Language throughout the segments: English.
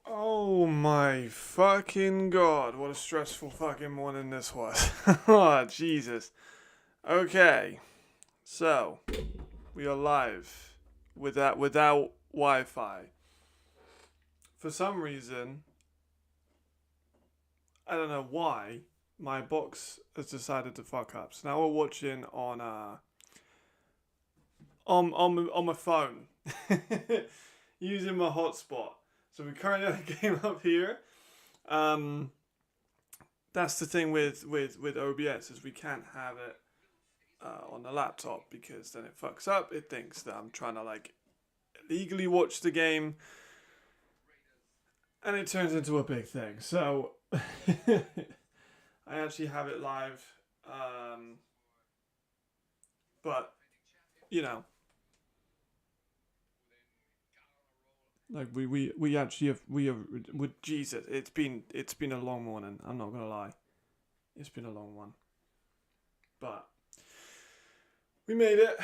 Oh my fucking god, what a stressful fucking morning this was. Oh, Jesus. Okay, so we are live without Wi-Fi. For some reason, I don't know why, my box has decided to fuck up. So now we're watching on my phone. Using my hotspot. So we currently have a game up here. Um that's the thing with OBS is we can't have it on the laptop because then it fucks up. It thinks that I'm trying to like illegally watch the game, and it turns into a big thing. So I actually have it live, but you know, like we actually have with Jesus. It's been a long morning. I'm not gonna lie, it's been a long one, but we made it.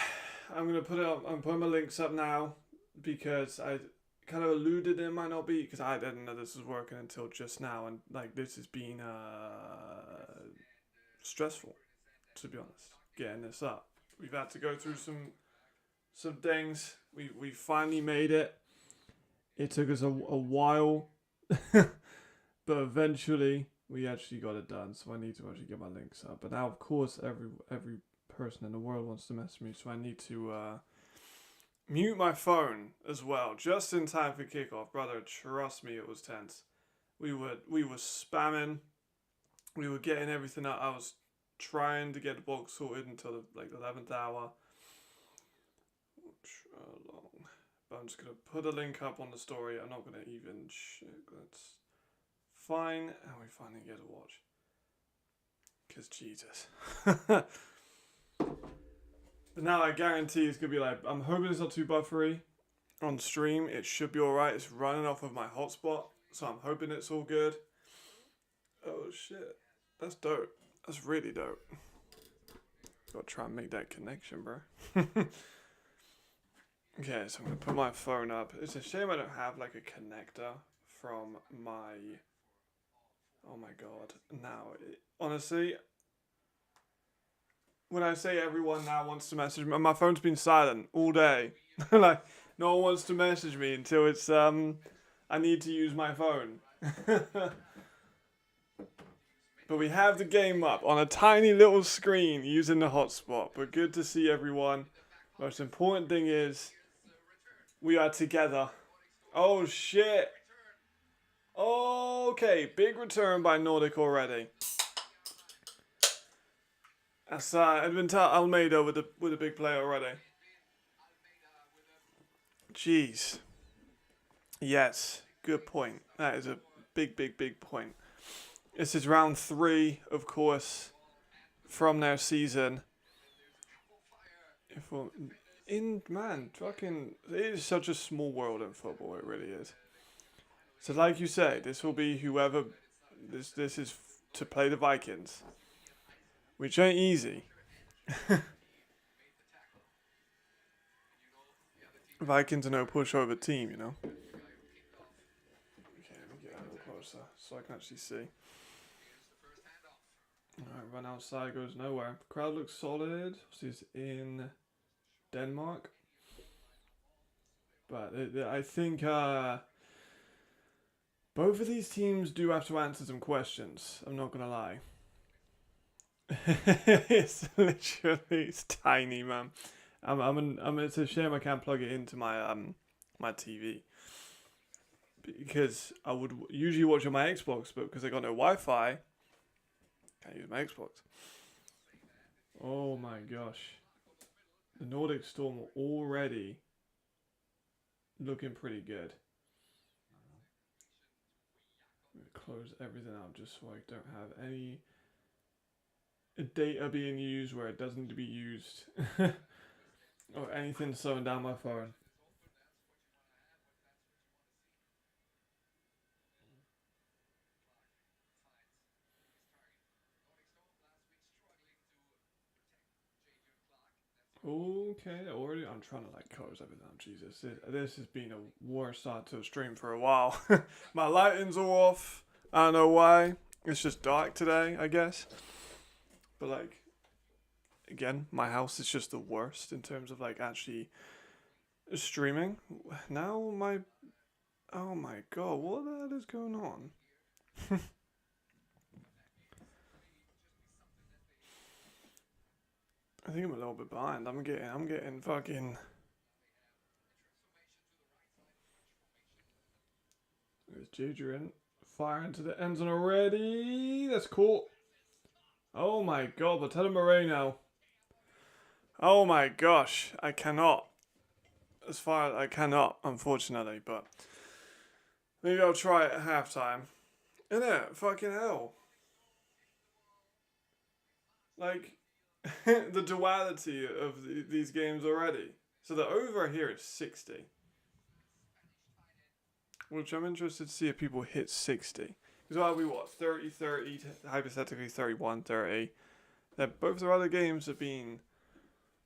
I'm gonna put it up. I'm putting my links up now because I kind of alluded it might not be because I didn't know this was working until just now, and like this has been stressful, to be honest. Getting this up, we've had to go through some things. We finally made it. It took us a while, but eventually we actually got it done. So I need to actually get my links up. But now, of course, every person in the world wants to message me, so I need to mute my phone as well, just in time for kickoff. Brother, trust me, it was tense. We were spamming, we were getting everything out. I was trying to get the box sorted until the 11th hour. Long. But I'm just gonna put a link up on the story. I'm not gonna even that's fine, and we finally get to watch. Cause Jesus. But now I guarantee it's gonna be like, I'm hoping it's not too buffery on stream. It should be alright. It's running off of my hotspot, so I'm hoping it's all good. Oh shit. That's dope. That's really dope. Gotta try and make that connection, bro. Okay, so I'm gonna put my phone up. It's a shame I don't have like a connector from my... Oh my god. Now, honestly, when I say everyone now wants to message me, my phone's been silent all day. Like, no one wants to message me until it's, I need to use my phone. But we have the game up on a tiny little screen using the hotspot. But good to see everyone. Most important thing is, we are together. Oh shit. Okay, big return by Nordic already. That's Edwin Almeida with a big play already. Jeez. Yes, good point. That is a big point. This is round 3, of course, from their season. If fucking, it is such a small world in football. It really is. So, like you say, this will be whoever. This is to play the Vikings, which ain't easy. Vikings are no pushover team, you know. Okay, let me get a little closer so I can actually see. Alright, run outside goes nowhere. Crowd looks solid. This is in Denmark. But I think both of these teams do have to answer some questions. I'm not gonna lie. It's tiny, man. It's a shame I can't plug it into my my TV because I would usually watch on my Xbox, but because I got no Wi-Fi, can't use my Xbox. Oh my gosh, the Nordic Storm already looking pretty good. Close everything out just so I don't have any data being used where it doesn't need to be used. Or anything slowing down my phone. Okay, already. I'm trying to like close everything up. Jesus, this has been a worse start to a stream for a while. My lighting's all off. I don't know why. It's just dark today, I guess. But like, again, my house is just the worst in terms of like actually streaming. Now my, oh my god, what the hell is going on? I think I'm a little bit behind. I'm getting fucking. There's Ginger in. Fire into the end zone already. That's cool. Oh my god, but tell him Moreno. Oh my gosh, I cannot. As far as I cannot, unfortunately, but maybe I'll try it at halftime. Innit? Fucking hell. Like, the duality of these games already. So the over here is 60. Which I'm interested to see if people hit 60. Because are we what? 30, 30, hypothetically 31, 30. That both their other games have been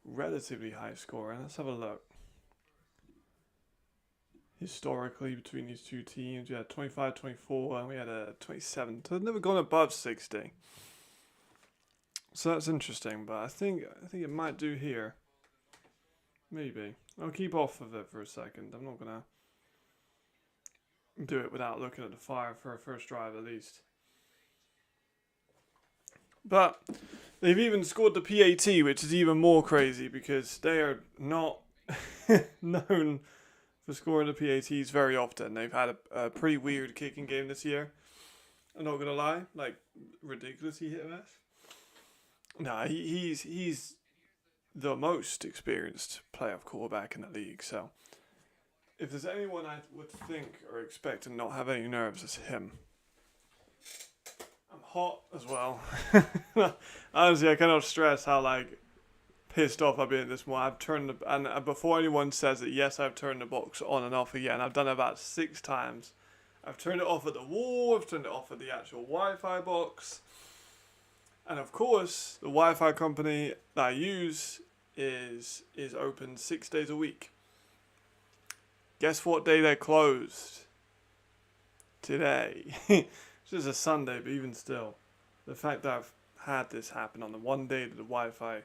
relatively high scoring. Let's have a look. Historically, between these two teams, we had 25, 24, and we had a 27. So they've never gone above 60. So that's interesting, but I think it might do here. Maybe. I'll keep off of it for a second. I'm not gonna do it without looking at the fire for a first drive at least. But they've even scored the PAT, which is even more crazy because they are not known for scoring the PATs very often. They've had a pretty weird kicking game this year. I'm not gonna lie, like ridiculously hit and miss. Nah, he's the most experienced playoff quarterback in the league. So if there's anyone I would think or expect to not have any nerves, it's him. I'm hot as well. Honestly, I cannot stress how like pissed off I've been this morning. I've turned and before anyone says it, yes, I've turned the box on and off again. I've done it about 6 times. I've turned it off at the wall. I've turned it off at the actual Wi-Fi box. And of course, the Wi-Fi company that I use is open 6 days a week. Guess what day they're closed? Today. It's just a Sunday, but even still, the fact that I've had this happen on the one day that the Wi-Fi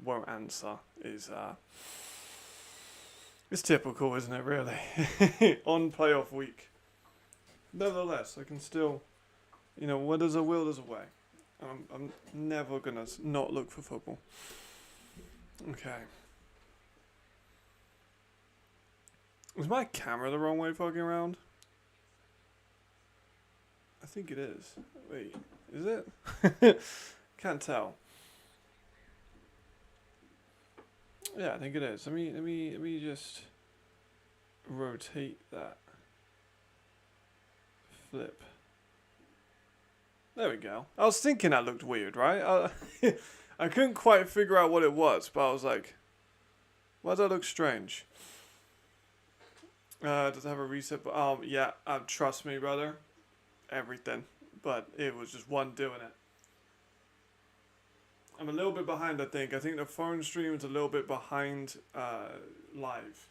won't answer is it's typical, isn't it? Really, on playoff week. Nevertheless, I can still, where there's a will, there's a way. I'm never gonna not look for football. Okay. Is my camera the wrong way fucking around? I think it is. Wait, is it? Can't tell. Yeah, I think it is. Let me just rotate that. Flip. There we go. I was thinking that looked weird, right? I couldn't quite figure out what it was, but I was like, why does that look strange? Does it have a reset? Yeah, trust me, brother. Everything. But it was just one doing it. I'm a little bit behind, I think. I think the phone stream is a little bit behind live.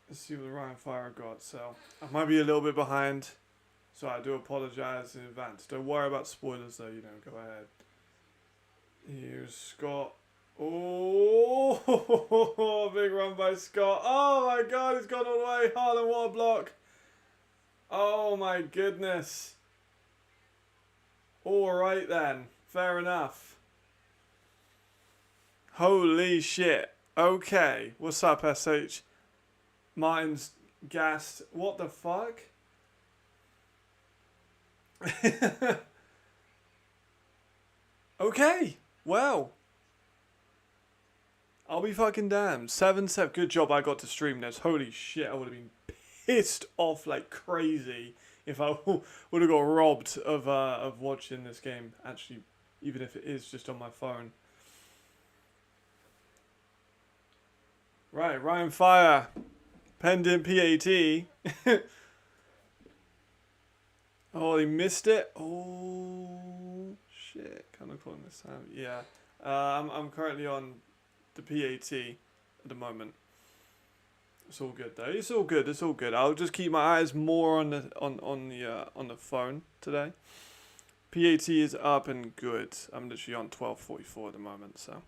Let's see what the Rhein Fire got. So I might be a little bit behind. So I do apologize in advance. Don't worry about spoilers though, go ahead. Here's Scott. Oh, big run by Scott. Oh my god, he's gone all the way. Harlan, what a block. Oh my goodness. Alright then. Fair enough. Holy shit. Okay. What's up, SH? Martin's gassed. What the fuck? Okay. Well. I'll be fucking damned. 7-7. Good job I got to stream this. Holy shit. I would have been pissed off like crazy if I would have got robbed of watching this game. Actually, even if it is just on my phone. Right. Ryan Fire. Pending PAT. Oh, he missed it. Oh, shit. Kind of calling this time. Yeah. I'm currently on the PAT at the moment. It's all good though. It's all good. It's all good. I'll just keep my eyes more on the phone today. PAT is up and good. I'm literally on 12:44 at the moment, so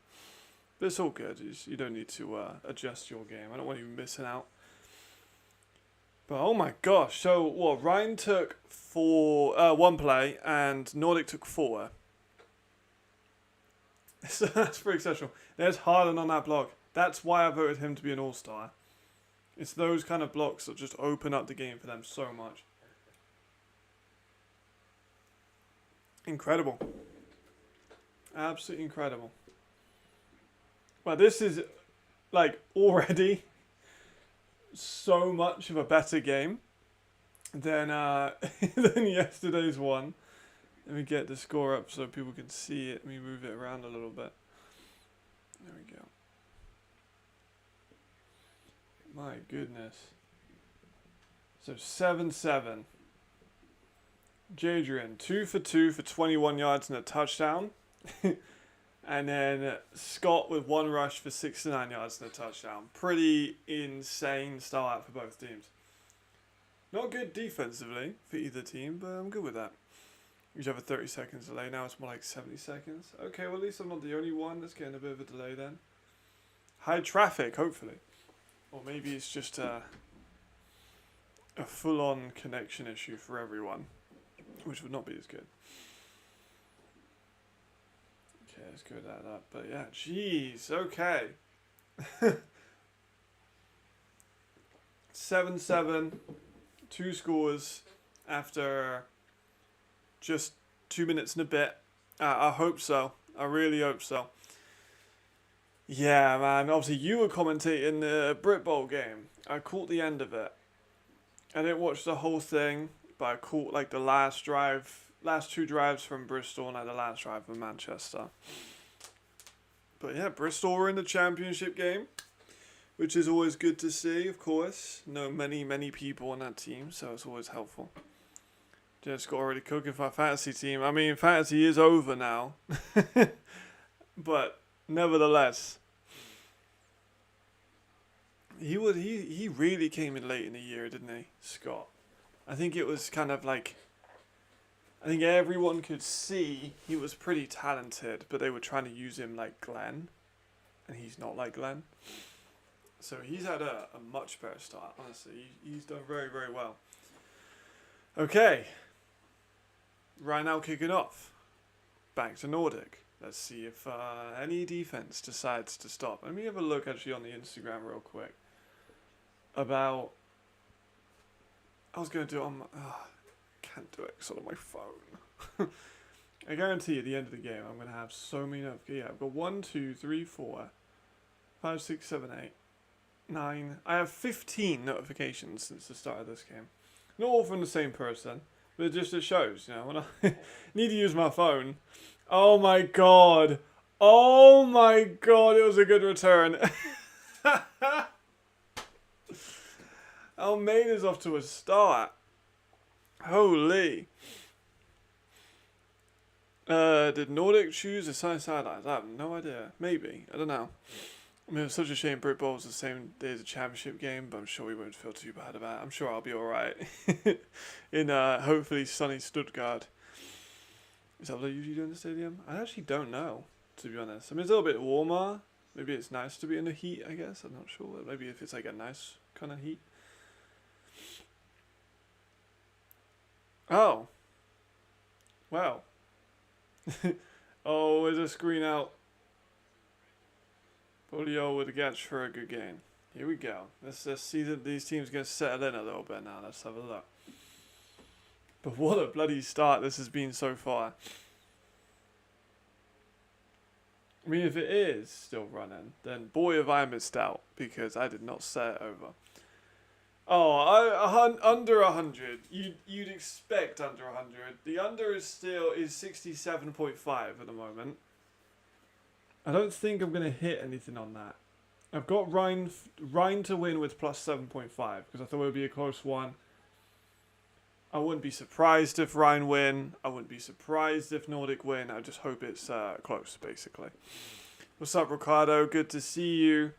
but it's all good. You don't need to adjust your game. I don't want you missing out. But oh my gosh! So what? Rhein took 1 play and Nordic took 4. So that's pretty exceptional. There's Harlan on that block. That's why I voted him to be an all-star. It's those kind of blocks that just open up the game for them so much. Incredible. Absolutely incredible. Well, this is like already so much of a better game than than yesterday's one. Let me get the score up so people can see it. Let me move it around a little bit. There we go. My goodness. So 7-7. Jadrian, 2 for 2 for 21 yards and a touchdown. And then Scott with 1 rush for 69 yards and a touchdown. Pretty insane start for both teams. Not good defensively for either team, but I'm good with that. You have a 30 seconds delay. Now it's more like 70 seconds. Okay, well at least I'm not the only one that's getting a bit of a delay then. High traffic, hopefully. Or maybe it's just a full-on connection issue for everyone, which would not be as good. Okay, let's go that up. But yeah, jeez, okay. 7-7, 2 scores after just 2 minutes and a bit. I hope so. I really hope so. Yeah, man. Obviously, you were commentating the Brit Bowl game. I caught the end of it. I didn't watch the whole thing, but I caught like the last 2 drives from Bristol and like the last drive from Manchester. But yeah, Bristol were in the championship game, which is always good to see, of course. Know many people on that team, so it's always helpful. Just got already cooking for my fantasy team. I mean, fantasy is over now. But nevertheless, he really came in late in the year, didn't he, Scott? I think it was kind of like, I think everyone could see he was pretty talented, but they were trying to use him like Glenn, and he's not like Glenn. So he's had a much better start, honestly. He's done very, very well. Okay. Right now kicking off. Back to Nordic. Let's see if any defense decides to stop. Let me have a look actually on the Instagram real quick. About... I was going to do it on my... can't do it because I'm on my phone. I guarantee at the end of the game I'm going to have so many notifications. Yeah, I've got 1, 2, 3, 4, 5, 6, 7, 8, 9. I have 15 notifications since the start of this game. Not all from the same person, but it shows, you know, when I need to use my phone. Oh my god. Oh my god, it was a good return. Almeida's off to a start. Holy. Did Nordic choose a sidelines? I have no idea. Maybe. I don't know. I mean, it's such a shame Brit Bowl was the same day as a championship game, but I'm sure we won't feel too bad about it. I'm sure I'll be alright. In hopefully sunny Stuttgart. Is that what they usually do in the stadium? I actually don't know, to be honest. I mean, it's a little bit warmer. Maybe it's nice to be in the heat, I guess. I'm not sure. Maybe if it's like a nice kind of heat. Oh. Wow. Oh, there's a screen out. Polio with a catch for a good game. Here we go. Let's see that these teams are going to settle in a little bit now. Let's have a look. But what a bloody start this has been so far. I mean, if it is still running, then boy have I missed out, because I did not set it over. Oh, under 100. You'd expect under 100. The under is 67.5 at the moment. I don't think I'm going to hit anything on that. I've got Rhein to win with plus 7.5, because I thought it would be a close one. I wouldn't be surprised if Rhein win. I wouldn't be surprised if Nordic win. I just hope it's close, basically. What's up, Ricardo? Good to see you.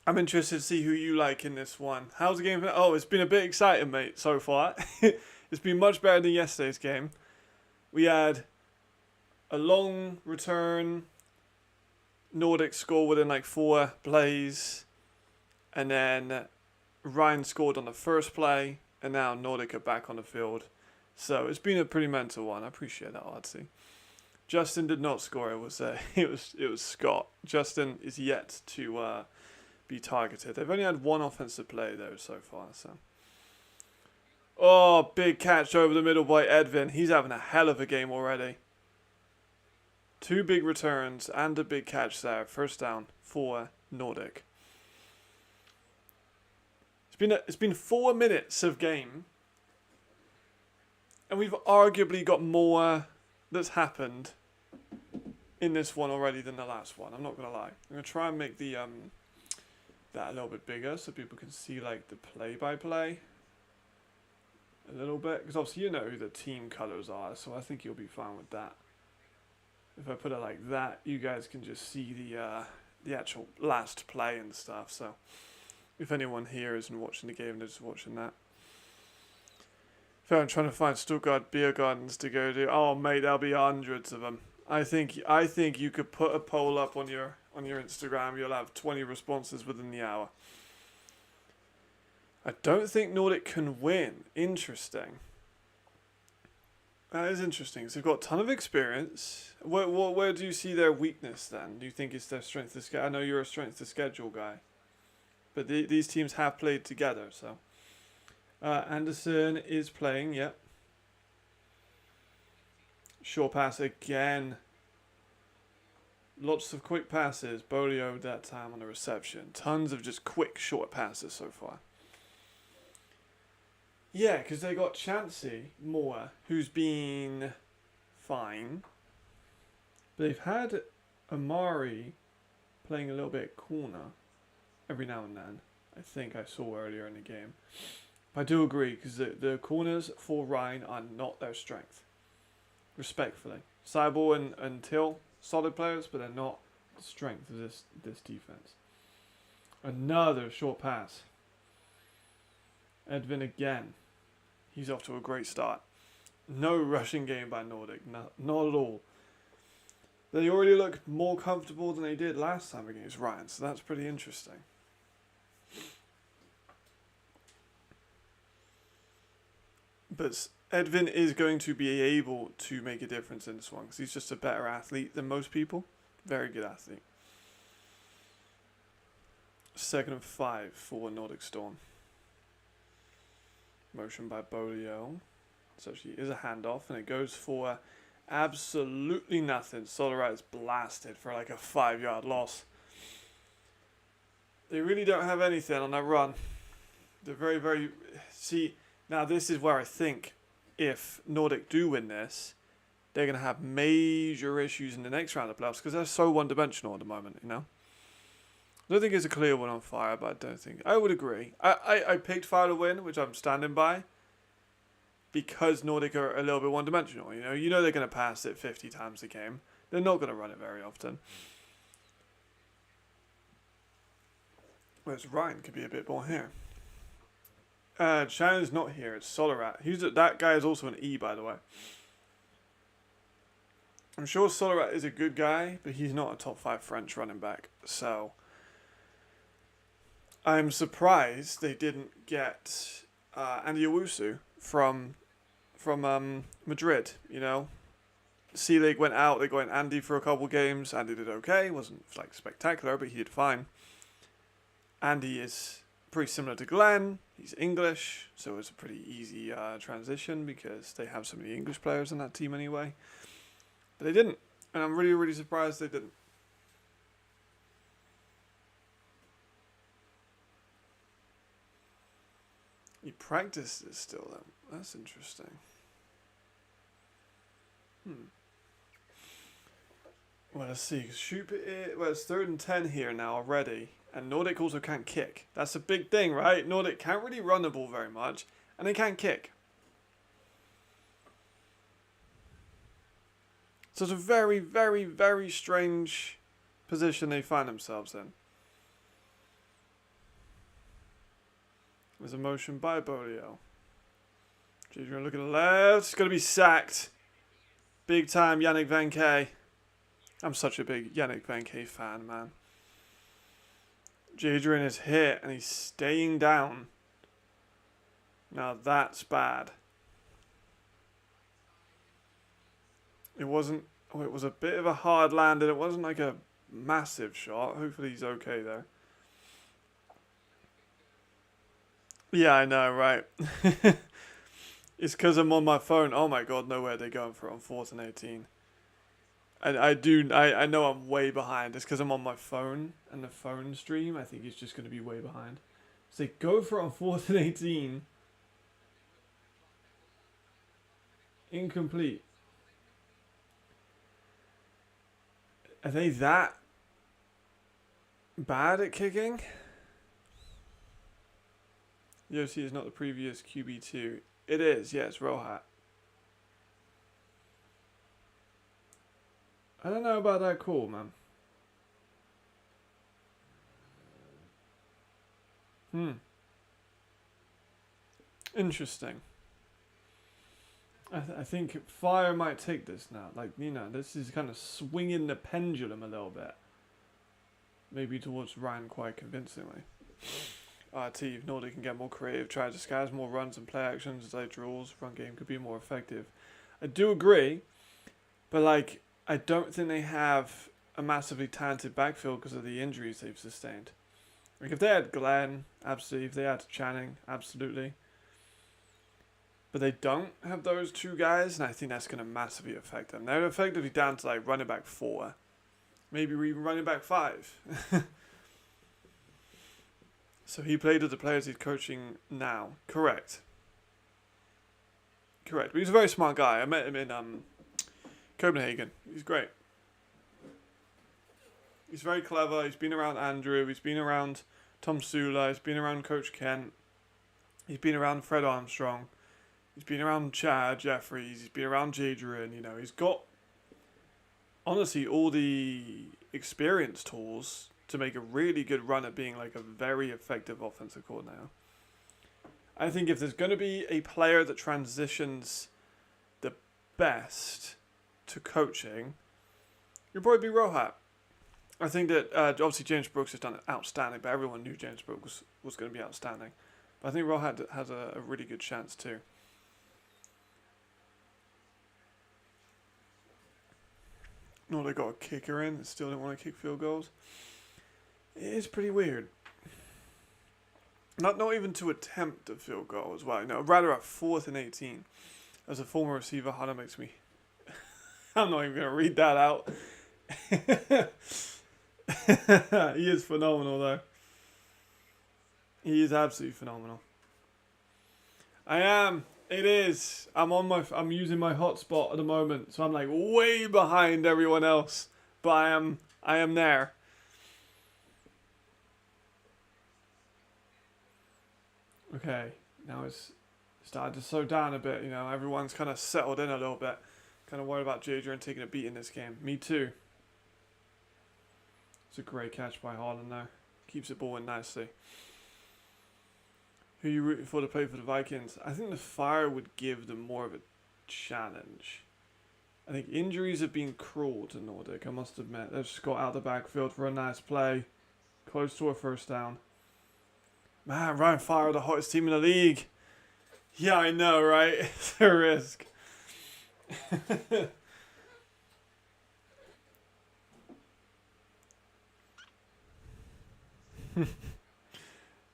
I'm interested to see who you like in this one. How's the game? Oh, it's been a bit exciting, mate, so far. It's been much better than yesterday's game. We had a long return. Nordic score within like 4 plays. And then Rhein scored on the first play. And now Nordic are back on the field. So it's been a pretty mental one. I appreciate that, Artsy. Justin did not score. It was it was Scott. Justin is yet to be targeted. They've only had 1 offensive play though so far. So, oh, big catch over the middle by Edvin. He's having a hell of a game already. 2 big returns and a big catch there. First down for Nordic. It's been 4 minutes of game, and we've arguably got more that's happened in this one already than the last one. I'm not gonna lie. I'm gonna try and make the that a little bit bigger so people can see like the play-by-play a little bit, because obviously you know who the team colors are, so I think you'll be fine with that. If I put it like that, you guys can just see the actual last play and stuff. So if anyone here isn't watching the game, they're just watching that. I'm trying to find Stuttgart beer gardens to go to. Oh mate, there'll be hundreds of them. I think you could put a poll up on your Instagram. You'll have 20 responses within the hour. I don't think Nordic can win. Interesting. That is interesting. So they've got a ton of experience. Where do you see their weakness then? Do you think it's their strength of schedule? I know you're a strength of schedule guy, but these teams have played together. So Anderson is playing. Yep. Short pass again. Lots of quick passes. Bolio that time on the reception. Tons of just quick short passes so far. Yeah, because they got Chansey more, who's been fine. But they've had Amari playing a little bit corner every now and then. I think I saw earlier in the game. But I do agree, because the corners for Rhein are not their strength. Respectfully. Cyborg and Till, solid players, but they're not the strength of this defense. Another short pass. Edvin again. He's off to a great start. No rushing game by Nordic. Not at all. They already look more comfortable than they did last time against Rhein, so that's pretty interesting. But Edvin is going to be able to make a difference in this one, because he's just a better athlete than most people. Very good athlete. 2nd and 5 for Nordic Storm. Motion by Bolio. So she is a handoff, and it goes for absolutely nothing. Solarite is blasted for like a 5-yard loss. They really don't have anything on that run. They're very, very... See, now this is where I think if Nordic do win this, they're going to have major issues in the next round of playoffs, because they're so one-dimensional at the moment, you know? I don't think it's a clear one on Fire, but I don't think... I would agree. I picked Fire to win, which I'm standing by, because Nordic are a little bit one-dimensional. You know they're going to pass it 50 times a game. They're not going to run it very often. Whereas Rhein could be a bit more here. Shannon's not here. It's Solarat. That guy is also an E, by the way. I'm sure Solarat is a good guy, but he's not a top 5 French running back. So I'm surprised they didn't get Andy Owusu from Madrid. You know, C-League went out. They got Andy for a couple games. Andy did okay. Wasn't like spectacular, but he did fine. Andy is pretty similar to Glenn. He's English, so it's a pretty easy transition because they have so many English players in that team anyway. But they didn't, and I'm really, really surprised they didn't. He practiced it still, then. That's interesting. Well, let's see. Shoot it. Well, it's 3rd and 10 here now already. And Nordic also can't kick. That's a big thing, right? Nordic can't really run the ball very much, and they can't kick. So it's a very, very, very strange position they find themselves in. There's a motion by Bolio. She's going to look at the left. It's going to be sacked. Big time Yannick Van Kay. I'm such a big Yannick Van Kay fan, man. Jadrian is hit and he's staying down. Now that's bad. It wasn't... Oh, it was a bit of a hard landing. It wasn't like a massive shot. Hopefully he's okay though. Yeah, I know, right? It's because I'm on my phone. Oh my god, nowhere they're going for it on 4th and 18. I know I'm way behind. It's because I'm on my phone, and the phone stream, I think, is just going to be way behind. So they go for it on 4th and 18. Incomplete. Are they that bad at kicking? Yossi is not the previous QB2. It is, yes, Rohat. I don't know about that call, man. Interesting. I think Fire might take this now. Like, you know, this is kind of swinging the pendulum a little bit. Maybe towards Rhein quite convincingly. If Nordic can get more creative, try to disguise more runs and play actions as they draws, run game could be more effective. I do agree, but like, I don't think they have a massively talented backfield because of the injuries they've sustained. Like, if they had Glenn, absolutely. If they had Channing, absolutely. But they don't have those two guys, and I think that's going to massively affect them. They're effectively down to like running back 4. Maybe even running back 5. So he played with the players he's coaching now. Correct. But he's a very smart guy. I met him in Copenhagen. He's great. He's very clever. He's been around Andrew. He's been around Tom Sula. He's been around Coach Kent. He's been around Fred Armstrong. He's been around Chad Jeffries. He's been around Jadrian. You know, he's got, honestly, all the experience tools to make a really good run at being like a very effective offensive coordinator. I think if there's going to be a player that transitions the best to coaching, it'll probably be Rohat. I think that obviously James Brooks has done it outstanding, but everyone knew James Brooks was going to be outstanding. But I think Rohat has a really good chance too. No, they got a kicker in. Still don't want to kick field goals. It is pretty weird. Not even to attempt a field goal as well. You know, rather at 4th and 18. As a former receiver, Hunter makes me... I'm not even going to read that out. He is phenomenal, though. He is absolutely phenomenal. I am. It is. I'm using my hotspot at the moment, so I'm like way behind everyone else. But I am there. Okay, now it's started to slow down a bit, you know, everyone's kind of settled in a little bit. Kind of worried about Jadrian taking a beat in this game. Me too. It's a great catch by Haaland though. Keeps it balling nicely. Who are you rooting for to play for the Vikings? I think the Fire would give them more of a challenge. I think injuries have been cruel to Nordic, I must admit. They've just got out the backfield for a nice play. Close to a first down. Man, Rhein Fire are the hottest team in the league. Yeah, I know, right? It's a risk.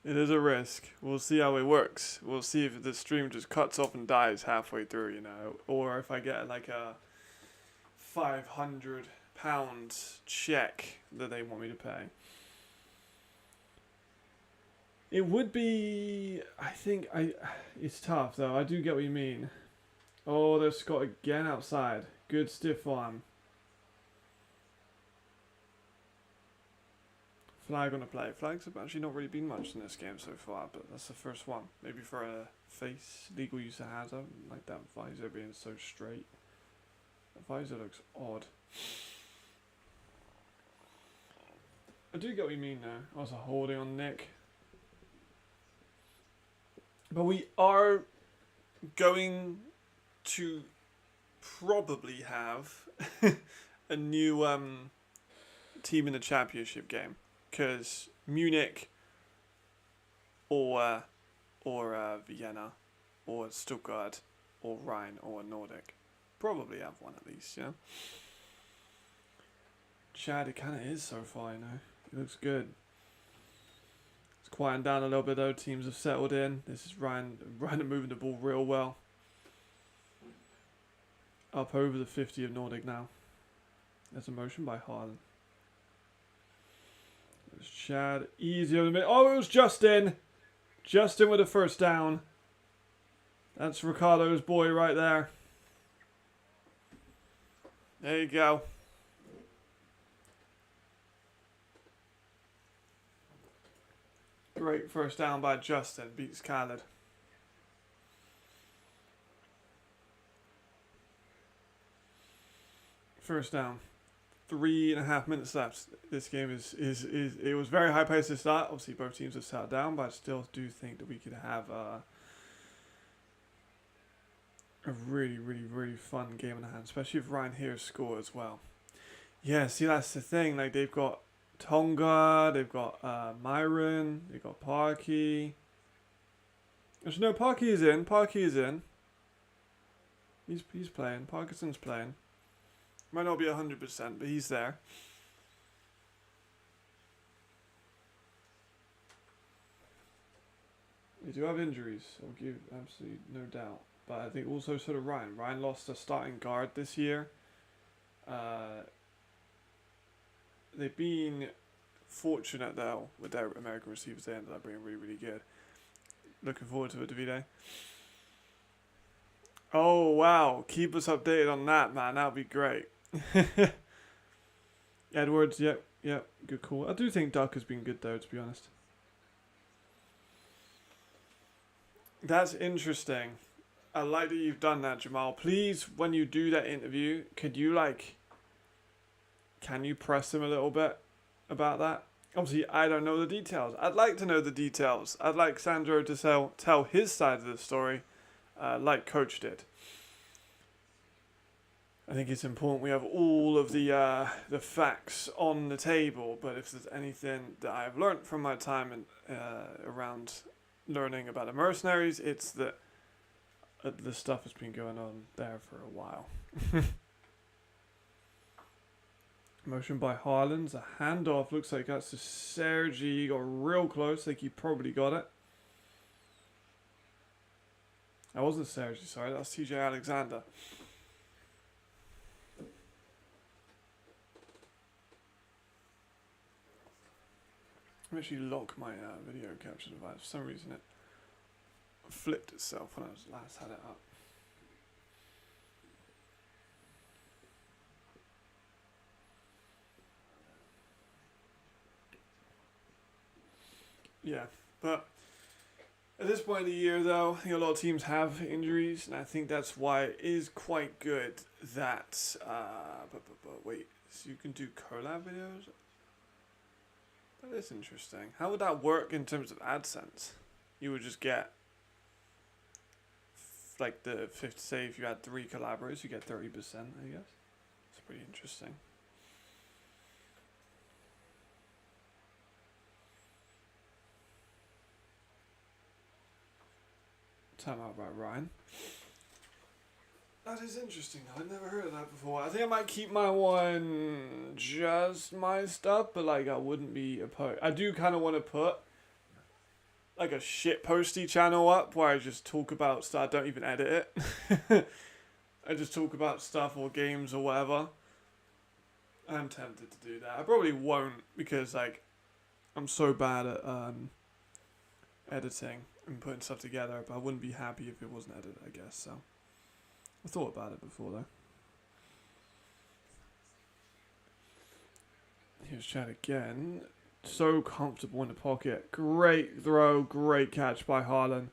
It is a risk. We'll see how it works. We'll see if the stream just cuts off and dies halfway through, you know. Or if I get like a £500 check that they want me to pay. It would be, it's tough though. I do get what you mean. Oh, there's Scott again outside. Good stiff arm. Flag on the play. Flags have actually not really been much in this game so far, but that's the first one. Maybe for a face. Legal use of hazard. Like that visor being so straight. The visor looks odd. I do get what you mean now. Also holding on Nick. But we are going to probably have a new team in the championship game. Because Munich or Vienna or Stuttgart or Rhein or Nordic probably have one at least, yeah. Chad, it kind of is so far, you know. It looks good. It's quieting down a little bit though. Teams have settled in. This is Rhein moving the ball real well. Up over the 50 of Nordic now. There's a motion by Haaland. There's Chad. Easy over the mid. Oh, it was Justin. Justin with a first down. That's Ricardo's boy right there. There you go. Great first down by Justin. Beats Khaled. First down. 3.5 minutes left. This game is it was very high paced to start. Obviously both teams have sat down, but I still do think that we could have a really fun game in the hand, especially if Ryan here score as well. Yeah, see that's the thing. Like they've got Tonga, they've got Myron, they've got Parky. Actually no, Parky is in. Parky is in. He's playing. Parkinson's playing. Might not be 100%, but he's there. We do have injuries, I'll give absolutely no doubt. But I think also sort of Ryan. Ryan lost a starting guard this year. They've been fortunate though with their American receivers. They ended up being really good. Looking forward to it, Davide. Oh wow, keep us updated on that, man. That'd be great. Edwards, yep, good call. I do think Duck has been good though, to be honest. That's interesting. I like that you've done that, Jamal. Please, when you do that interview, could you can you press him a little bit about that? Obviously, I don't know the details. I'd like to know the details. I'd like Sandro to tell his side of the story, like Coach did. I think it's important we have all of the facts on the table. But if there's anything that I've learned from my time around learning about the mercenaries, it's that the stuff has been going on there for a while. Motion by Haaland, a handoff. Looks like that's to Sergi. He got real close. I think he probably got it. That wasn't Sergi, sorry. That was TJ Alexander. Let me actually lock my video capture device. For some reason it flipped itself when I last had it up. Yeah, but at this point of the year, though, I think a lot of teams have injuries, and I think that's why it is quite good that. But wait, so you can do collab videos? That is interesting. How would that work in terms of AdSense? You would just get like the 50. Say if you had 3 collaborators, you get 30%. I guess it's pretty interesting. Time out about Ryan. That is interesting. I've never heard of that before. I think I might keep my one just my stuff, but like I wouldn't be opposed. I do kind of want to put like a shit posty channel up where I just talk about stuff. I don't even edit it. I just talk about stuff or games or whatever. I'm tempted to do that. I probably won't because like I'm so bad at editing and putting stuff together, but I wouldn't be happy if it wasn't edited, I guess, so. I thought about it before, though. Here's Chad again. so comfortable in the pocket. Great throw, great catch by Haaland.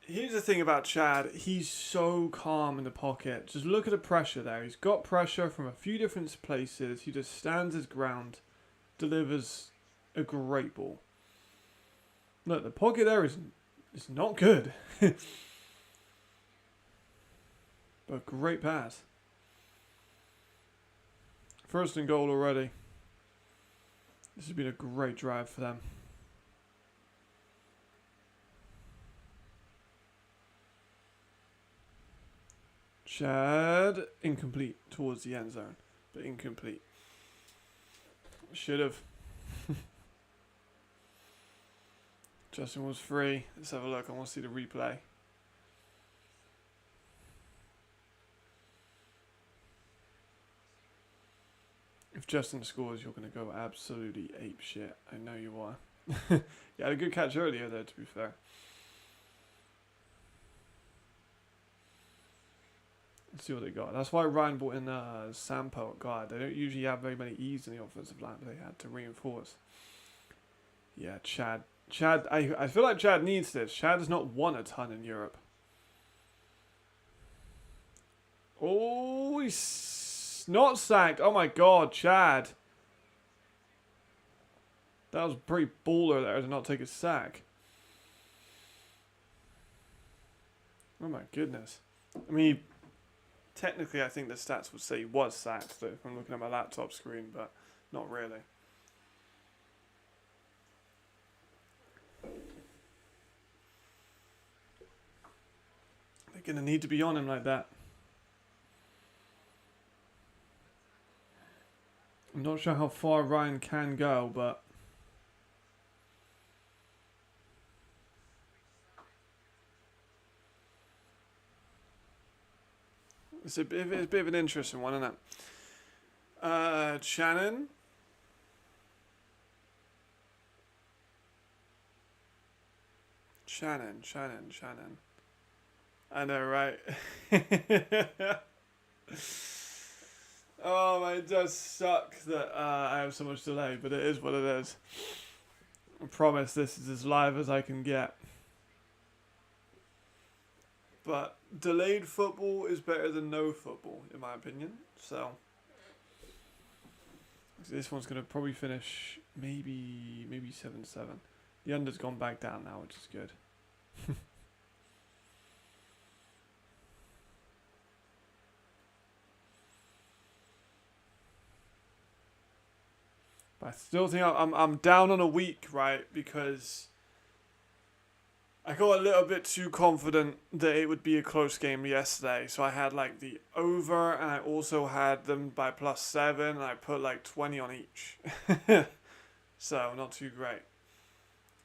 Here's the thing about Chad. He's so calm in the pocket. Just look at the pressure there. He's got pressure from a few different places. He just stands his ground, delivers a great ball. Look, the pocket there is not good. But great pass. First and goal already. This has been a great drive for them. Chad, incomplete towards the end zone, but incomplete. Should have. Justin was free. Let's have a look. I want to see the replay. If Justin scores, you're going to go absolutely ape shit. I know you are. You had a good catch earlier, though, to be fair. Let's see what they got. That's why Rhein brought in Sampo at guard. They don't usually have very many E's in the offensive line, but they had to reinforce. Yeah, Chad. I feel like Chad needs this. Chad has not won a ton in Europe. Oh, he's not sacked. Oh my god, Chad. That was pretty baller there to not take a sack. Oh my goodness. I mean, technically I think the stats would say he was sacked though, if I'm looking at my laptop screen, but not really. They're going to need to be on him like that. I'm not sure how far Rhein can go, but it's a bit of an interesting one, isn't it? Shannon. I know, right? Oh, it does suck that I have so much delay, but it is what it is. I promise this is as live as I can get. But delayed football is better than no football, in my opinion. So this one's going to probably finish maybe 7-7. The under's gone back down now, which is good. But I still think I'm down on a week, right? Because I got a little bit too confident that it would be a close game yesterday. So I had like the over, and I also had them by +7, and I put like 20 on each. So not too great.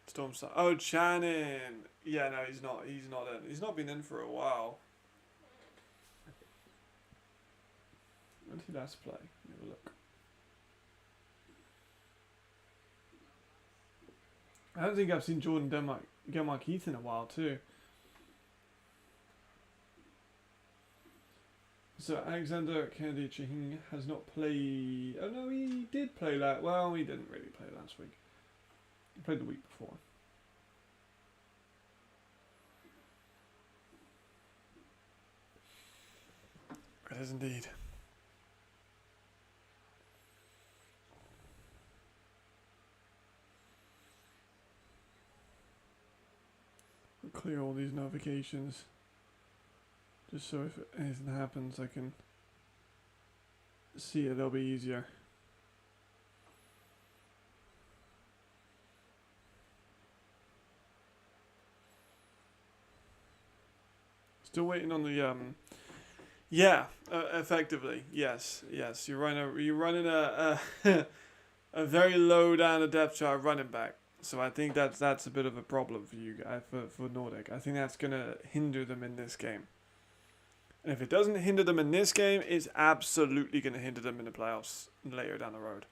Stormstar. Oh, Channing. Yeah, no, he's not. He's not in. He's not been in for a while. When did he last play? Let me have a look. I don't think I've seen Jordan Denmark Heath in a while too. So Alexander Kennedy Chihing has not played. Oh no, he did play that. Well, he didn't really play last week. He played the week before. It is indeed. Clear all these notifications, just so if anything happens I can see it. It'll be easier. Still waiting on the effectively yes you're running a a very low down the depth chart running back. So I think that's a bit of a problem for you guys, for Nordic. I think that's going to hinder them in this game. And if it doesn't hinder them in this game, it's absolutely going to hinder them in the playoffs later down the road.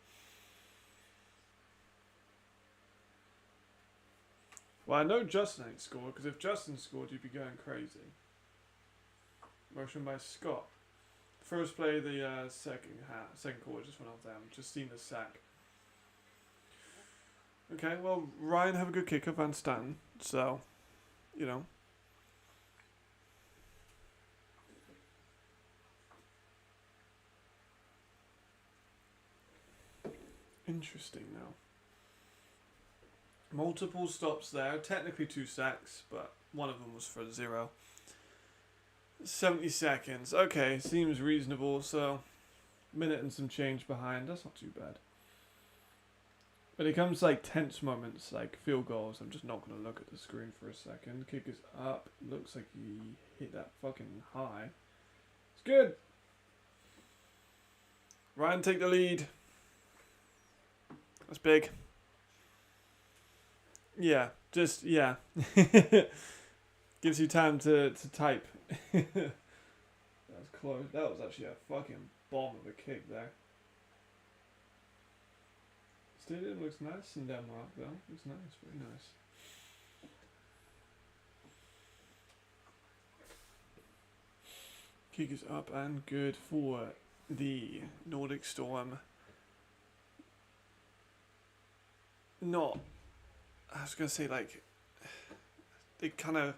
Well, I know Justin ain't scored, because if Justin scored, you'd be going crazy. Motion by Scott. First play of the second quarter just went off them. Just seen the sack. Okay, well, Rhein have a good kicker, Van Stan. So, you know. Interesting now. Multiple stops there. Technically 2 sacks, but one of them was for 0. 70 seconds. Okay, seems reasonable. So, minute and some change behind. That's not too bad. When it comes to like tense moments, like field goals, I'm just not going to look at the screen for a second. Kick is up. Looks like he hit that fucking high. It's good. Ryan take the lead. That's big. Yeah, just, yeah. Gives you time to type. That was close. That was actually a fucking bomb of a kick there. Stadium looks nice in Denmark though. Looks nice, very nice. Kick is up and good for the Nordic Storm. Not, I was going to say like, they kind of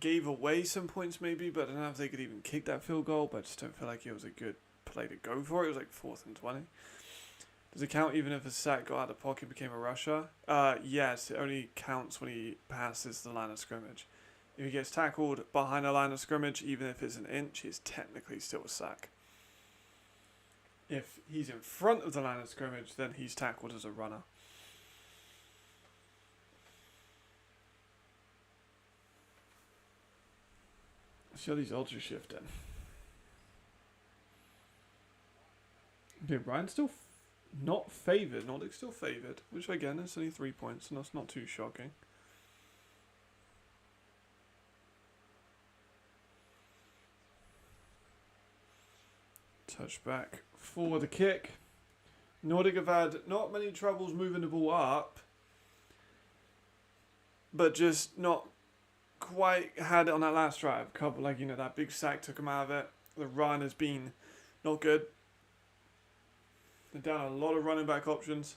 gave away some points maybe, but I don't know if they could even kick that field goal, but I just don't feel like it was a good play to go for. It was like 4th and 20. Does it count even if a sack got out of pocket and became a rusher? Yes, it only counts when he passes the line of scrimmage. If he gets tackled behind the line of scrimmage, even if it's an inch, it's technically still a sack. If he's in front of the line of scrimmage, then he's tackled as a runner. See how these ultra shifting. Okay, Ryan's still not favoured. Nordic still favoured, which again is only 3 points, and that's not too shocking. Touchback for the kick. Nordic have had not many troubles moving the ball up, but just not quite had it on that last drive. Couple, like, you know, that big sack took him out of it. The run has been not good. They're down a lot of running back options.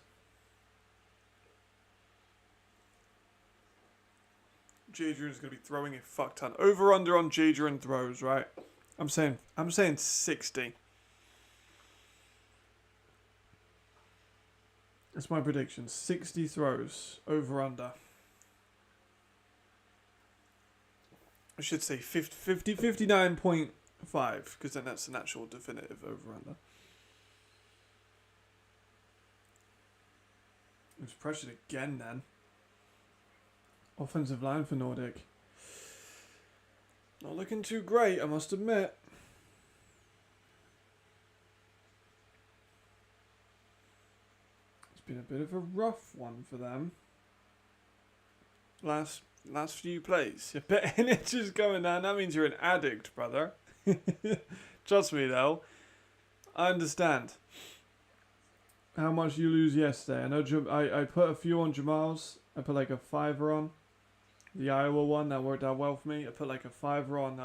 Jadrian's going to be throwing a fuck ton. Over under on Jadrian throws, right? I'm saying 60. That's my prediction. 60 throws. Over under. I should say 59.5, because then that's an actual definitive over under. It was pressured again then. Offensive line for Nordic. Not looking too great, I must admit. It's been a bit of a rough one for them. Last few plays. If it's just going down, that means you're an addict, brother. Trust me though. I understand how much you lose yesterday. I know I put a few on Jamal's. I put like a 5er on. The Iowa one, that worked out well for me. I put like a 5er on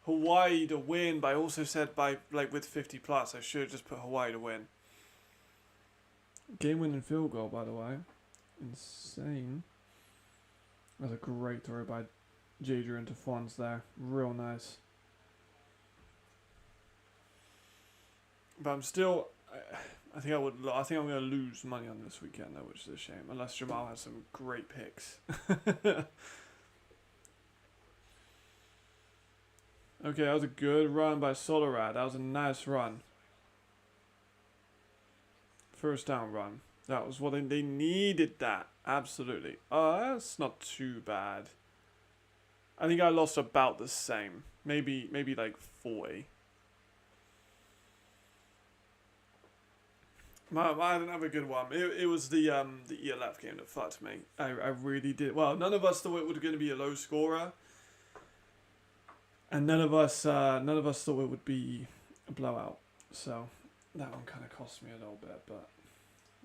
Hawaii to win, but I also said by like with 50 plus, I should have just put Hawaii to win. Game winning field goal, by the way. Insane. That's a great throw by Jadrian to Fons there. Real nice. But I'm still, I think I'm going to lose money on this weekend though, which is a shame. Unless Jamal has some great picks. Okay, that was a good run by Solarad. That was a nice run. First down run. That was what they needed. That absolutely. That's not too bad. I think I lost about the same. Maybe like 40. I didn't have a good one. It was the ELF game that fucked me. I really did. Well, none of us thought it was going to be a low scorer, and none of us thought it would be a blowout. So that one kind of cost me a little bit. But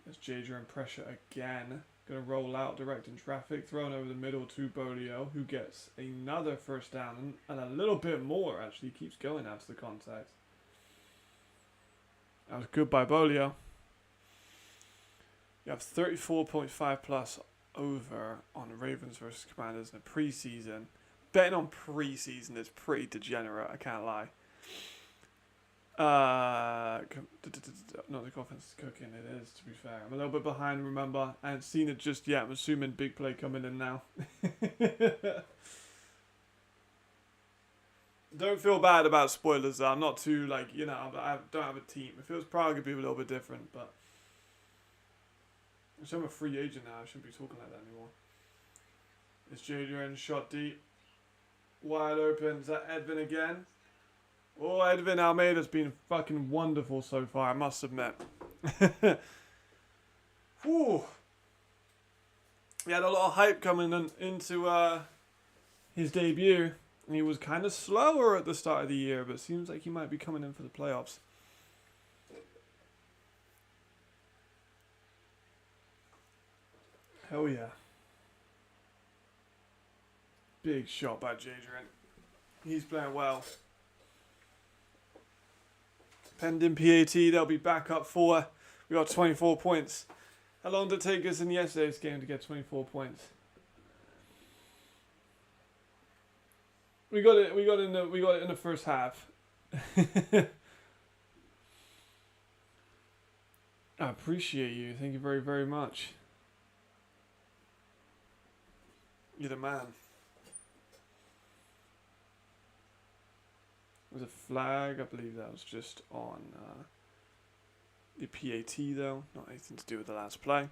there's Jadrian pressure again. Going to roll out, directing traffic, thrown over the middle to Bolio, who gets another first down and a little bit more, actually. Keeps going out to the contact. That was good by Bolio. You have 34.5 plus over on Ravens versus Commanders in the preseason. Betting on preseason is pretty degenerate, I can't lie. Not the offense is cooking, it is, to be fair. I'm a little bit behind, remember. I haven't seen it just yet. I'm assuming big play coming in now. Don't feel bad about spoilers, though. I'm not too, like, you know, I don't have a team. It feels probably going to be a little bit different, but... I'm a free agent now. I shouldn't be talking like that anymore. It's Jadrian, shot deep. Wide open. Is that Edwin again? Oh, Edwin Almeida's been fucking wonderful so far, I must admit. Whew. He had a lot of hype coming into his debut. He was kind of slower at the start of the year, but it seems like he might be coming in for the playoffs. Hell yeah. Big shot by Jadrian. He's playing well. Pending PAT, they'll be back up 4. We got 24 points. How long did it take us in yesterday's game to get 24 points? We got it in the first half. I appreciate you. Thank you very, very much. You're the man. There's a flag, I believe that was just on the PAT though, not anything to do with the last play.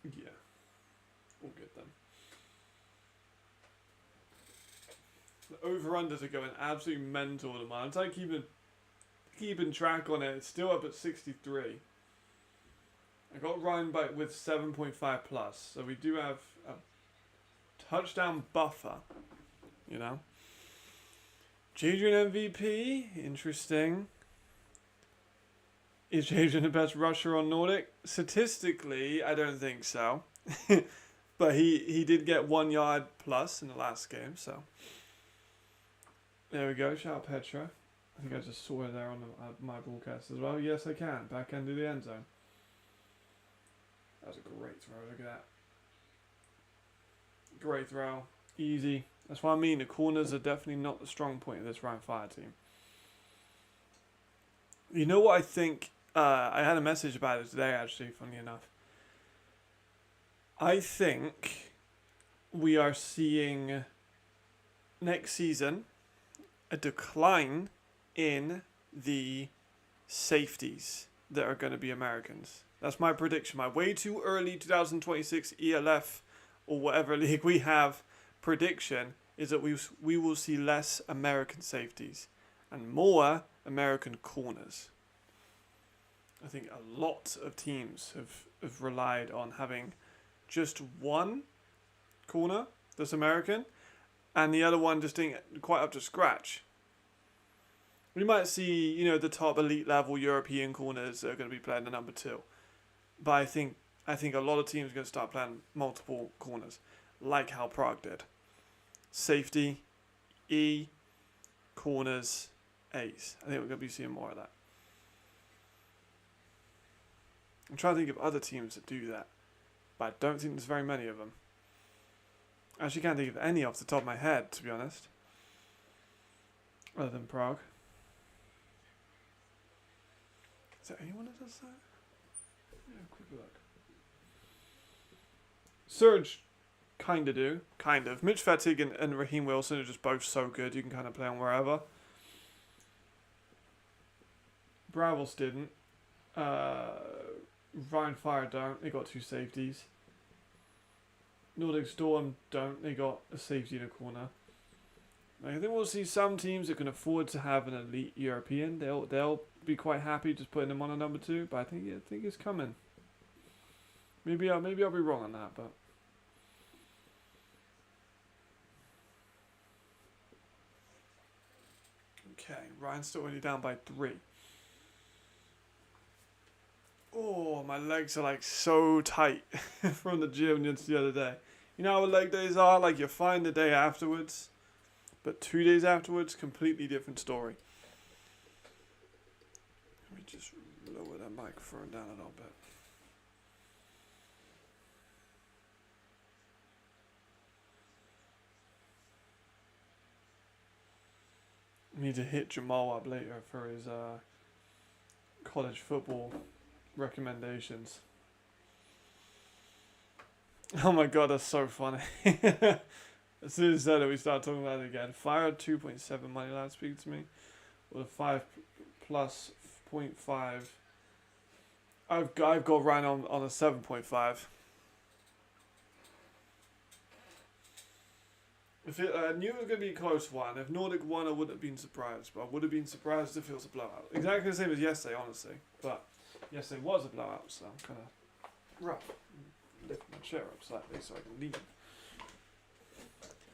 Yeah, we'll get them. The over-unders are going absolutely mental at the moment. I'm keeping track on it. It's still up at 63. I got Rhein with 7.5 plus, so we do have a touchdown buffer, you know. Jadrian MVP, interesting. Is Jadrian the best rusher on Nordic? Statistically, I don't think so. But he did get 1 yard plus in the last game, so. There we go, shout out Petra. I think I just saw her there on my broadcast as well. Yes, I can. Back end of the end zone. That was a great throw, look at that. Great throw. Easy. That's what I mean. The corners are definitely not the strong point of this Rhein Fire team. You know what I think? I had a message about it today, actually, funny enough. I think we are seeing next season a decline in the safeties that are going to be Americans. That's my prediction. My way too early 2026 ELF or whatever league we have prediction is that we will see less American safeties and more American corners. I think a lot of teams have relied on having just one corner that's American and the other one just ain't quite up to scratch. We might see, you know, the top elite level European corners that are going to be playing the number 2. But I think a lot of teams are going to start playing multiple corners, like how Prague did. Safety, E, corners, A's. I think we're going to be seeing more of that. I'm trying to think of other teams that do that, but I don't think there's very many of them. I actually can't think of any off the top of my head, to be honest, other than Prague. Is there anyone that does that? Yeah, quick look. Surge, kind of do. Kind of. Mitch Fettig and Raheem Wilson are just both so good. You can kind of play on wherever. Bravos didn't. Rhein Fire don't. They got 2 safeties. Nordic Storm don't. They got a safety in a corner. I think we'll see some teams that can afford to have an elite European. They'll be quite happy just putting them on a number 2. But I think it's coming. Maybe I'll be wrong on that, but. Okay, Ryan's still only down by 3. Oh, my legs are like so tight from the gym just the other day. You know how leg days are? Like you're fine the day afterwards, but 2 days afterwards, completely different story. Let me just lower that microphone down a little bit. I need to hit Jamal up later for his college football recommendations. Oh my god, that's so funny. As soon as that, we start talking about it again. Fire at 2.7 money last speak to me. With a 5 plus 0.5. I've got Rhein on a 7.5. If it, I knew it was going to be a close one. If Nordic won, I wouldn't have been surprised. But I would have been surprised if it was a blowout. Exactly the same as yesterday, honestly. But yesterday was a blowout, so I'm kind of rough. Lift my chair up slightly so I can leave.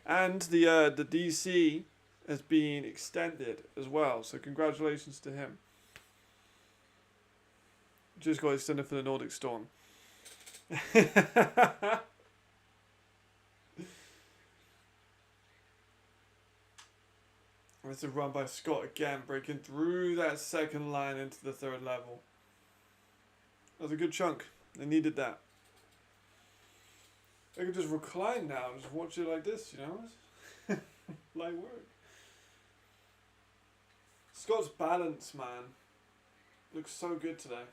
And the DC has been extended as well, so congratulations to him. Just got extended for the Nordic Storm. It's a run by Scott again, breaking through that second line into the third level. That was a good chunk. They needed that. I could just recline now and just watch it like this, you know? Light work. Scott's balance, man, looks so good today.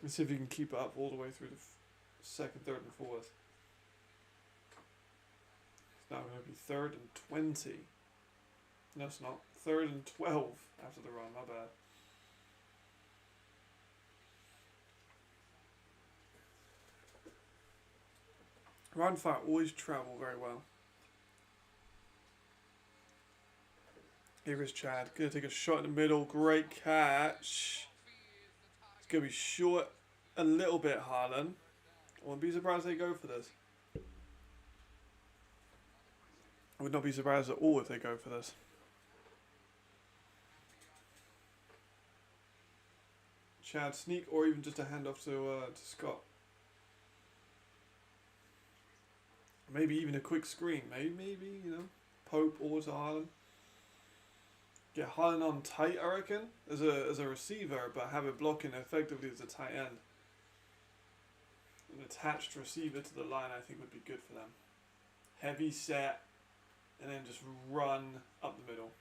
Let's see if he can keep it up all the way through the second, third, and fourth. It's now going to be 3rd and 20. No, it's not. 3rd and 12 after the run, my bad. Run fire always travel very well. Here is Chad. Gonna take a shot in the middle. Great catch. It's gonna be short a little bit, Haaland. I wouldn't be surprised if they go for this. I would not be surprised at all if they go for this. Chad sneak or even just a handoff to Scott. Maybe even a quick screen. Maybe, you know, Pope or to Haaland. Get Haaland on tight, I reckon, as a receiver, but have it blocking effectively as a tight end. An attached receiver to the line, I think, would be good for them. Heavy set, and then just run up the middle.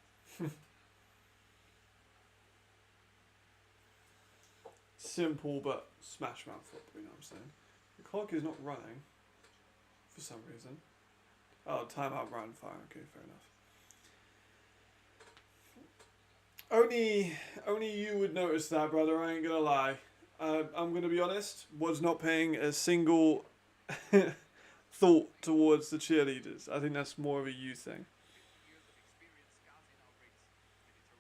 Simple, but smash mouth football, you know what I'm saying? The clock is not running, for some reason. Oh, timeout, run, fire. Okay, fair enough. Only you would notice that, brother. I ain't gonna lie. I'm gonna be honest. Was not paying a single thought towards the cheerleaders. I think that's more of a you thing.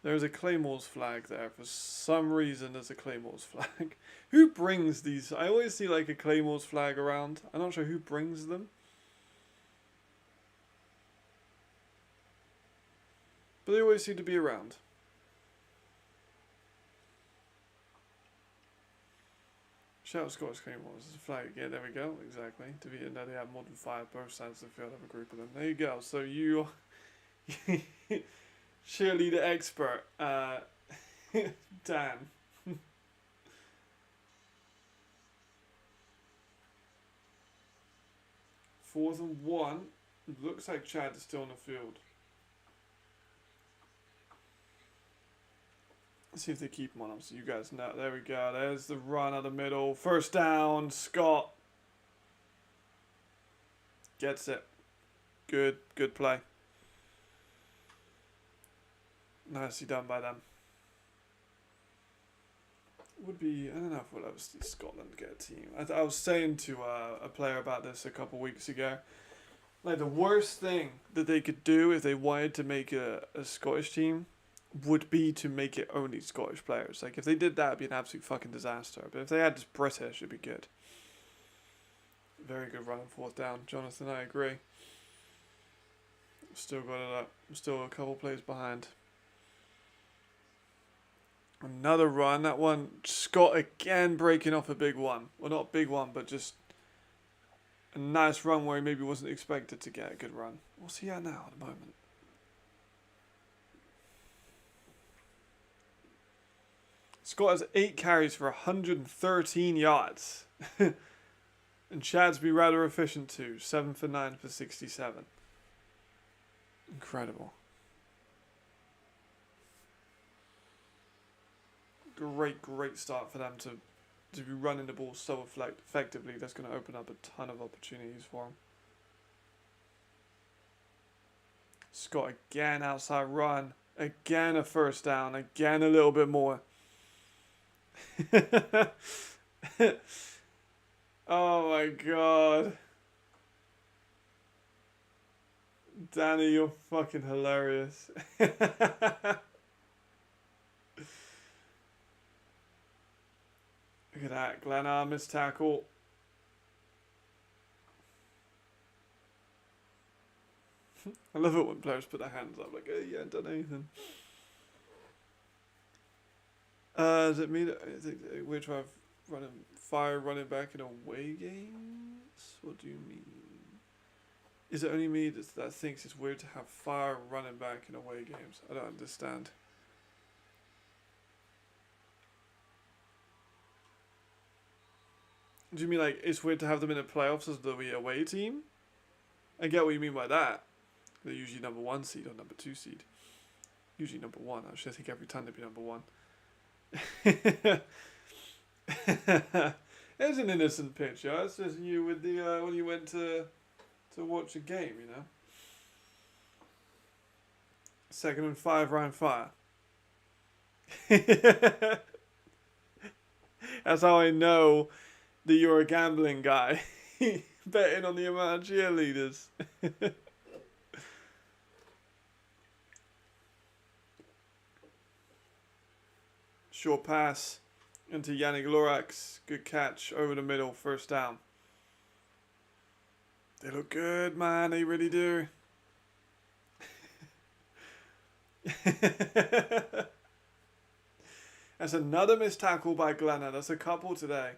There's a Claymore's flag there. For some reason, there's a Claymore's flag. Who brings these? I always see like a Claymore's flag around. I'm not sure who brings them. But they always seem to be around. Shout out Scottish Claymores. There's a flag. Yeah, there we go. Exactly. To be now they have more than 5 both sides of the field. Have a group of them. There you go. So you cheerleader expert, Dan. 4th and 1. Looks like Chad is still on the field. Let's see if they keep him on. So you guys know. There we go. There's the run out of the middle. First down. Scott gets it. Good play. Nicely done by them. Would be, I don't know if we'll ever see Scotland get a team. I was saying to a player about this a couple weeks ago. Like the worst thing that they could do if they wanted to make a Scottish team would be to make it only Scottish players. Like if they did that, it'd be an absolute fucking disaster. But if they had just British, it'd be good. Very good run and 4th down, Jonathan. I agree. Still got it up. Still a couple plays behind. Another run. That one, Scott again breaking off a big one. Well, not a big one, but just a nice run where he maybe wasn't expected to get a good run. What's he at now at the moment? Scott has 8 carries for 113 yards. And Chad's be rather efficient too. 7 for 9 for 67. Incredible. Great start for them to be running the ball so effectively. That's going to open up a ton of opportunities for them. Scott again outside run. Again a first down. Again a little bit more. Oh my god. Danny, you're fucking hilarious. Look at that. Glennar missed tackle. I love it when players put their hands up like, oh yeah, done anything. Does it mean we're trying running back in away games? What do you mean? Is it only me that thinks it's weird to have fire running back in away games? I don't understand. Do you mean like it's weird to have them in the playoffs as the away team? I get what you mean by that. They're usually number 1 seed or number 2 seed. Usually number 1. Actually, I think every time they'd be number 1. It's an innocent picture. It's just you with the when you went to watch a game, you know. 2nd and 5, Rhein fire. That's how I know that you're a gambling guy. Betting on the amount of cheerleaders. Short pass into Yannick Lorax. Good catch over the middle. First down. They look good, man. They really do. That's another missed tackle by Glennar. That's a couple today.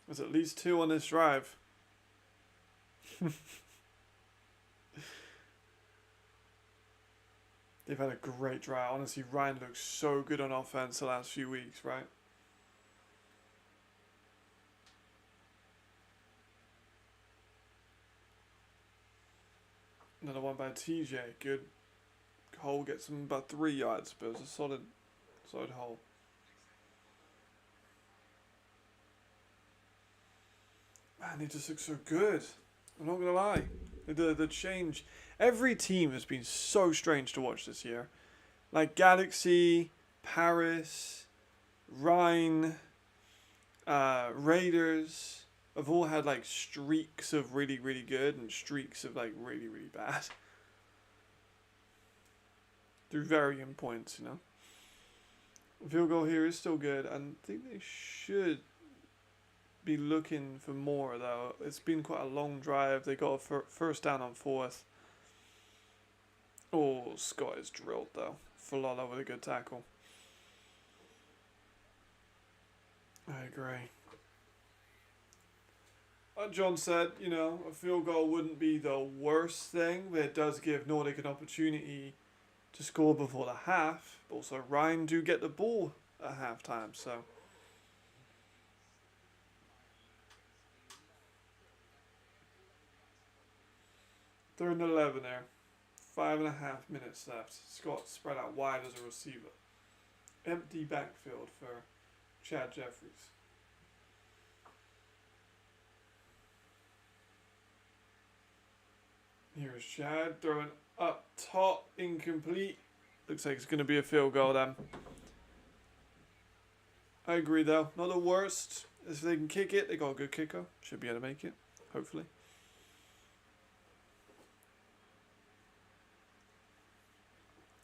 There's at least 2 on this drive. They've had a great drive. Honestly, Rhein looks so good on offense the last few weeks, right? Another one by TJ. Good hole. Gets him about 3 yards, but it's a solid hole. Man, they just look so good. I'm not gonna lie. The change. Every team has been so strange to watch this year. Like Galaxy, Paris, Rhein, Raiders have all had like streaks of really good and streaks of like really bad. Through varying points, you know. The field goal here is still good, and I think they should be looking for more though. It's been quite a long drive. They got a first down on 4th. Oh, Scott is drilled though. Falala with a good tackle. I agree. John said, you know, a field goal wouldn't be the worst thing, but it does give Nordic an opportunity to score before the half. But also, Rhein do get the ball at halftime, so. Third and 11 there. 5.5 minutes left. Scott spread out wide as a receiver. Empty backfield for Chad Jeffries. Here's Chad throwing up top, incomplete. Looks like it's going to be a field goal then. I agree though. Not the worst. If they can kick it, they got a good kicker. Should be able to make it, hopefully.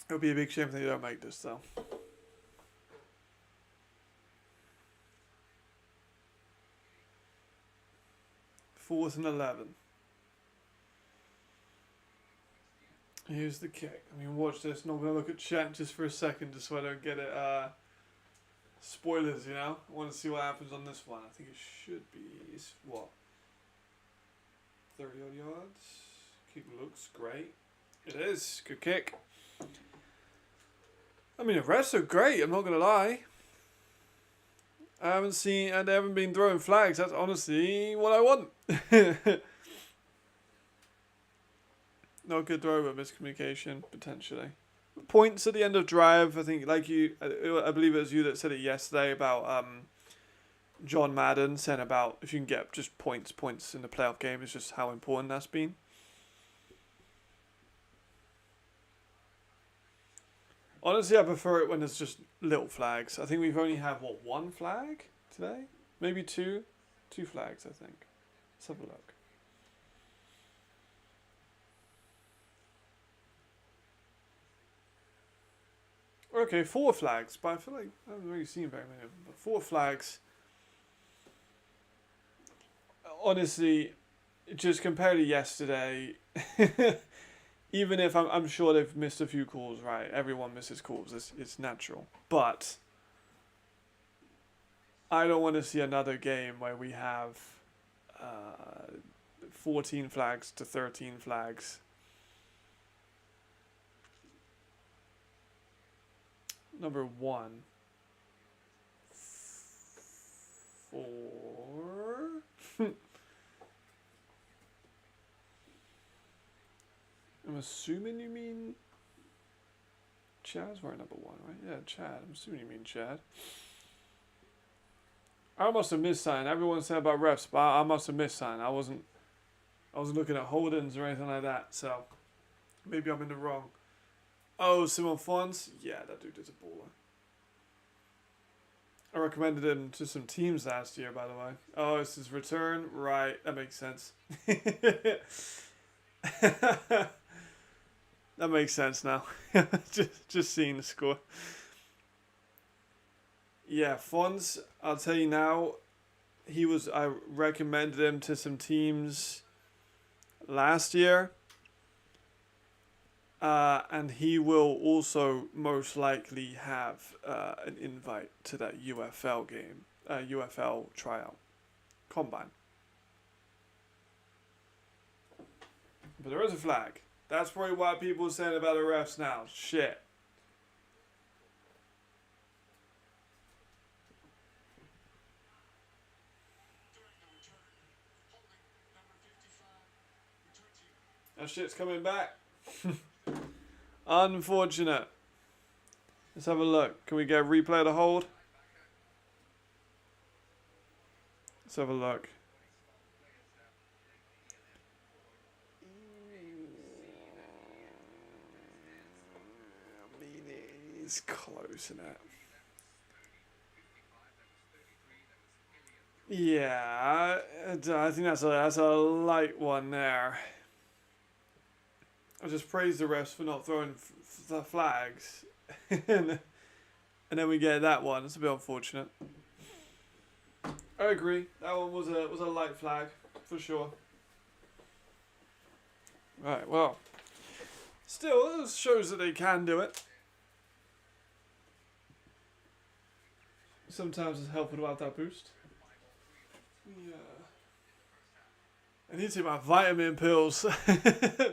It'll be a big shame if they don't make this though. Fourth and 11. Here's the kick. I mean, watch this. Not gonna look at chat just for a second, just so I don't get it. Spoilers, you know. I want to see what happens on this one. I think it should be what 30 odd yards. Kick looks great. It is good kick. I mean, the refs are great. I'm not gonna lie. I haven't been throwing flags. That's honestly what I want. Not good throw, but miscommunication, potentially. Points at the end of drive, I think, like I believe it was you that said it yesterday about John Madden saying about if you can get just points in the playoff game, is just how important that's been. Honestly, I prefer it when there's just little flags. I think we've only had, one flag today? Maybe two? 2 flags, I think. Let's have a look. Okay, 4 flags, but I feel like I haven't really seen very many of them. But 4 flags. Honestly, just compared to yesterday, even if I'm sure they've missed a few calls, right? Everyone misses calls. It's natural. But I don't want to see another game where we have 14 flags to 13 flags. Number 1. 4. I'm assuming you mean Chad's wearing number 1, right? Yeah, Chad. I'm assuming you mean Chad. I must have missed something. Everyone said about refs, but I must have missed something. I wasn't looking at holdings or anything like that, so maybe I'm in the wrong. Oh, Simon Fons? Yeah, that dude is a baller. I recommended him to some teams last year, by the way. Oh, it's his return? Right, that makes sense. That makes sense now. just seeing the score. Yeah, Fons, I'll tell you now, I recommended him to some teams last year. And he will also most likely have an invite to that UFL game, UFL tryout, combine. But there is a flag. That's probably why people are saying about the refs now. Shit. That shit's coming back. Unfortunate. Let's have a look. Can we get a replay of the hold? Let's have a look. I mean, it's close, isn't it? Yeah, I think that's a light one there. I just praise the refs for not throwing the flags, and then we get that one. It's a bit unfortunate. I agree. That one was a light flag for sure. Right. Well, still, it shows that they can do it. Sometimes it's helpful to have that boost. Yeah. I need to take my vitamin pills.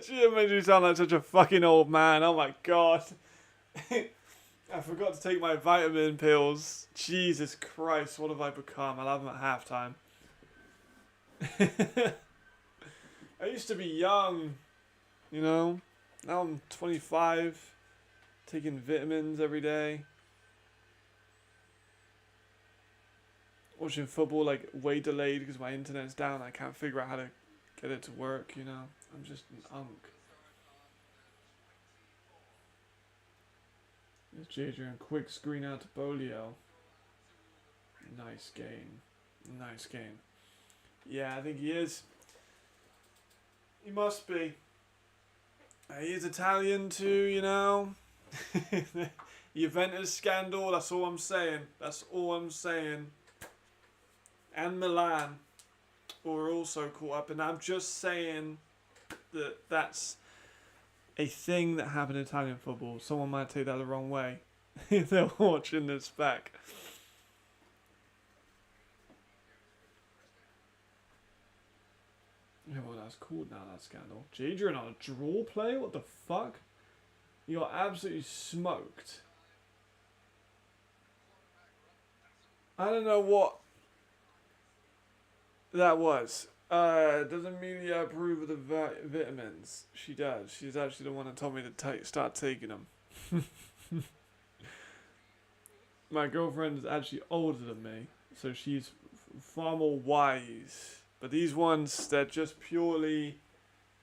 She made me sound like such a fucking old man. Oh my god. I forgot to take my vitamin pills. Jesus Christ, what have I become? I'll have them at halftime. I used to be young, you know. Now I'm 25, taking vitamins every day. Watching football like way delayed because my internet's down. I can't figure out how to get it to work, you know. I'm just an unk. There's Jadrian, quick screen out to Bolio. Nice game. Nice game. Yeah, I think he is. He must be. He is Italian too, you know. The Juventus scandal, that's all I'm saying. That's all I'm saying. And Milan were also caught up, and I'm just saying that's a thing that happened in Italian football. Someone might take that the wrong way if they're watching this back. Yeah, well, that's called now, that scandal. Jadrian on a draw play? What the fuck? You got absolutely smoked. I don't know what that was. Doesn't Amelia approve of the vitamins? She does. She's actually the one that told me to start taking them. My girlfriend is actually older than me, so she's far more wise. But these ones, they're just purely...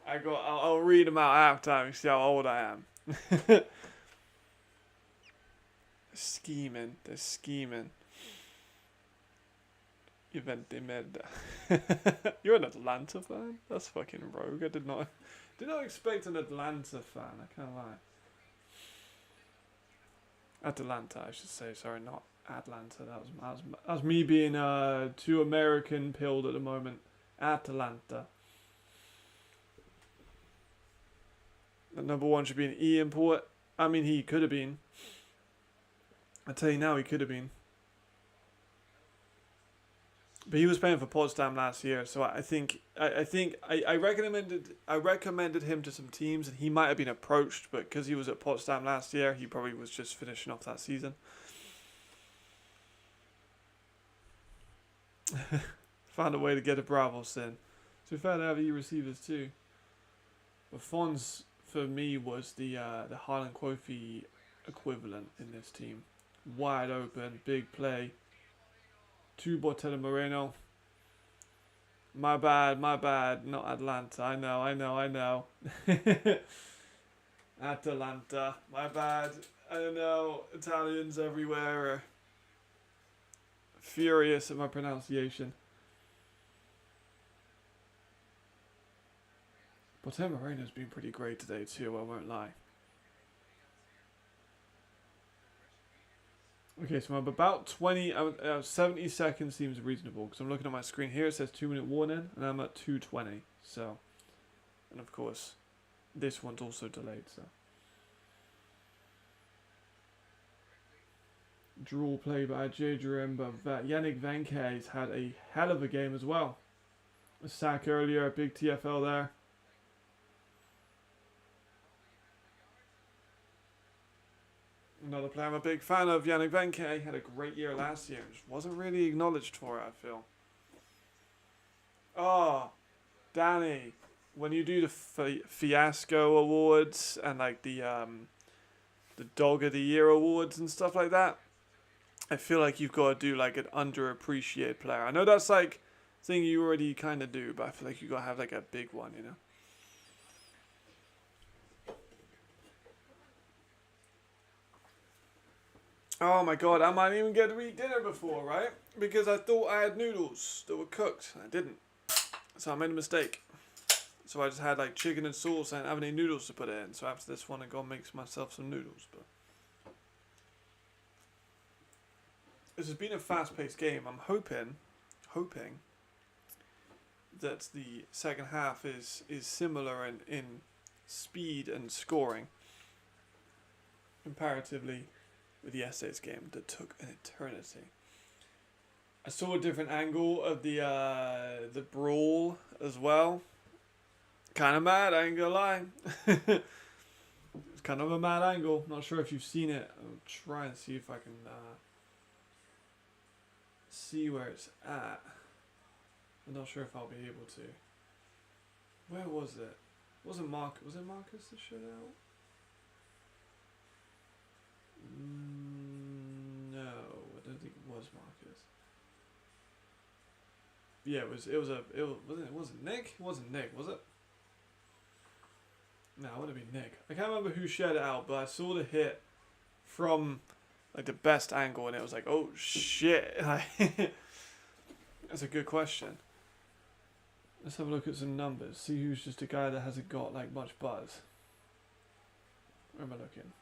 I'll read them out after and see how old I am. Scheming. They're scheming. Event merda. You're an Atlanta fan? That's fucking rogue. I did not expect an Atlanta fan. I can't lie. Atlanta, I should say. Sorry, not Atlanta. That was me being too American pilled at the moment. Atlanta. The number one should be an E import. I mean, he could have been. I tell you now, he could have been. But he was playing for Potsdam last year, so I recommended him to some teams, and he might have been approached, but because he was at Potsdam last year, he probably was just finishing off that season. Found a way to get a Bravo sin. To be fair, they have E receivers too. But Fons for me was the Harlan Quofi equivalent in this team. Wide open, big play. To Bortella Moreno. My bad, not Atlanta. I know. Atalanta, my bad. I don't know, Italians everywhere are furious at my pronunciation. Bortella Moreno's been pretty great today too, I won't lie. Okay, so I'm about 70 seconds seems reasonable, because I'm looking at my screen here, it says 2-minute warning, and I'm at 2:20, so, and of course, this one's also delayed, so. Draw play by Jadrian, but Yannick Vankes had a hell of a game as well. A sack earlier, a big TFL there. Another player I'm a big fan of, Yannick Venke, had a great year last year. Just wasn't really acknowledged for it, I feel. Oh, Danny, when you do the Fiasco Awards and like the Dog of the Year Awards and stuff like that, I feel like you've got to do like an underappreciated player. I know that's like a thing you already kind of do, but I feel like you got to have like a big one, you know? Oh my god, I might even get to eat dinner before, right? Because I thought I had noodles that were cooked. I didn't. So I made a mistake. So I just had like chicken and sauce and I didn't have any noodles to put in. So after this one, I go and make myself some noodles. But this has been a fast-paced game. I'm hoping that the second half is similar in speed and scoring comparatively with yesterday's game that took an eternity. I saw a different angle of the brawl as well. Kind of mad, I ain't gonna lie. It's kind of a mad angle. Not sure if you've seen it. I'll try and see if I can see where it's at. I'm not sure if I'll be able to. Where was it? Was it Marcus that showed out? No, I don't think it was Marcus. Yeah, it wasn't Nick? It wasn't Nick, was it? No, it would have been Nick. I can't remember who shared it out, but I saw the hit from like the best angle and it was like, oh shit. That's a good question. Let's have a look at some numbers. See who's just a guy that hasn't got like much buzz. Where am I looking?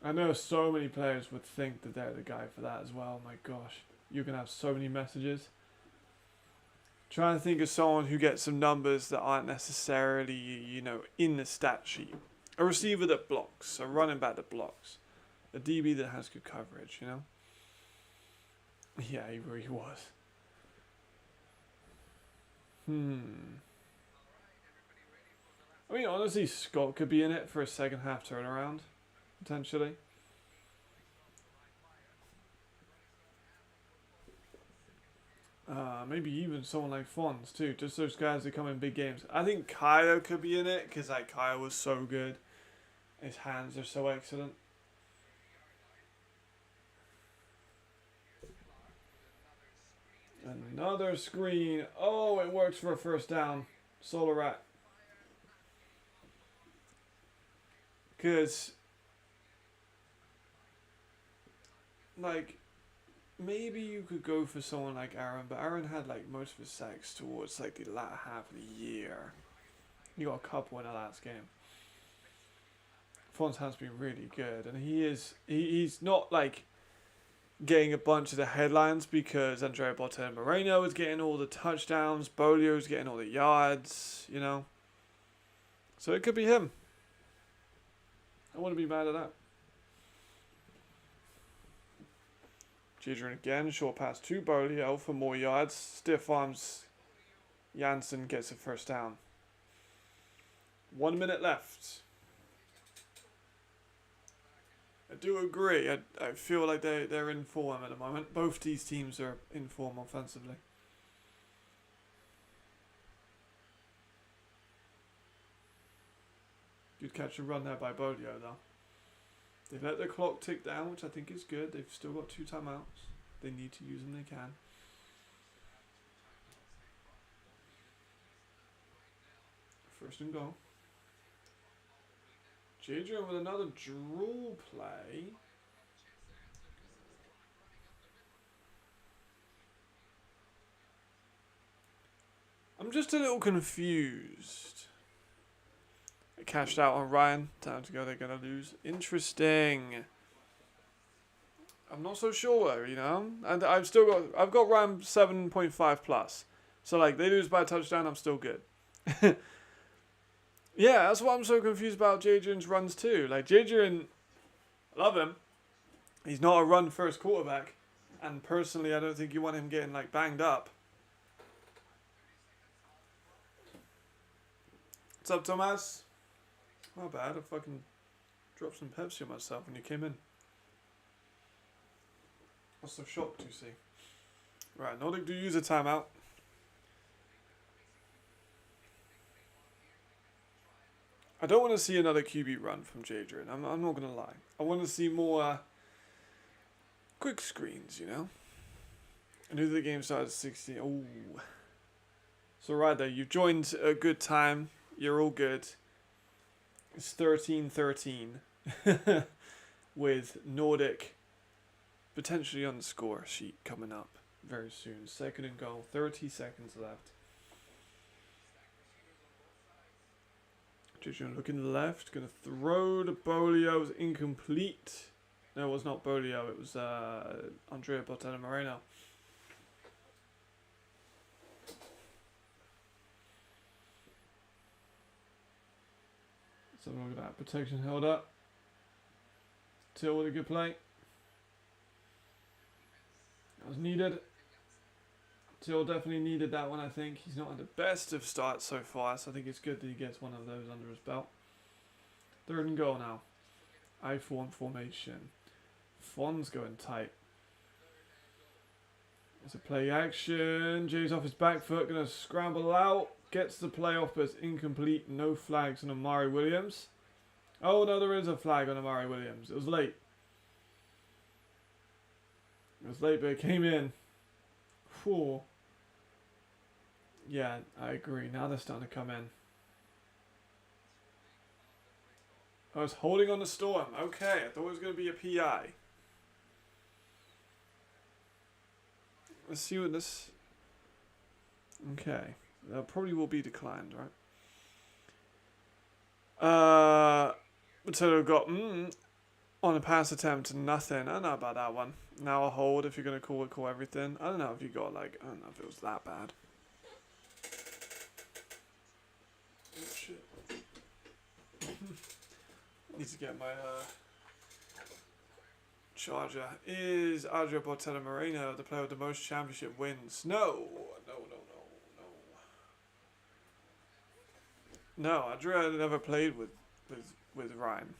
I know so many players would think that they're the guy for that as well. My gosh, you're going to have so many messages. Trying to think of someone who gets some numbers that aren't necessarily, you know, in the stat sheet. A receiver that blocks, a running back that blocks, a DB that has good coverage, you know? Yeah, he really was. I mean, honestly, Scott could be in it for a second half turnaround, potentially. Maybe even someone like Fons too. Just those guys that come in big games. I think Kaya could be in it because like Kaya was so good. His hands are so excellent. Another screen. Oh, it works for a first down. Solar rat. Because, like, maybe you could go for someone like Aaron, but Aaron had like most of his sacks towards like the latter half of the year. He got a couple in the last game. Fons has been really good, and he's not like getting a bunch of the headlines because Andrea Botta Moreno is getting all the touchdowns, Bolio's getting all the yards, you know. So it could be him. I wouldn't be mad at that. Jadrian again, short pass to Bolio for more yards. Stiff arms. Janssen gets a first down. 1 minute left. I do agree. I feel like they're in form at the moment. Both these teams are in form offensively. Good catch and run there by Bolio though. They've let the clock tick down, which I think is good. They've still got 2 timeouts. They need to use them, they can. First and goal. Jadrian with another draw play. I'm just a little confused. It cashed out on Rhein. Time to go, they're going to lose. Interesting. I'm not so sure, you know. And I've got Rhein 7.5 plus. So like they lose by a touchdown, I'm still good. Yeah, that's what I'm so confused about Jadrian's runs too. Like Jadrian, I love him. He's not a run first quarterback. And personally I don't think you want him getting like banged up. What's up, Thomas? My bad, I fucking dropped some Pepsi on myself when you came in. I was so shocked, you see. Right, Nordic do use a timeout. I don't want to see another QB run from Jadrian. I'm not going to lie. I want to see more quick screens, you know? I knew the game started at 16. Oh. So right there, you've joined a good time. You're all good. It's 13-13 with Nordic potentially on the score sheet coming up very soon. Second and goal, 30 seconds left. Jadrian looking left, going to throw to Bolio. It was incomplete. No, it was not Bolio. It was Andrea Botta Moreno. Let's have a look at that. Protection held up. Till with a good play. That was needed. Till definitely needed that one, I think. He's not had the best of starts so far, so I think it's good that he gets one of those under his belt. Third and goal now. I-form formation. Fon's going tight. It's a play action. Jay's off his back foot, going to scramble out. Gets the play off, but it's incomplete. No flags on Amari Williams. Oh, no, there is a flag on Amari Williams. It was late. It was late, but it came in. Whew. Yeah, I agree. Now they're starting to come in. I was holding on the storm. Okay, I thought it was going to be a PI. Let's see what this... Okay. That probably will be declined, right? Matilda got on a pass attempt, nothing. I don't know about that one. Now a hold if you're going to call everything. I don't know if you got like, I don't know if it was that bad. get my charger. Is Adria Portela Moreno the player with the most championship wins? No. No, Adria never played with Rhein.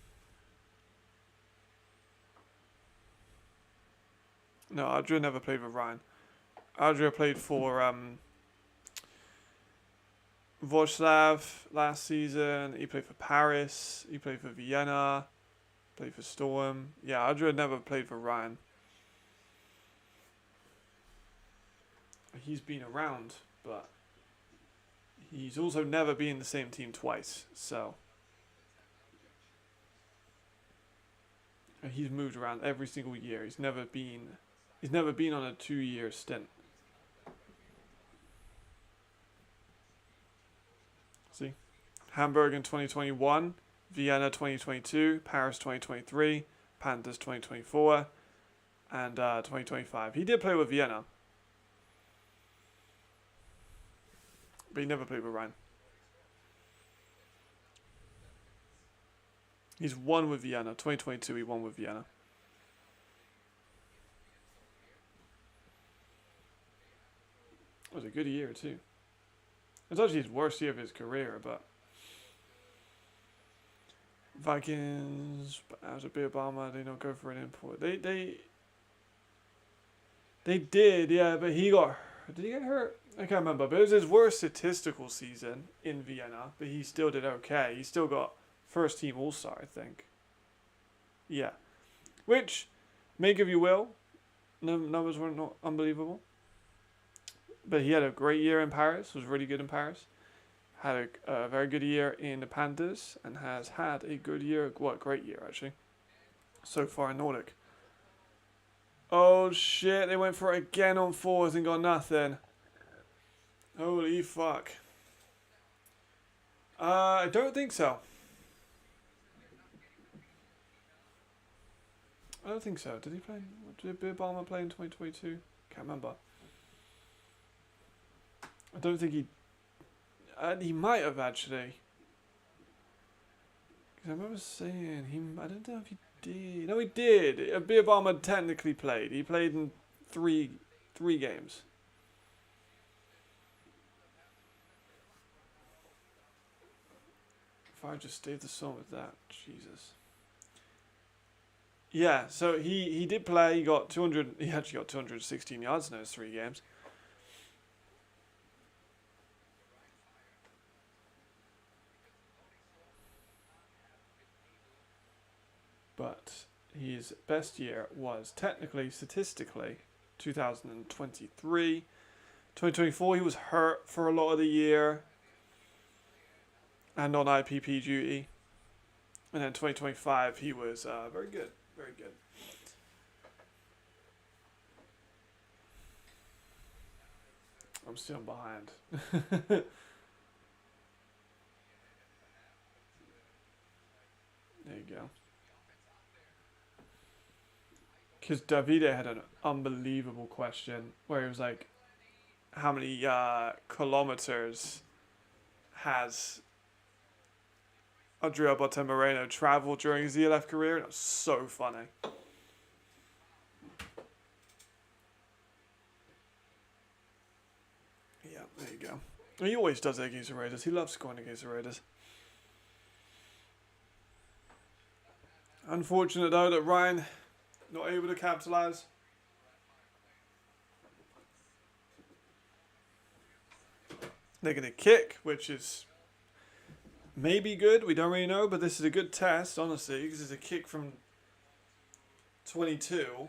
No, Adria never played with Rhein. Adria played for Wroclaw last season. He played for Paris. He played for Vienna. Played for Storm. Yeah, Adria never played for Rhein. He's been around, but he's also never been in the same team twice. So he's moved around every single year. He's never been on a 2-year stint. See? Hamburg in 2021, Vienna 2022, Paris 2023, Panthers 2024, and 2025. He did play with Vienna, but he never played with Rhein. He's won with Vienna. 2022, he won with Vienna. It was a good year, too. It's actually his worst year of his career, but Vikings, as a beer bomber, they don't go for an import. They did, yeah, but he got... Did he get hurt? I can't remember, but it was his worst statistical season in Vienna, but he still did okay. He still got first team All-Star, I think. Yeah. Which, make of you will, numbers were not unbelievable. But he had a great year in Paris, was really good in Paris. Had a very good year in the Panthers, and has had a good year, great year actually, so far in Nordic. Oh shit, they went for it again on 4s and got nothing. Holy fuck. I don't think so. I don't think so. Did he play? Did Beer Bomber play in 2022? Can't remember. I don't think he might have actually. Because I remember saying I don't know if he did. No, he did. Beer Bomber technically played. He played in three games. If I just stayed the song with that, Jesus. Yeah, so he did play. He got 200. He actually got 216 yards in those 3 games. But his best year was technically, statistically, 2023. 2024, he was hurt for a lot of the year and on IPP duty. And then 2025, he was very good. Very good. I'm still behind. There you go. Because Davide had an unbelievable question where he was like, how many kilometers has Adria Moreno traveled during his ELF career? And it was so funny. Yeah, there you go. He always does it against the Raiders. He loves scoring against the Raiders. Unfortunate though that Rhein not able to capitalise. They're going to kick, which is maybe good. We don't really know, but this is a good test, honestly, because it's a kick from 22.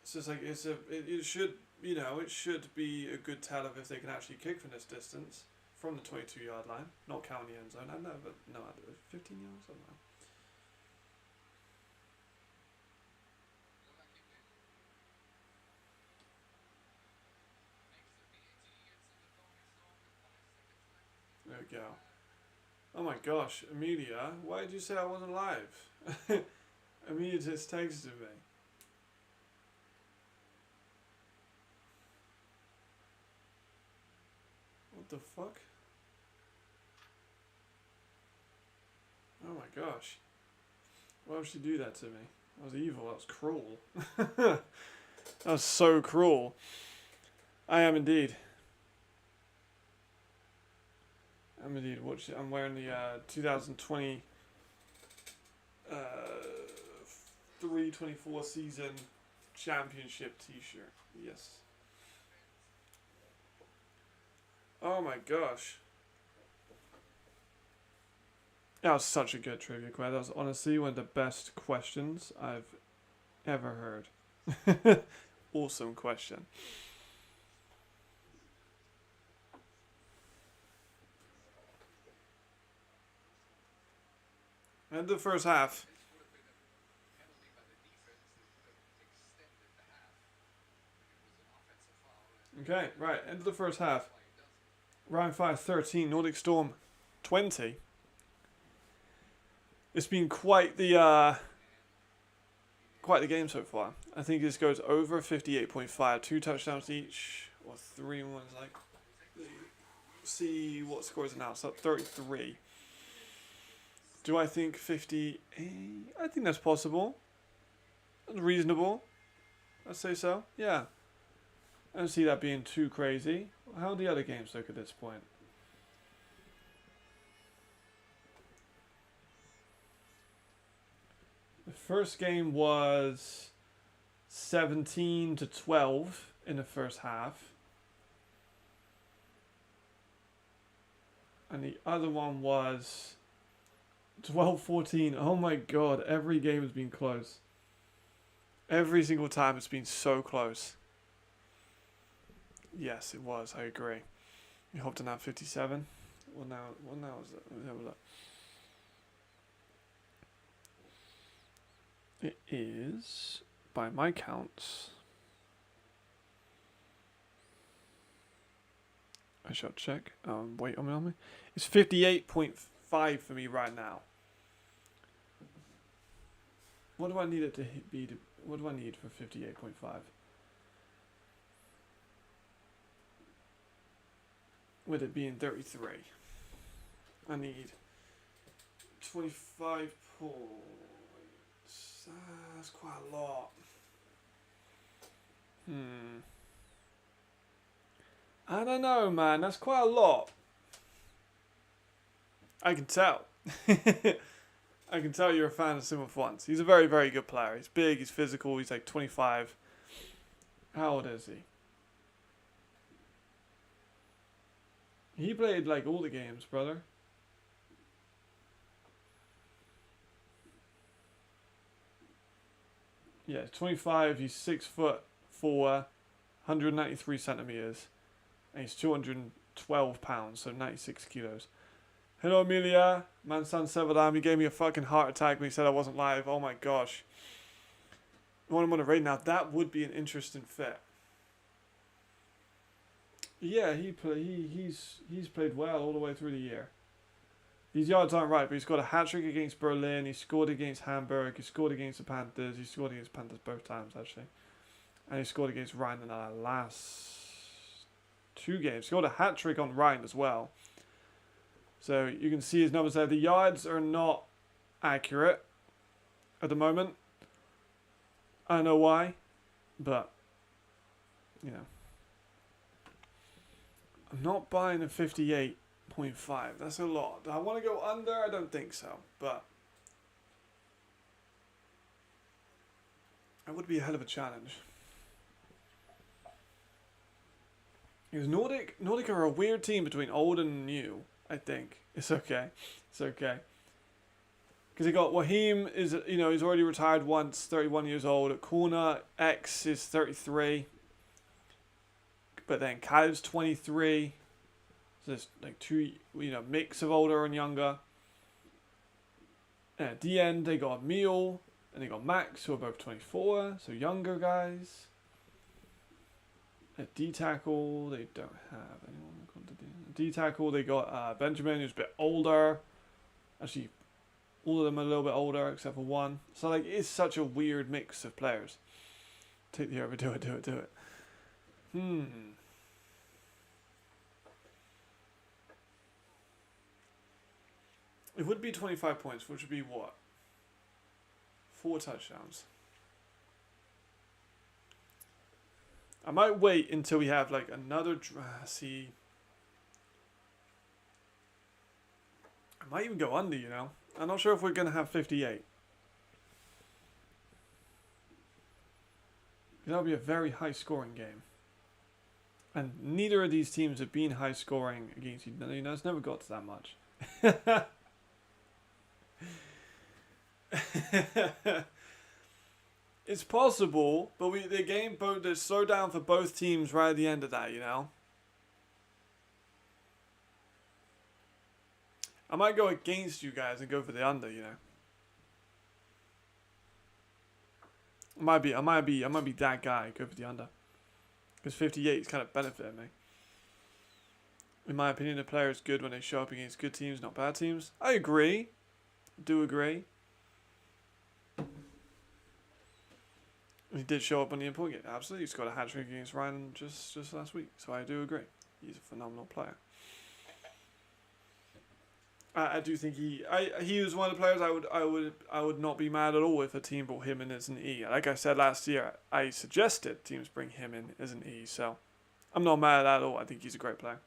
So it's like it should, you know, it should be a good tell of if they can actually kick from this distance, from the 22-yard line, not counting the end zone. I know, but no, 15 yards, I don't know. There we go. Oh my gosh, Amelia, why did you say I wasn't live? Amelia just texted me. What the fuck? Oh my gosh. Why would she do that to me? That was evil. That was cruel. That was so cruel. I am indeed. I'm indeed. I'm wearing the 2020 3-24 season championship T-shirt. Yes. Oh my gosh. That was such a good trivia question. That was honestly one of the best questions I've ever heard. Awesome question. And the first half. Okay, right. End of the first half. Rhein Fire 13, Nordic Storm 20. It's been quite the game so far. I think this goes over 58.5. 2 touchdowns each, or 3 ones. Like, see what scores are now. So 33. Do I think 50? I think that's possible. That's reasonable. I'd say so. Yeah. I don't see that being too crazy. How do the other games look at this point? The first game was 17-12 in the first half. And the other one was 12-14. Oh my god, every game has been close. Every single time it's been so close. Yes, it was. I agree. We hope to now 57. Well, now is it? Let me have a look. It is, by my counts, I shall check. Wait on me. It's 58.5 for me right now. What do I need it to be? What do I need for 58.5? With it being 33, I need 25 points. That's quite a lot. I don't know, man. That's quite a lot. I can tell. I can tell you're a fan of Simon Funtz. He's a very, very good player. He's big, he's physical, he's like 25. How old is he? He played like all the games, brother. Yeah, 25, he's 6'4", 193 centimeters, and he's 212 pounds, so 96 kilos. Hello, Amelia. Mansan Sevadam, he gave me a fucking heart attack when he said I wasn't live. Oh my gosh. I want him on a raid now. That would be an interesting fit. Yeah, he's played well all the way through the year. These yards aren't right, but he's got a hat-trick against Berlin, he scored against Hamburg, he scored against the Panthers, he scored against Panthers both times, actually. And he scored against Rhein in the last 2 games. He scored a hat-trick on Rhein as well. So you can see his numbers there. The yards are not accurate at the moment. I don't know why, but, you know. I'm not buying a 58.5. That's a lot. Do I want to go under? I don't think so. But that would be a hell of a challenge. Because Nordic are a weird team between old and new, I think. It's okay. It's okay. Because they got Wahim is, he's already retired once, 31 years old. Kuna X is 33. But then Khalid's 23. So there's like 2, mix of older and younger. And at the end, they got Meal and they got Max, who are both 24, so younger guys. At D-Tackle, they don't have anyone called D-Tackle. They got Benjamin, who's a bit older. Actually, all of them are a little bit older, except for one. So, like, it's such a weird mix of players. Take the over, do it. It would be 25 points, which would be what? 4 touchdowns. I might wait until we have like another. See, I might even go under. You know, I'm not sure if we're gonna have 58. That'll be a very high scoring game. And neither of these teams have been high scoring against you. You know, it's never got to that much. It's possible, but the game they're so down for both teams right at the end of that, you know. I might go against you guys and go for the under, you know. I might be that guy. Go for the under, because 58 is kind of benefiting me. In my opinion, the player is good when they show up against good teams, not bad teams. I agree. Do agree. He did show up on the important game. Absolutely, he scored a hat-trick against Rhein just last week. So I do agree. He's a phenomenal player. I do think he was one of the players I would not be mad at all if a team brought him in as an E. Like I said last year, I suggested teams bring him in as an E. So I'm not mad at that at all. I think he's a great player.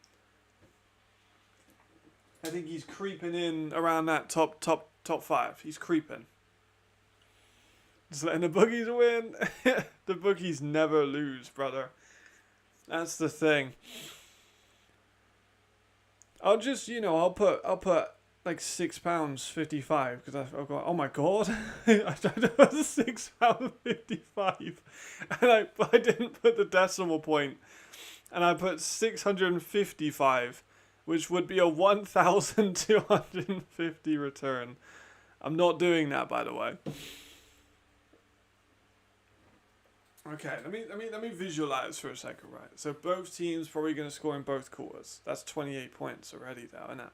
I think he's creeping in around that top 5. He's creeping. Just letting the bookies win. The bookies never lose, brother. That's the thing. I'll just, I'll put like £6.55 because I've got, oh my god, I thought it was £6.55, and I didn't put the decimal point, and I put 655, which would be a 1,250 return. I'm not doing that, by the way. Okay, let me visualize for a second, right? So both teams probably going to score in both quarters. That's 28 points already, though, isn't it?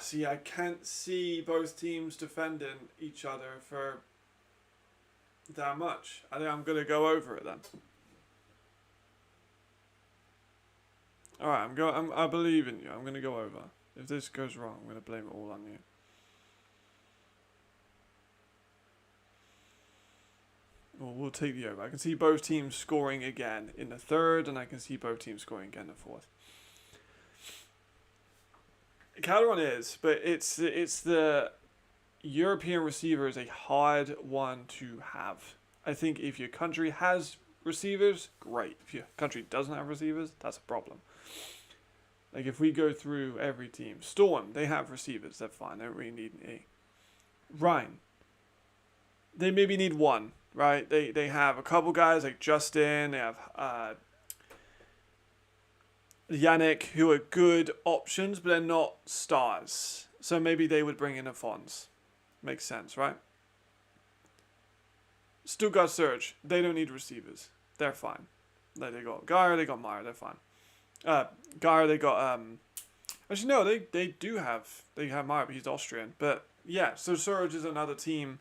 See, I can't see both teams defending each other for that much. I think I'm going to go over it then. All right, I believe in you. I'm going to go over. If this goes wrong, I'm going to blame it all on you. Well, we'll take the over. I can see both teams scoring again in the third, and I can see both teams scoring again in the fourth. Calderon is, but it's the European receiver is a hard one to have. I think if your country has receivers, great. If your country doesn't have receivers, that's a problem. Like if we go through every team, Storm, they have receivers, they're fine. They don't really need an E. Rhein, they maybe need one. Right, they have a couple guys like Justin. They have Yannick, who are good options, but they're not stars. So maybe they would bring in a Fons. Makes sense, right? Stuttgart Surge, they don't need receivers. They're fine. Like they got Geyer, they got Meyer, they're fine. Geyer, they got actually no, they have Meyer, but he's Austrian. But yeah, so Surge is another team.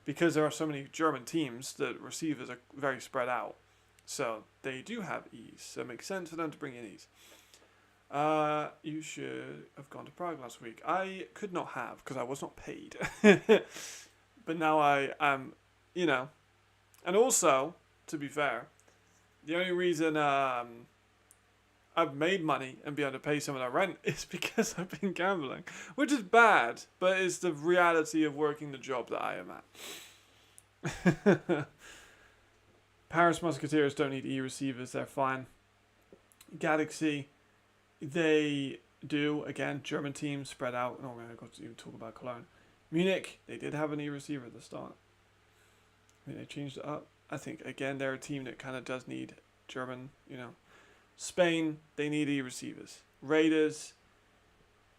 Because there are so many German teams, the receivers are very spread out. So they do have E's. So it makes sense for them to bring in E's. You should have gone to Prague last week. I could not have because I was not paid. But now I am, And also, to be fair, the only reason I've made money and be able to pay some of that rent is because I've been gambling, which is bad, but it's the reality of working the job that I am at. Paris Musketeers don't need E-receivers, they're fine. Galaxy, they do, again, German teams spread out. Oh, I got to even talk about Cologne. Munich, they did have an E-receiver at the start. I mean, they changed it up. I think, again, they're a team that kind of does need German, Spain, they need E-receivers. Raiders,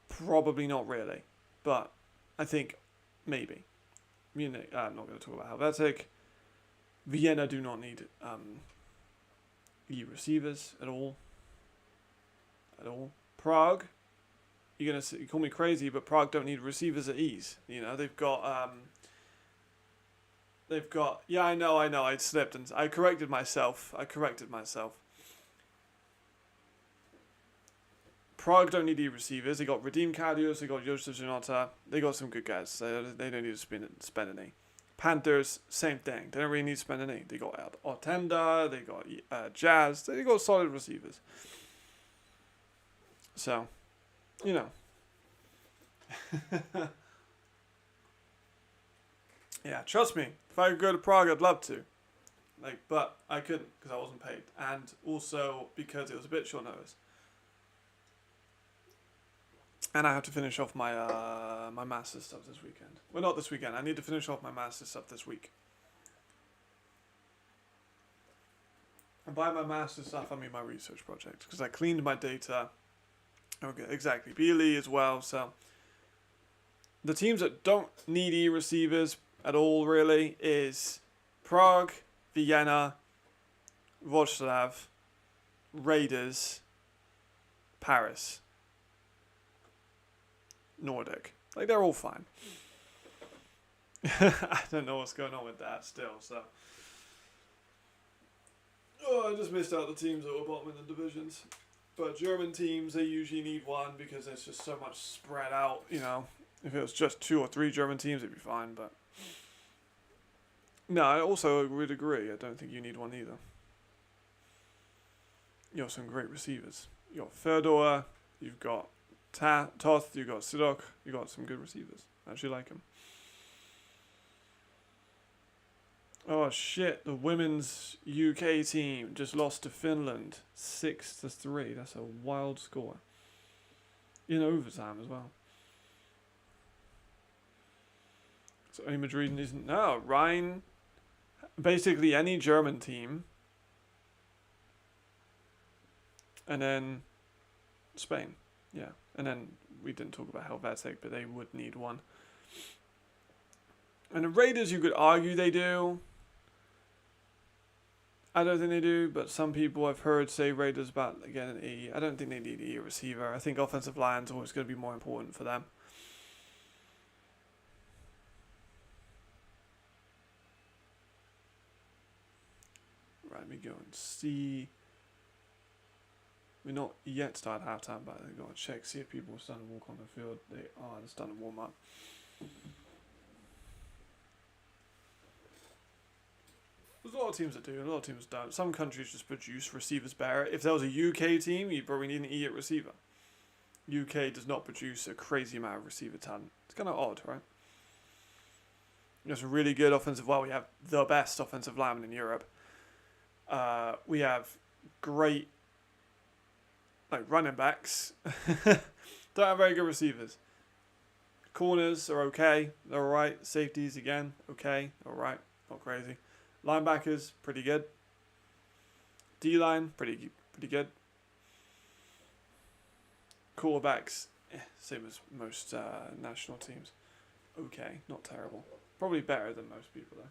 probably not really. But I think maybe. Munich, I'm not going to talk about Helvetic. Vienna do not need E-receivers at all. Prague, you call me crazy, but Prague don't need receivers at E's. They've got... Yeah, I know, I slipped and I corrected myself. Prague don't need E receivers. They got Radim Kadius, they got Josef Janota. They got some good guys. They don't need to spend any. Panthers, same thing. They don't really need to spend any. They got Otenda, they got Jazz. They got solid receivers. So, you know. Yeah, trust me. If I could go to Prague, I'd love to. But I couldn't because I wasn't paid, and also because it was a bit short notice. And I have to finish off my my master's stuff this weekend. Well, not this weekend. I need to finish off my master's stuff this week. And by my master's stuff, I mean my research project, because I cleaned my data. Okay, exactly. BLE as well. So the teams that don't need E receivers at all really is Prague, Vienna, Wroclaw, Raiders, Paris, Nordic. They're all fine. I don't know what's going on with that still, so. Oh, I just missed out the teams that were bottom in the divisions. But German teams, they usually need one because there's just so much spread out, you know. If it was just 2 or 3 German teams, it'd be fine, but. No, I also would agree. I don't think you need one either. You have some great receivers. You got Fedor, you've got Toth, you've got Sidok, you've got some good receivers. I actually like them. Oh shit, the women's UK team just lost to Finland 6-3. That's a wild score. In overtime as well. So only Madrid isn't. No, Rhein. Basically any German team. And then Spain. Yeah. And then we didn't talk about Helvetic, but they would need one. And the Raiders, you could argue they do. I don't think they do, but some people I've heard say Raiders about again an E. I don't think they need an E receiver. I think offensive line's always going to be more important for them. Right, let me go and see. We're not yet started halftime, but I've got to check, see if people are starting to walk on the field. They are. They're starting to warm up. There's a lot of teams that do, a lot of teams don't. Some countries just produce receivers better. If there was a UK team, you'd probably need an E at receiver. UK does not produce a crazy amount of receiver talent. It's kind of odd, right? There's a really good offensive line. We have the best offensive lineman in Europe. We have great running backs. Don't have very good receivers. Corners are okay. They're alright. Safeties, again, okay. Alright. Not crazy. Linebackers, pretty good. D-line, pretty good. Quarterbacks, same as most national teams. Okay, not terrible. Probably better than most people, though.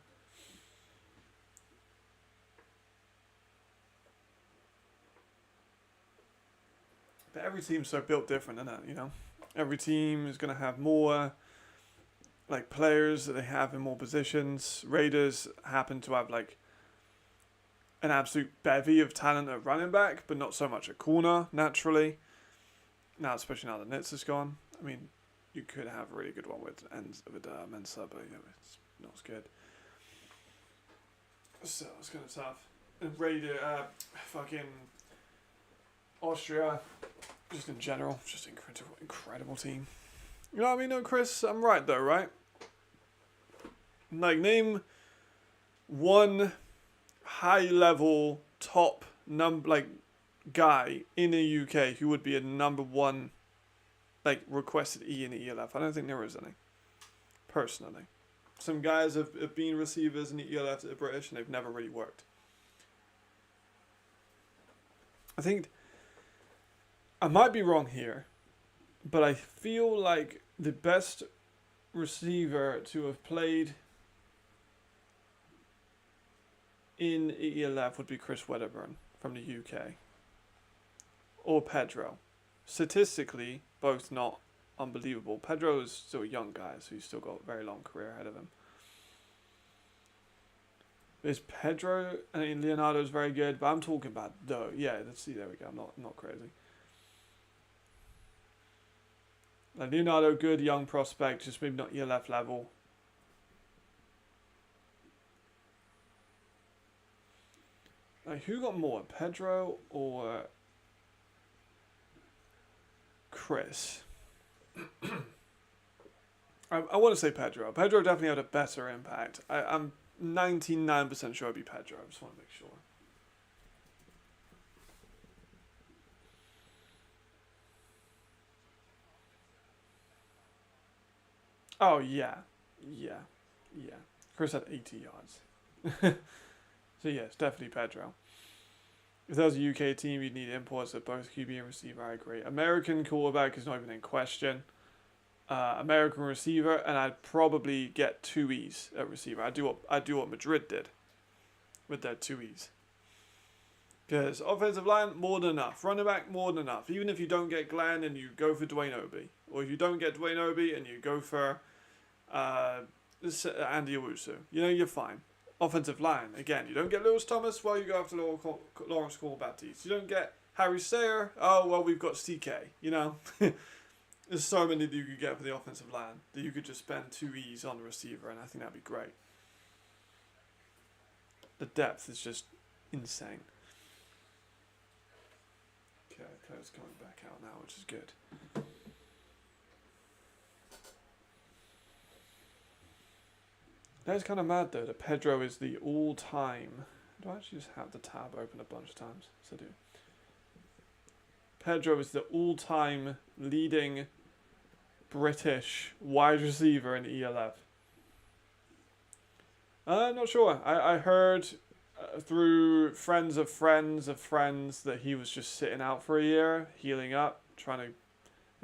But every team's so built different, isn't it? You know, every team is going to have more players that they have in more positions. Raiders happen to have an absolute bevy of talent at running back, but not so much at corner naturally. Now, especially now that Nitz is gone. I mean, you could have a really good one with Mensa, but it's not as good. So it's kind of tough. And Raider, fucking Austria, just in general, just incredible team. You know what I mean, no, Chris? I'm right though, right? Name one high-level top guy in the UK who would be a number one requested E in the ELF. I don't think there is any. Personally. Some guys have been receivers in the ELF that are British and they've never really worked. I think I might be wrong here, but I feel like the best receiver to have played in ELF would be Chris Wedderburn from the UK. Or Pedro. Statistically, both not unbelievable. Pedro is still a young guy, so he's still got a very long career ahead of him. Is Pedro, I mean, Leonardo's very good, but I'm talking about, though, yeah, let's see, there we go, I'm not crazy. Like Leonardo, good young prospect, just maybe not ELF level. Like, who got more, Pedro or Chris? I want to say Pedro. Pedro definitely had a better impact. I'm 99% sure it'd be Pedro. I just want to make sure. Oh, yeah. Yeah. Yeah. Chris had 80 yards. So, yes, definitely Pedro. If that was a UK team, you'd need imports at both QB and receiver. I agree. American quarterback is not even in question. American receiver, and I'd probably get 2Es at receiver. I'd do what Madrid did with their 2Es. Because offensive line, more than enough. Running back, more than enough. Even if you don't get Glenn and you go for Dwayne Obi. Or if you don't get Dwayne Obi and you go for Andy Owusu. You know, you're fine. Offensive line, again, you don't get Lewis Thomas, well, you go after Lawrence Cole-Baptiste. You don't get Harry Sayer, oh, well, we've got CK, you know. There's so many that you could get for the offensive line that you could just spend 2Es on the receiver, and I think that'd be great. The depth is just insane. Okay, players coming back out now, which is good. That's kind of mad though that Pedro is the all-time. Do I actually just have the tab open a bunch of times? Yes, I do. Pedro is the all-time leading British wide receiver in ELF. I'm not sure. I heard through friends of friends of friends that he was just sitting out for a year, healing up, trying to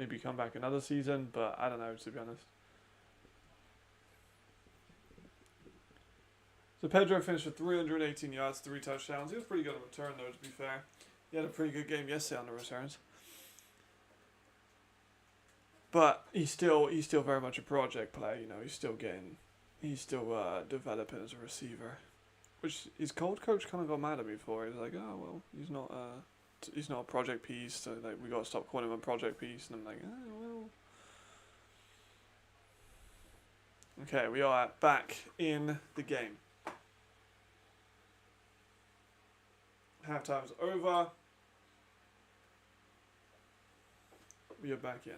maybe come back another season, but I don't know, to be honest. So Pedro finished with 318 yards, 3 touchdowns. He was pretty good on return, though, to be fair. He had a pretty good game yesterday on the returns. But he's still very much a project player, you know. He's still developing as a receiver. Which his coach kind of got mad at me for. He's like, oh, well, he's not a project piece, so like we got to stop calling him a project piece. And I'm like, oh, well. Okay, we are back in the game. Halftime's over. We are back in.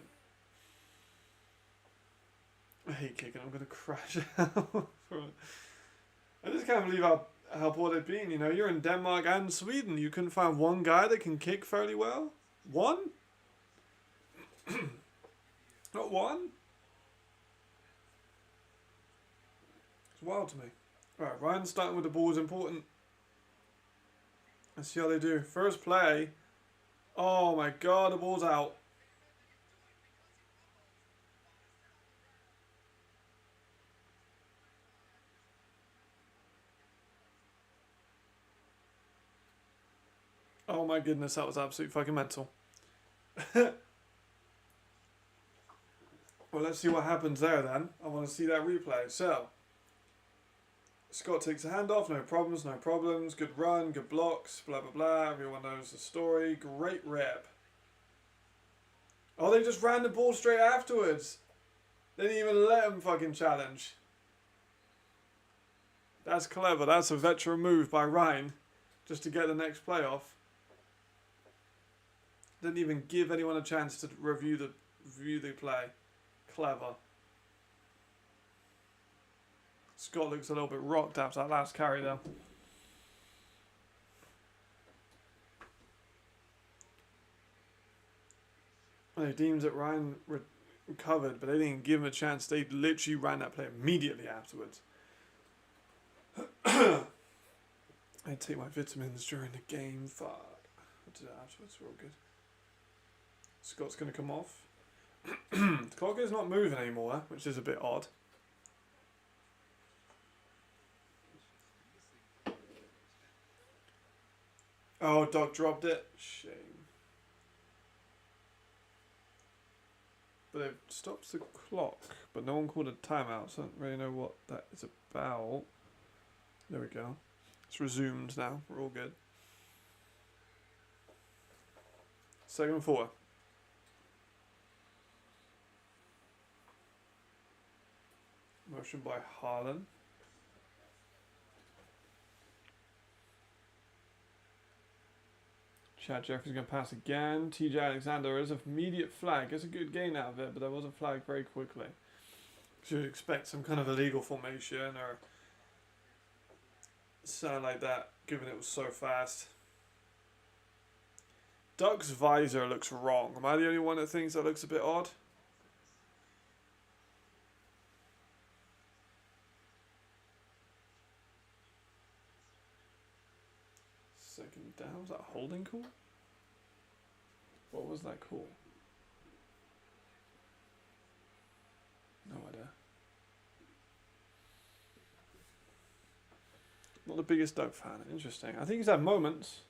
I hate kicking. I'm gonna crash out. I just can't believe how poor they've been. You know, you're in Denmark and Sweden. You couldn't find one guy that can kick fairly well. One? Not one. It's wild to me. All right, Ryan starting with the ball is important. Let's see how they do. First play. Oh my god, the ball's out. Oh my goodness, that was absolutely fucking mental. Well, let's see what happens there then. I want to see that replay. So, Scott takes a handoff, no problems, good run, good blocks, blah blah blah, everyone knows the story, great rip. Oh, they just ran the ball straight afterwards. They didn't even let him fucking challenge. That's clever, that's a veteran move by Rhein, just to get the next play off. Didn't even give anyone a chance to review the play. Clever. Scott looks a little bit rocked after that last carry though. They deemed that Ryan recovered, but they didn't give him a chance. They literally ran that play immediately afterwards. I take my vitamins during the game. Fuck. I'll do that afterwards. We're all good. Scott's going to come off. The clock is not moving anymore, which is a bit odd. Oh, Doc dropped it. Shame. But they've stopped the clock, but no one called a timeout, so I don't really know what that is about. There we go. It's resumed now. We're all good. 2nd and 4. motion by Haaland. Chad Jeffries going to pass again. TJ Alexander is an immediate flag. Gets a good gain out of it, but there was a flag very quickly. So you'd expect some kind of illegal formation or something like that, given it was so fast. Duck's visor looks wrong. Am I the only one that thinks that looks a bit odd? Second down. Was that a holding call? What was that call? No idea. Not the biggest Doug fan. Interesting. I think he's had moments.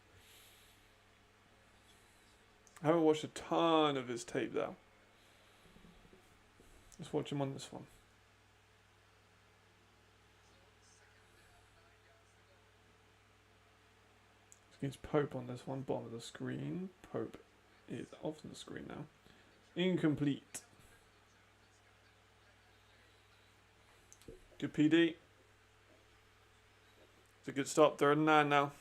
I haven't watched a ton of his tape though. Let's watch him on this one. Against Pope on this one, bottom of the screen. Pope is off the screen now. Incomplete. Good PD. It's a good stop. 3rd and 9 now.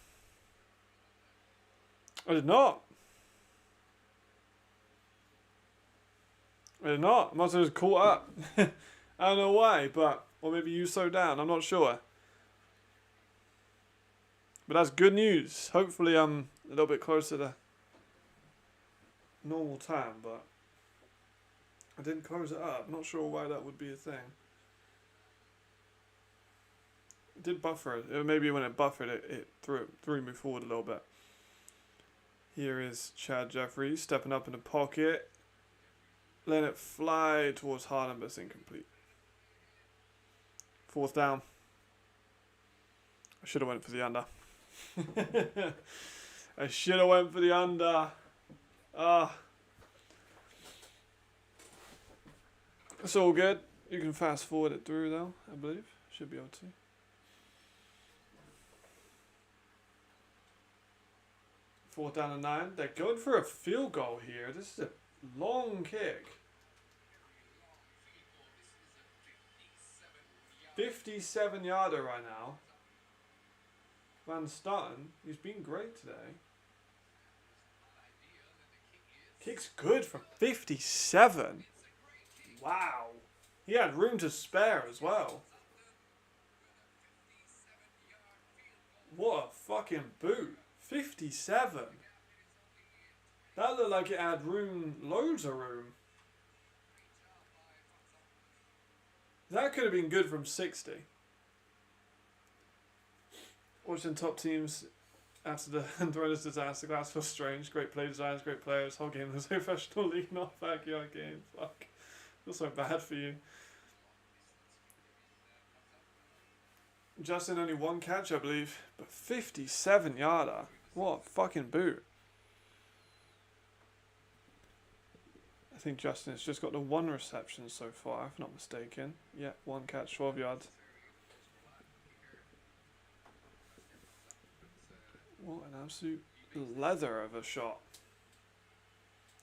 I did not. I did not. I must have just caught up. I don't know why, but or maybe you slowed down. I'm not sure. But that's good news. Hopefully I'm a little bit closer to normal time, but I didn't close it up. Not sure why that would be a thing. It did buffer it. Maybe when it buffered it threw me forward a little bit. Here is Chad Jeffries stepping up in the pocket. Letting it fly towards Haaland, but it's incomplete. 4th down. I should have went for the under. I should have went for the under. It's all good. You can fast forward it through though, I believe. Should be able to. Fourth down and 9. They're going for a field goal here. This is a long kick. 57-yarder right now. Van Staten, he's been great today. Kick's good from 57. Wow. He had room to spare as well. What a fucking boot. 57. That looked like it had room, loads of room. That could have been good from 60. Watching top teams after the horrendous disaster class feels strange. Great play designs, great players. Whole game was a professional league, not a backyard game. Fuck. Feels so bad for you. Justin only 1 catch, I believe, but 57-yarder. What a fucking boot. I think Justin has just got the 1 reception so far, if not mistaken. Yeah, 1 catch, 12 yards. What an absolute leather of a shot.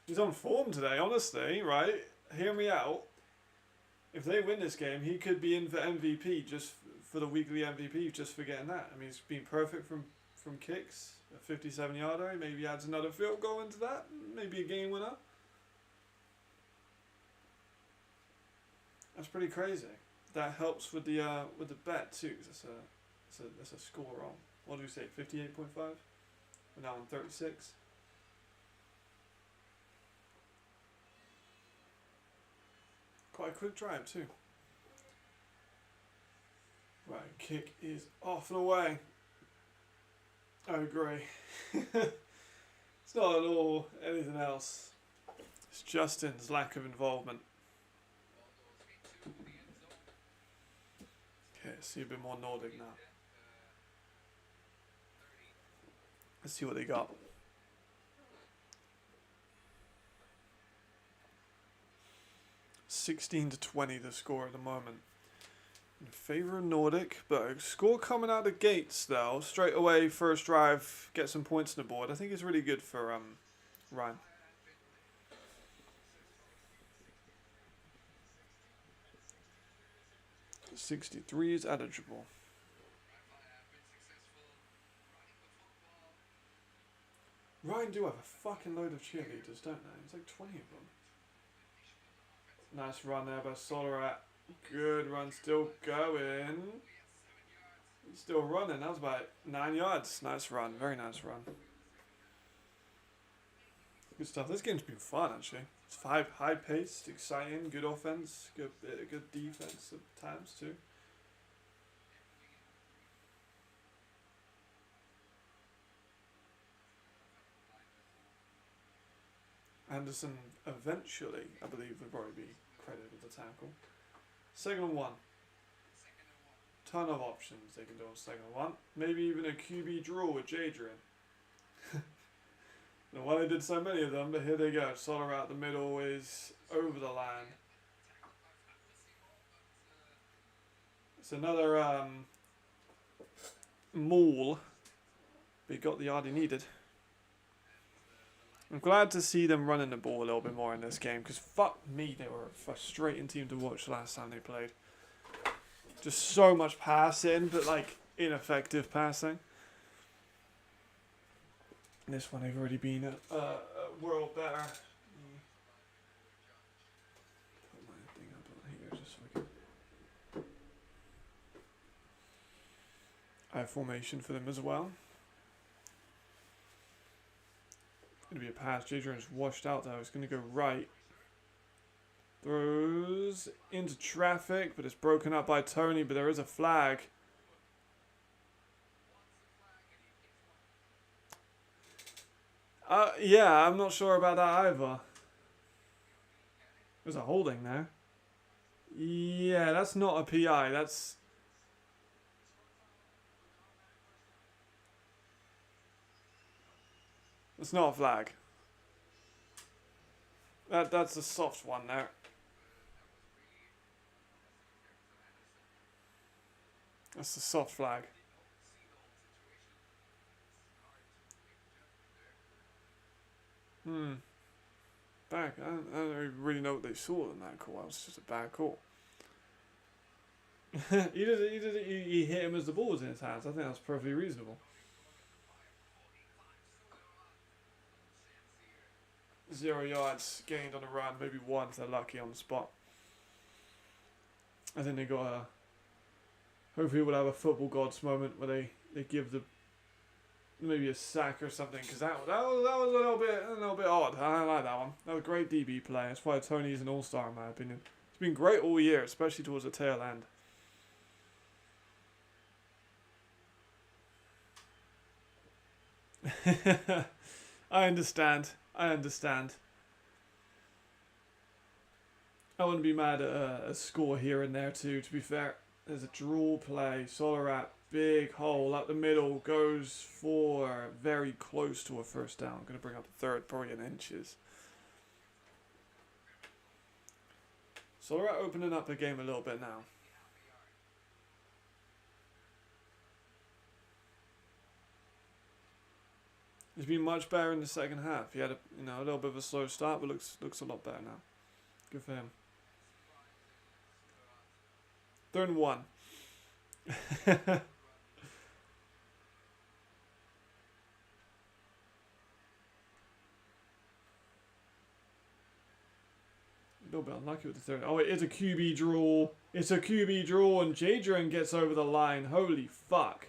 He's on form today, honestly, right? Hear me out. If they win this game, he could be in for MVP, just for the weekly MVP, just for getting that. I mean, he's been perfect from kicks. A 57-yarder, maybe adds another field goal into that. Maybe a game winner. That's pretty crazy. That helps with the bet too. Cause that's a score wrong. What do we say? 58.5. We're now on 36. Quite a quick drive too. Right, kick is off and away. I agree. It's not at all anything else. It's Justin's lack of involvement. Okay, see a bit more Nordic now. Let's see what they got. 16-20 the score at the moment. In favour of Nordic, but a score coming out of the gates though, straight away, first drive, get some points on the board. I think it's really good for Rhein. 63 is eligible. Rhein do have a fucking load of cheerleaders, don't they? It's like 20 of them. Nice run there by Solarat. Good run, still going. He's still running. That was about 9 yards. Nice run, very nice run. Good stuff. This game's been fun actually. It's high paced, exciting, good offense, good defense at times too. Anderson eventually, I believe, will probably be credited with the tackle. 2nd and 1. Ton of options they can do on 2nd and 1. Maybe even a QB draw with Jadrian. Now, why they did so many of them, but here they go. Solar out the middle is over the line. It's another maul, but he got the yard he needed. I'm glad to see them running the ball a little bit more in this game, because fuck me, they were a frustrating team to watch last time they played. Just so much passing, but like ineffective passing. This one they've already been a world better. Put my thing up on here just so I can. I have formation for them as well. Going to be a pass. Jadrian's washed out though. It's going to go right. Throws into traffic, but it's broken up by Tony. But there is a flag. Yeah, I'm not sure about that either. There's a holding there. Yeah, that's not a PI. That's not a flag. That's a soft one there. That's a soft flag. Back. I don't really know what they saw in that call. That was just a bad call. he hit him as the ball was in his hands. I think that's perfectly reasonable. 0 yards gained on a run, maybe 1 if they're lucky on the spot. I think they got a. Hopefully, we'll have a football gods moment where they give the maybe a sack or something, because that was a little bit odd. I like that one. That was a great DB play. That's why Tony's an all-star in my opinion. It's been great all year, especially towards the tail end. I understand. I wouldn't be mad at a score here and there too, to be fair. There's a draw play. Solarat, big hole up the middle, goes for very close to a first down. Going to bring up the third, probably in inches. Solarat opening up the game a little bit now. He's been much better in the second half. He had a little bit of a slow start, but looks a lot better now. Good for him. 3rd and 1. A little bit unlucky with the third. Oh, it is a QB draw. It's a QB draw, and Jadrian gets over the line. Holy fuck.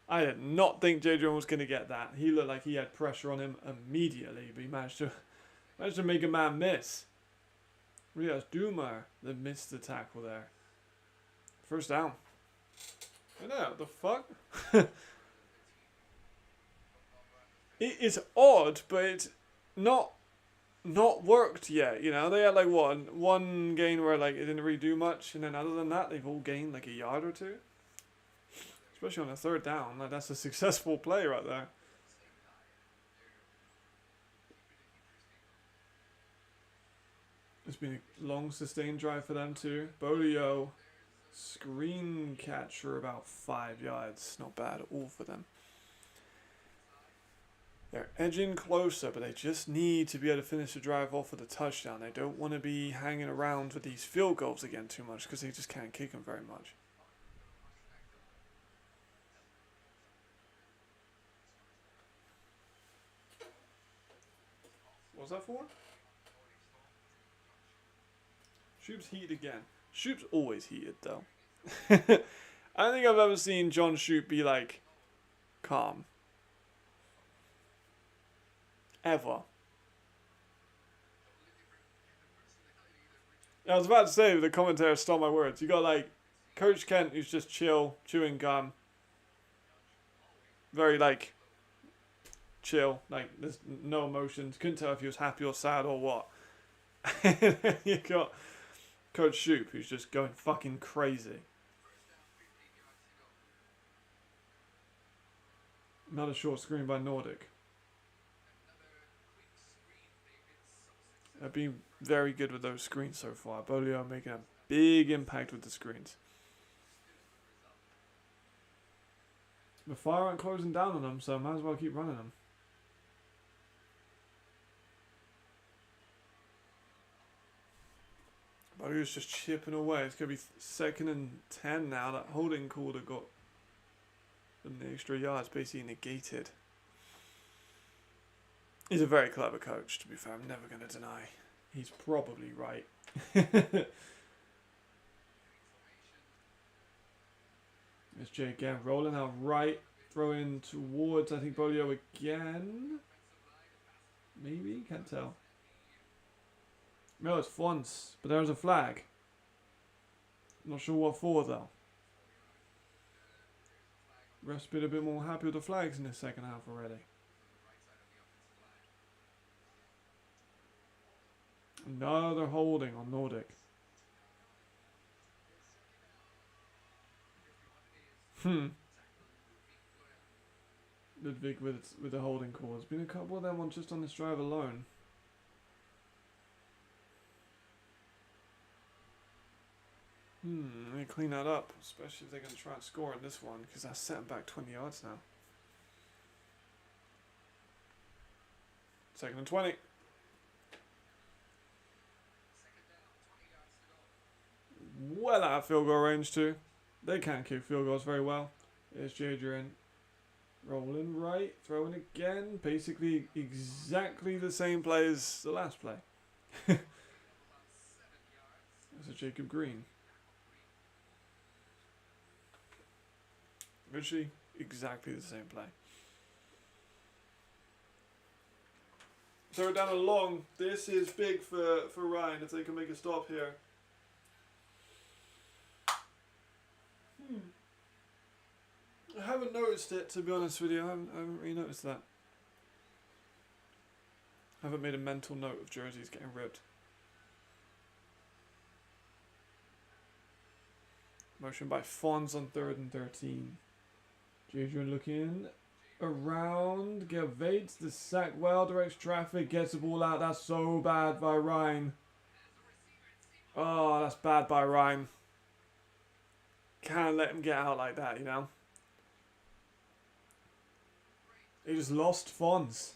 I did not think Jadrian was going to get that. He looked like he had pressure on him immediately, but he managed to make a man miss. Really, that's Duma that missed the tackle there. First down. I know, what the fuck? It is odd, but it's not worked yet. You know, they had like one gain where like it didn't really do much, and then other than that, they've all gained like a yard or two. Especially on a 3rd down, like that's a successful play right there. It's been a long sustained drive for them too. Bolio, screen catch for about 5 yards. Not bad at all for them. They're edging closer, but they just need to be able to finish the drive off with a touchdown. They don't want to be hanging around with these field goals again too much because they just can't kick them very much. What was that for? Shoop's heated again. Shoop's always heated though. I don't think I've ever seen John Shoop be like calm. Ever. I was about to say, the commentator stole my words. You got like Coach Kent, who's just chill, chewing gum. Very like chill, like there's no emotions. Couldn't tell if he was happy or sad or what. And then you got Coach Shoop, who's just going fucking crazy. Another short screen by Nordic. They've been very good with those screens so far. Bolio making a big impact with the screens. The Fire aren't closing down on them, so I might as well keep running them. Bolio's just chipping away. It's going to be 2nd and 10 now. That holding call that got them the extra yards basically negated. He's a very clever coach, to be fair. I'm never going to deny. He's probably right. There's Jay again, rolling out right, throwing towards, I think, Bolio again. Maybe? Can't tell. No, it's Fonz, but there's a flag. Not sure what for, though. Ref's been a bit more happy with the flags in the second half already. Another holding on Nordic. Ludwig with the holding call. There's been a couple of them on just on this drive alone. Let me clean that up, especially if they're going to try and score in this one, because that's set them back 20 yards now. 2nd and 20. Well out of field goal range too. They can't kick field goals very well. There's Jadrian. Rolling right, throwing again. Basically exactly the same play as the last play. There's a Jacob Green. Literally exactly the same play. 3rd down and long. This is big for Rhein if they can make a stop here. I haven't noticed it, to be honest with you. I haven't really noticed that. I haven't made a mental note of jerseys getting ripped. Motion by Fonz on 3rd and 13. Jadrian looking around. Evades the sack well, directs traffic, gets the ball out. That's so bad by Rhein. Oh, that's bad by Rhein. Can't let him get out like that, you know. He just lost Fonz.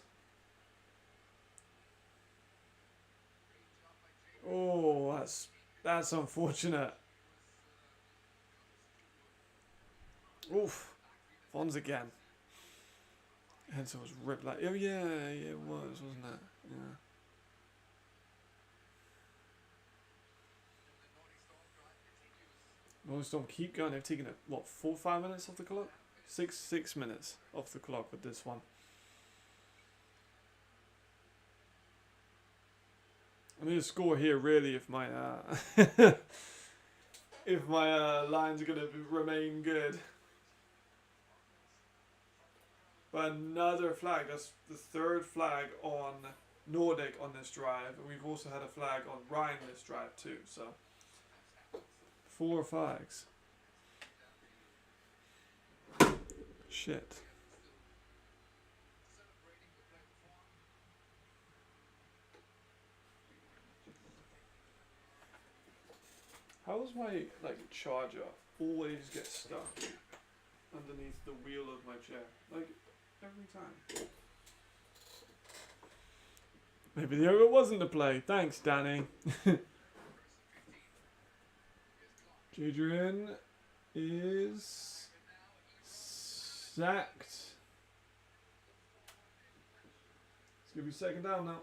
Oh, that's unfortunate. Oof. Fonz again. Henson was ripped like... Oh, yeah, it was, wasn't it? Yeah. Nordic Storm keep going. They've taken, what, 4 or 5 minutes off the clock? 6 minutes off the clock with this one. I need a score here, really, if my if my lines are going to remain good. But another flag. That's the 3rd flag on Nordic on this drive. And we've also had a flag on Rhein this drive too. So 4 flags. Shit. How does my charger always get stuck underneath the wheel of my chair? Like every time. Maybe the over wasn't the play. Thanks, Danny. Adrian is sacked. It's going to be second down now.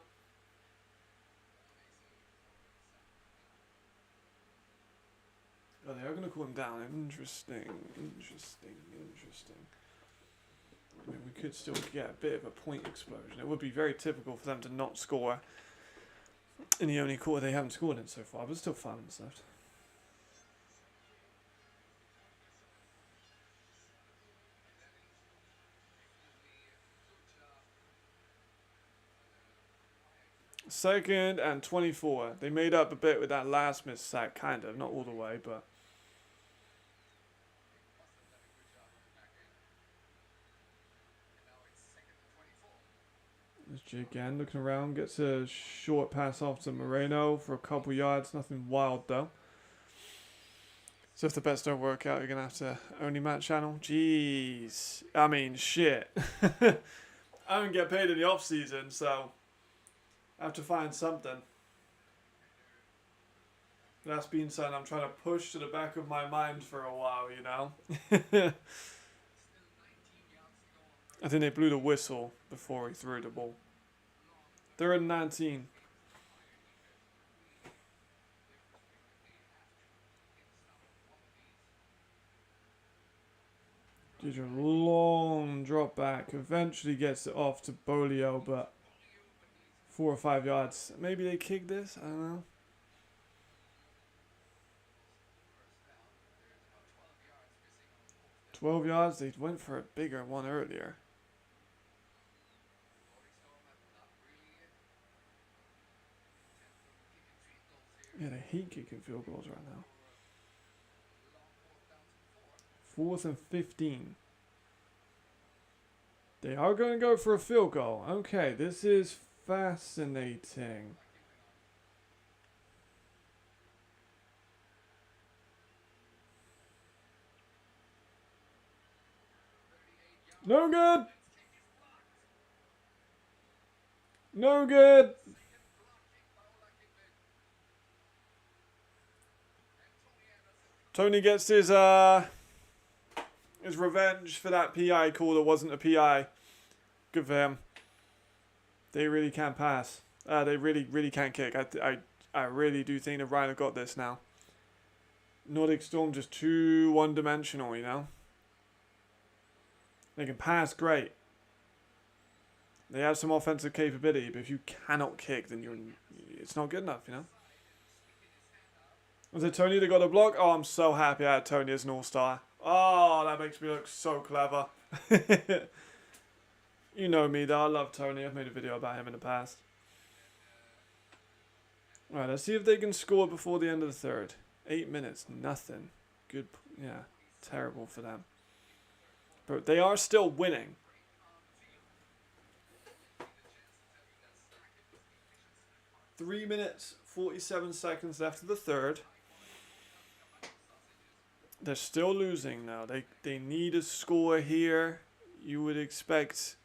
Oh, they are going to call him down. Interesting. I mean, we could still get a bit of a point explosion. It would be very typical for them to not score in the only quarter they haven't scored in so far, but still 5 minutes left. Second and 24. They made up a bit with that last missed sack, kind of. Not all the way, but... There's G again, looking around. Gets a short pass off to Moreno for a couple yards. Nothing wild, though. So if the bets don't work out, you're going to have to only match channel. Jeez. I mean, shit. I don't get paid in the off-season, so... I have to find something. That's been something I'm trying to push to the back of my mind for a while, you know? I think they blew the whistle before he threw the ball. They're at 19. Gives a long drop back. Eventually gets it off to Bolio, but 4 or 5 yards. Maybe they kick this? I don't know. 12 yards. They went for a bigger one earlier. Yeah, they hate kicking field goals right now. 4th and 15. They are going to go for a field goal. Okay, this is fascinating. No good. No good. Tony gets his revenge for that PI call that wasn't a PI. Good for him. They really can't pass. They really can't kick. I really do think that Rhein have got this now. Nordic Storm just too one-dimensional, you know? They can pass, great. They have some offensive capability, but if you cannot kick, then it's not good enough, you know? Was it Tony that got a block? Oh, I'm so happy I had Tony as an all-star. Oh, that makes me look so clever. You know me, though. I love Tony. I've made a video about him in the past. Alright, let's see if they can score before the end of the third. 8 minutes, nothing. Good, yeah, terrible for them. But they are still winning. Three minutes, 47 seconds left of the third. They're still losing now. They need a score here. You would expect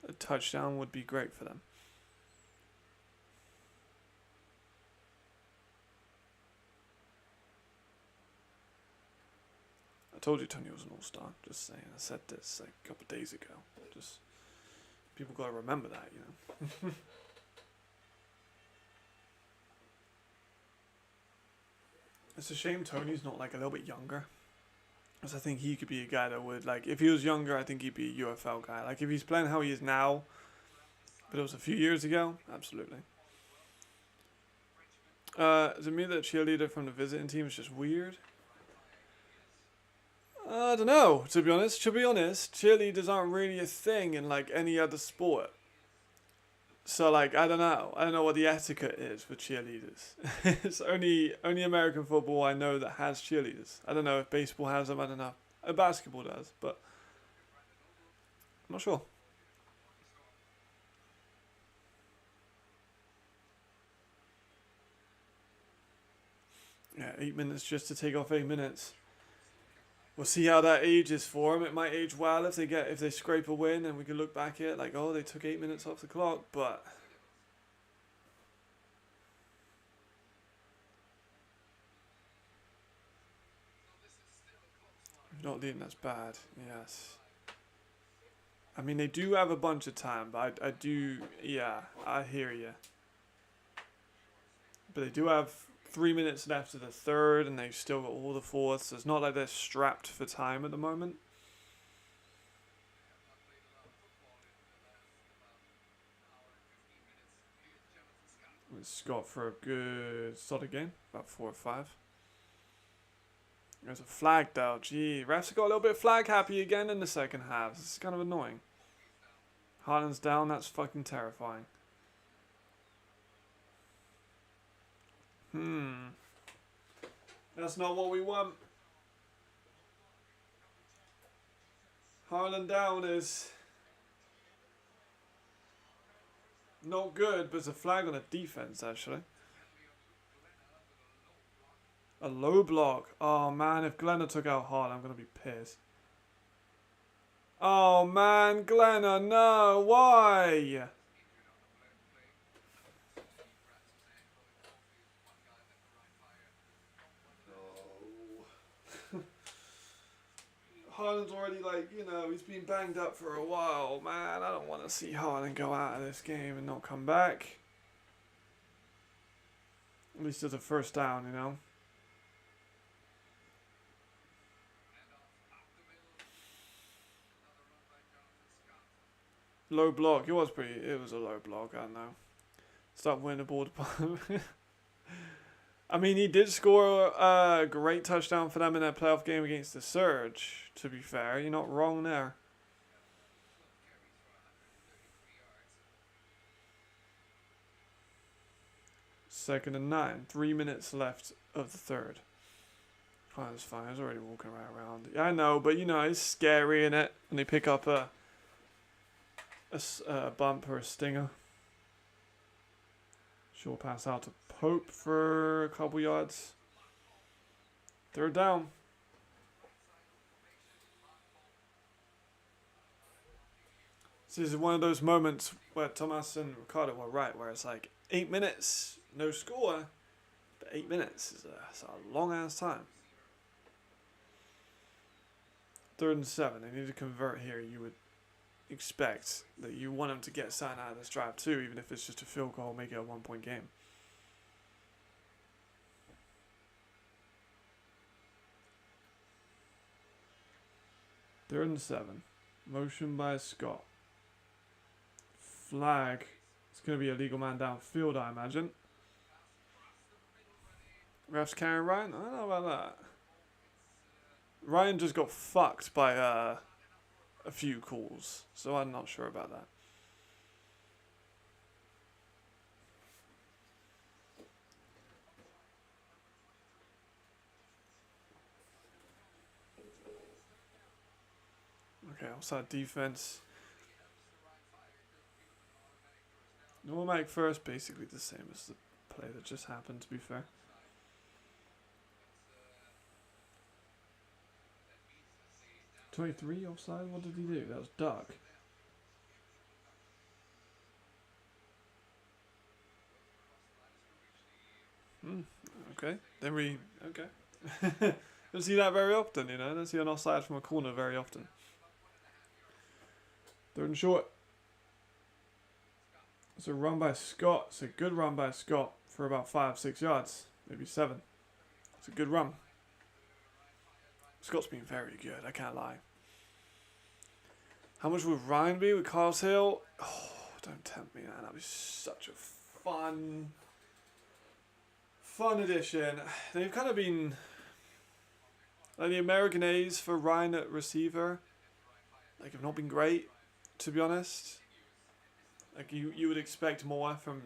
a touchdown would be great for them. I told you Tony was an all-star. Just saying. I said this like a couple of days ago. Just people gotta remember that, you know. It's a shame Tony's not like a little bit younger. Because I think he could be a guy that would, like, if he was younger, I think he'd be a UFL guy. Like, if he's playing how he is now, but it was a few years ago, absolutely. Is it me that cheerleader from the visiting team is just weird? I don't know, to be honest. To be honest, cheerleaders aren't really a thing in, like, any other sport. So, like, I don't know. I don't know what the etiquette is for cheerleaders. It's only American football I know that has cheerleaders. I don't know if baseball has them. I don't know. Basketball does, but I'm not sure. Yeah, 8 minutes just to take off 8 minutes. We'll see how that ages for them. It might age well if they scrape a win, and we can look back at it like, oh, they took 8 minutes off the clock, but Not leading, that's bad. Yes. I mean, they do have a bunch of time, but I do, yeah, I hear you. But they do have 3 minutes left of the third, and they've still got all the fourths. So it's not like they're strapped for time at the moment. Scott for a good solid game, about 4 or 5. There's a flag though. Gee, refs got a little bit flag happy again in the second half. This is kind of annoying. Haaland's down. That's fucking terrifying. That's not what we want. Haaland down is not good, but it's a flag on a defense actually. A low block. Oh man, if Glenna took out Haaland, I'm gonna be pissed. Oh man, Glenna, no, why? Haaland's already, like, you know, he's been banged up for a while. Man, I don't want to see Haaland go out of this game and not come back. At least as a first down, you know. Low block. It was a low block, I know. Start winning the ball. I mean, he did score a great touchdown for them in that playoff game against the Surge, to be fair. You're not wrong there. Second and 9. 3 minutes left of the third. Oh, that's fine. I was already walking right around. Yeah, I know, but you know, it's scary, innit? When they pick up a bump or a stinger. Short pass out to Pope for a couple yards. Third down. This is one of those moments where Thomas and Ricardo were right, where it's like 8 minutes, no score, but 8 minutes is a long ass time. 3rd and 7. They need to convert here. You would expect that you want them to get something out of this drive too, even if it's just a field goal, make it a 1 point game. Third and 7. Motion by Scott. Flag. It's going to be a legal man downfield, I imagine. Refs carrying Rhein? I don't know about that. Rhein just got fucked by a few calls, so I'm not sure about that. Okay, outside defense. No automatic first, basically the same as the play that just happened, to be fair. .23 offside? What did he do? That was Doug. Okay. Then we... Okay. Don't see that very often, you know. Don't see an offside from a corner very often. 3rd and short. It's a run by Scott. It's a good run by Scott for about 5-6 yards. Maybe 7. It's a good run. Scott's been very good, I can't lie. How much would Rhein be with Carl's Hill? Oh, don't tempt me, man. That'd be such a fun addition. They've kind of been... Like the American A's for Rhein at receiver, like, have not been great, to be honest. Like, you would expect more from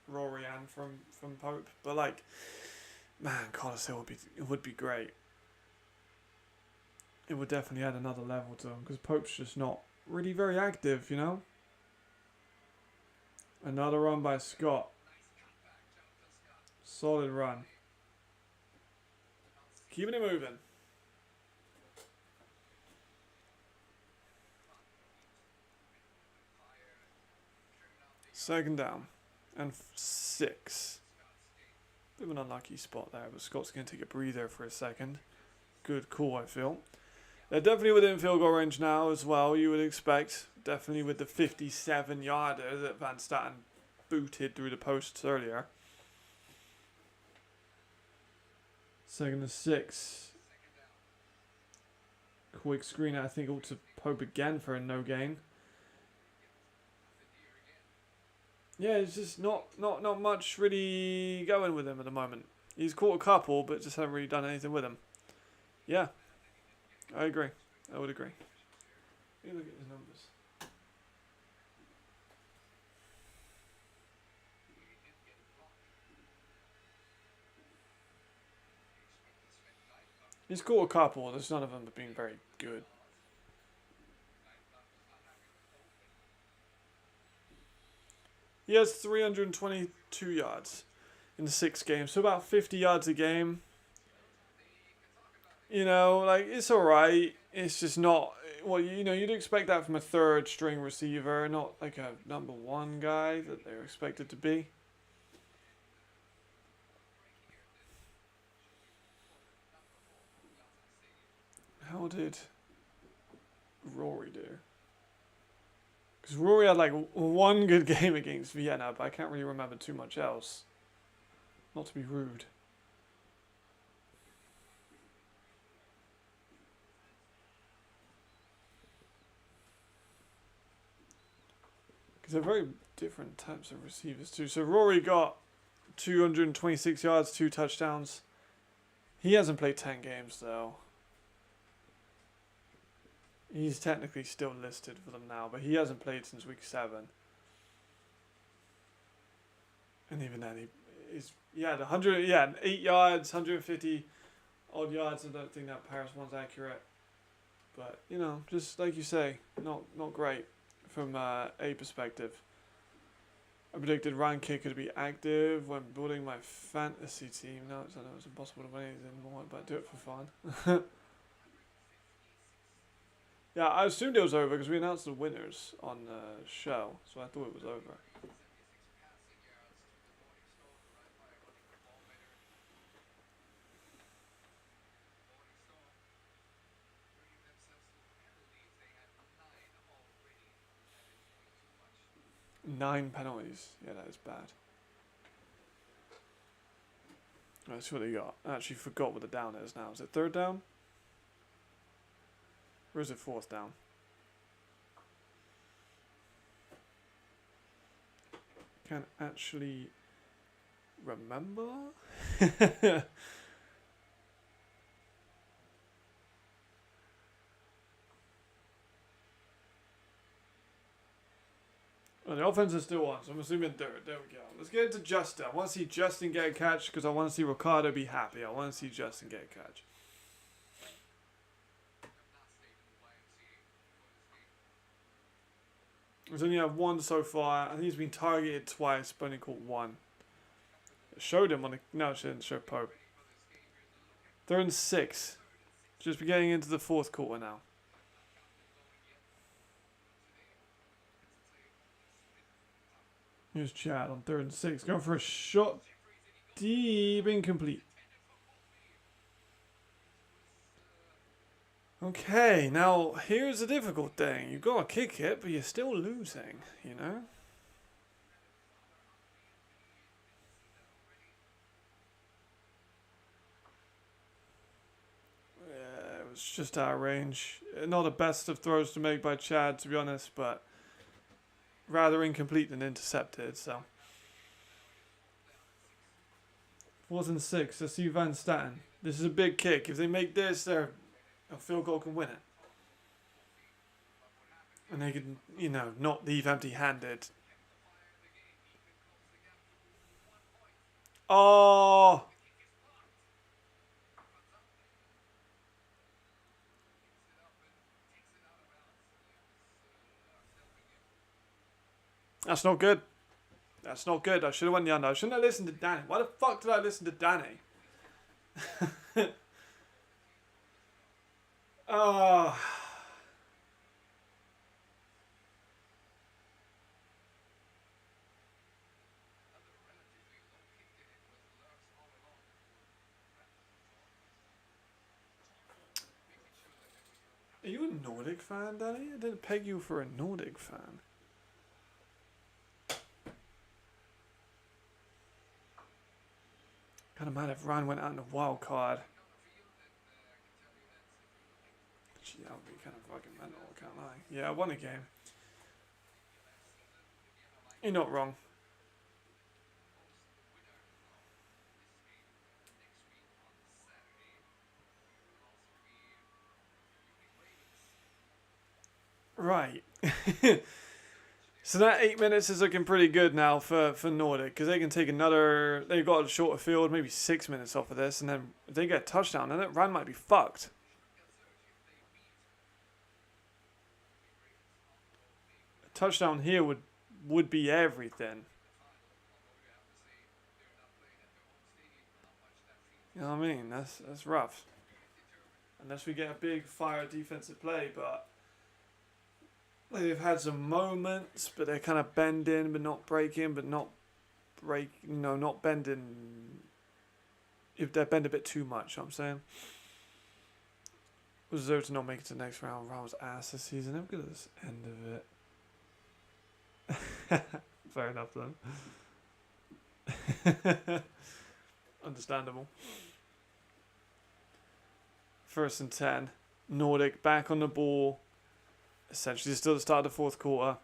Rory and from Pope, but like, man, Carlos Hill would be great. It would definitely add another level to him, because Pope's just not really very active, you know. Another run by Scott. Solid run. Keeping it moving. Second down. And 6. Bit of an unlucky spot there, but Scott's going to take a breather for a second. good call, I feel. They're definitely within field goal range now as well, you would expect. Definitely with the 57-yarder that Van Staten booted through the posts earlier. 2nd and 6. Quick screen, I think, ought to Pope again for a no gain. Yeah, it's just not much really going with him at the moment. He's caught a couple, but just haven't really done anything with him. Yeah, I agree. I would agree. Let me look at his numbers. He's caught a couple, there's none of them have been very good. He has 322 yards in the 6 games, so about 50 yards a game. You know, like, it's alright. It's just not, well, you know, you'd expect that from a 3rd string receiver, not like a number 1 guy that they're expected to be. How did Rory do? Because Rory had like 1 good game against Vienna, but I can't really remember too much else. Not to be rude. Because they're very different types of receivers too. So Rory got 226 yards, 2 touchdowns. He hasn't played 10 games though. He's technically still listed for them now, but he hasn't played since week 7. And even then, he had 8 yards, 150 odd yards. I don't think that Paris one's accurate. But, you know, just like you say, not great from a perspective. I predicted Rhein kicker to be active when building my fantasy team. Now I know it's impossible to win anything more, but I do it for fun. Yeah, I assumed it was over because we announced the winners on the show, so I thought it was over. Nine penalties. Yeah, that is bad. Let's see what they got. I actually forgot what the down is now. Is it 3rd down? Or is it 4th down? Can't actually remember. Well, the offense is still on, so I'm assuming 3rd. There we go. Let's get into Justin. I want to see Justin get a catch because I want to see Ricardo be happy. I want to see Justin get a catch. He's only had 1 so far. I think he's been targeted twice, but only caught 1. It showed him on the... No, it didn't show Pope. 3rd and 6. Just be getting into the 4th quarter now. Here's Chad on 3rd and 6. Going for a shot. Deep. Incomplete. Okay, now here's the difficult thing. You've got to kick it, but you're still losing, you know? Yeah, it was just out of range. Not the best of throws to make by Chad, to be honest, but rather incomplete than intercepted, so. 4th and 6. Let's see Van Staten. This is a big kick. If they make this, a field goal can win it. And they can, you know, not leave empty-handed. Oh! That's not good. That's not good. I should have went the under. I shouldn't have listened to Danny. Why the fuck did I listen to Danny? Oh. a Nordic fan, Danny? I didn't peg you for a Nordic fan. Kind of mad if Rhein went out in a wild card. Gee, that would be kind of fucking mental, I can't lie. Yeah, I won a game. You're not wrong. Right. So that 8 minutes is looking pretty good now for Nordic, because they can take another. They've got a shorter field, maybe 6 minutes off of this, and then if they get a touchdown, then that run might be fucked. A touchdown here would be everything. You know what I mean? That's rough. Unless we get a big fire defensive play, but they've had some moments, but they're kind of bending, but not breaking, but not break. You know, not bending. If they bend a bit too much, you know what I'm saying. We deserve to not make it to the next round. Round was ass this season. Look at this end of it. Fair enough then. Understandable. 1st and 10. Nordic back on the ball. Essentially still the start of the 4th quarter.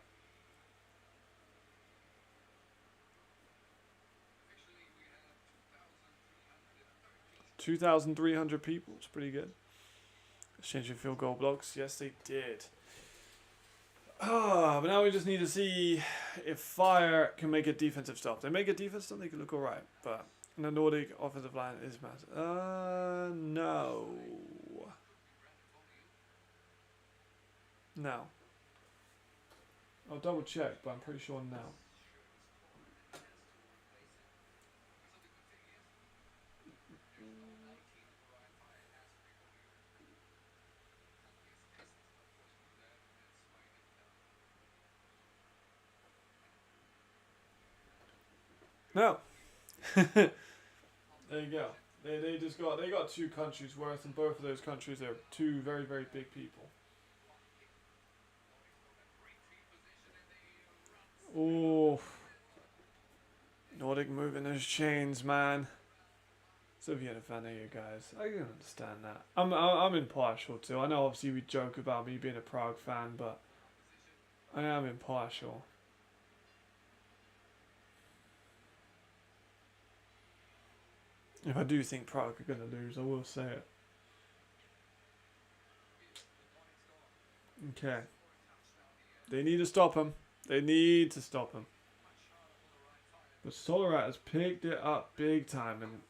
$2,300 people. It's pretty good. Exchanging field goal blocks. Yes, they did. But now we just need to see if Fire can make a defensive stop. They make a defensive stop, they could look alright. But the Nordic offensive line is massive. No. No. I'll double check, but I'm pretty sure no. No. There you go. They got 2 countries worth, and both of those countries are 2 very, very big people. Oh, Nordic moving those chains, man. So if you're a fan of you guys, I can understand that. I'm impartial too. I know obviously we joke about me being a Prague fan, but I am impartial. If I do think Prague are gonna lose, I will say it. Okay. They need to stop him. They need to stop him. But Solarat has picked it up big time and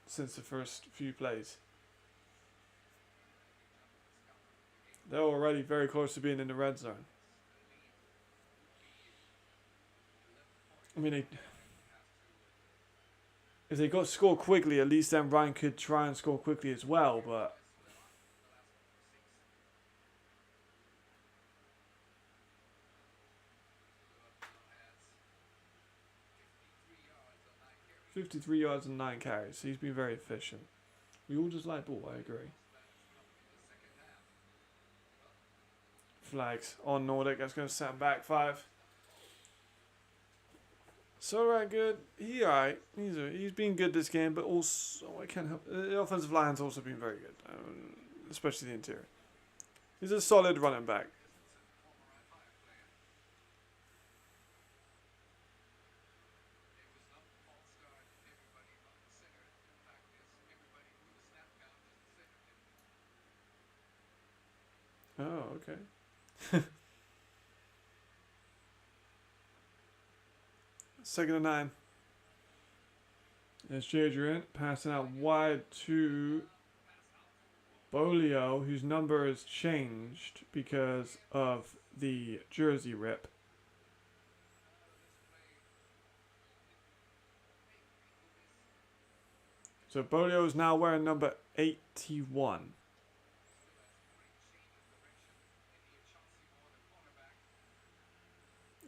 since the first few plays. They're already very close to being in the red zone. I mean, if they got score quickly, at least then Rhein could try and score quickly as well, but $53 yards and 9 carries. He's been very efficient. We all just like ball, I agree. Flags on Nordic. That's going to set him back 5. So right, good. He alright. He's been good this game, but also I can't help. The offensive line's also been very good, especially the interior. He's a solid running back. Oh, okay. 2nd and 9. There's Jadrian passing out wide to Bolio, whose number has changed because of the jersey rip. So Bolio is now wearing number 81.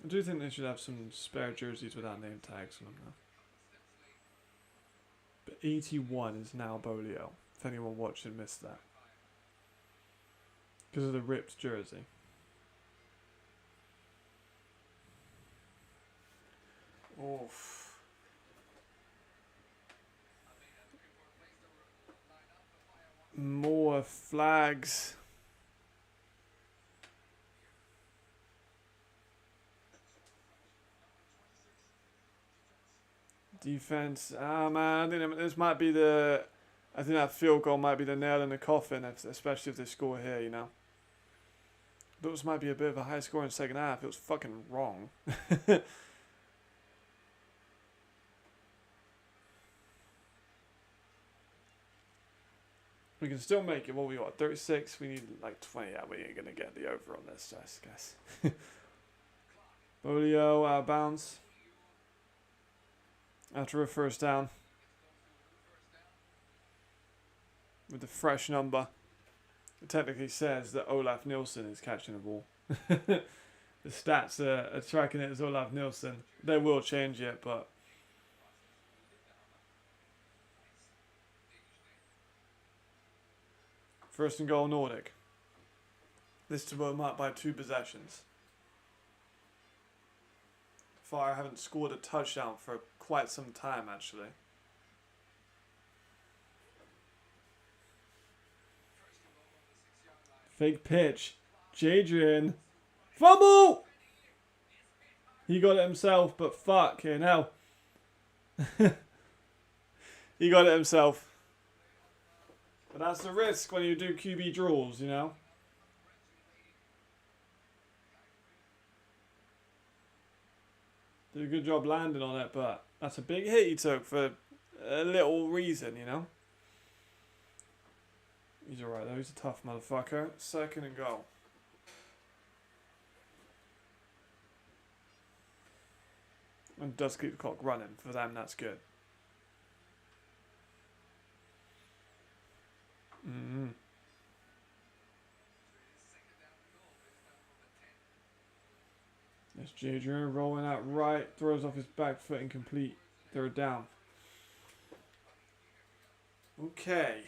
I do think they should have some spare jerseys without name tags on them though. But 81 is now Bolio, if anyone watched and missed that. Because of the ripped jersey. Oof. More flags. Defense. Ah, man. I think this might be the... I think that field goal might be the nail in the coffin, especially if they score here, you know. Those might be a bit of a high score in the second half. It was fucking wrong. We can still make it. What we got? 36. We need like 20. Yeah, we ain't going to get the over on this, I guess. Bolio out of bounds. After a first down. With the fresh number. It technically says that Olaf Nilsson is catching the ball. The stats are tracking it as Olaf Nilsson. They will change it, but... First and goal, Nordic. This to go up by 2 possessions. Fire haven't scored a touchdown for quite some time, actually. Fake pitch. Jadrian. Fumble! He got it himself, but fuck, here now. He got it himself. But that's the risk when you do QB draws, you know. Did a good job landing on it, but that's a big hit he took for a little reason, you know. He's alright though, he's a tough motherfucker. Second and goal. And does keep the clock running. For them, that's good. There's Jadrian rolling out right, throws off his back foot, incomplete. They're down. Okay.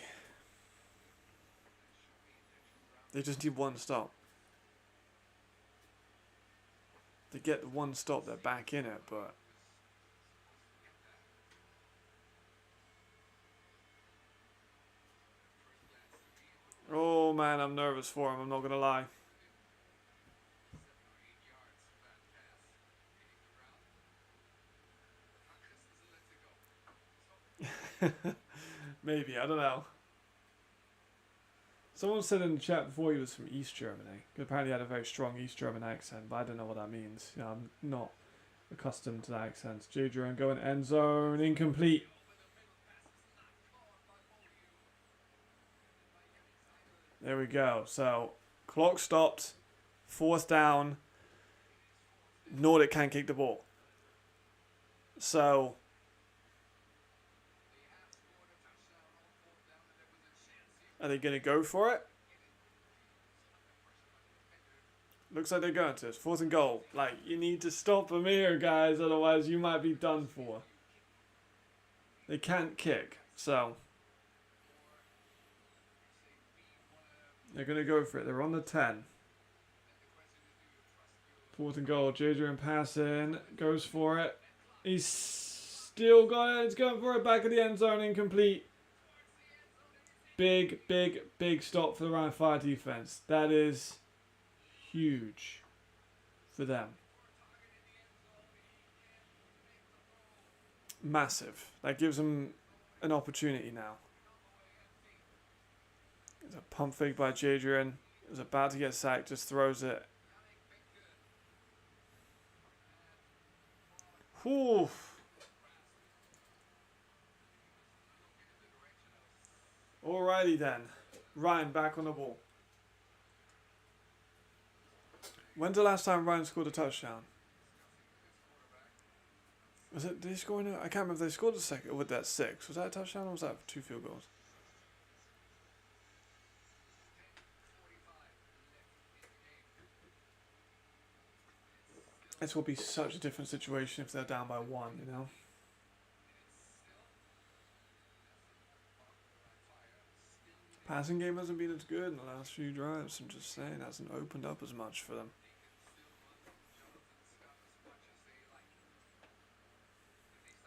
They just need one stop. They get the one stop, they're back in it, but... Oh man, I'm nervous for him, I'm not gonna lie. Maybe, I don't know. Someone said in the chat before he was from East Germany. Apparently he had a very strong East German accent, but I don't know what that means. You know, I'm not accustomed to that accent. Jadrian going end zone, incomplete. There we go. So, clock stopped. 4th down. Nordic can't kick the ball. So... Are they going to go for it? Looks like they're going to. It's 4th and goal. Like, you need to stop them here, guys. Otherwise, you might be done for. They can't kick. So, they're going to go for it. They're on the 10. 4th and goal. Jadrian passing. Goes for it. He's still got it. He's going for it. Back of the end zone. Incomplete. Big, big, big stop for the Rhein Fire defense. That is huge for them. Massive. That gives them an opportunity now. There's a pump fake by Jadrian. It was about to get sacked, just throws it. Whew. Alrighty then. Rhein back on the ball. When's the last time Rhein scored a touchdown? Was it? Did they score? I can't remember if they scored a second with that 6. Was that a touchdown or was that 2 field goals? This will be such a different situation if they're down by 1, you know. Passing game hasn't been as good in the last few drives. I'm just saying, it hasn't opened up as much for them.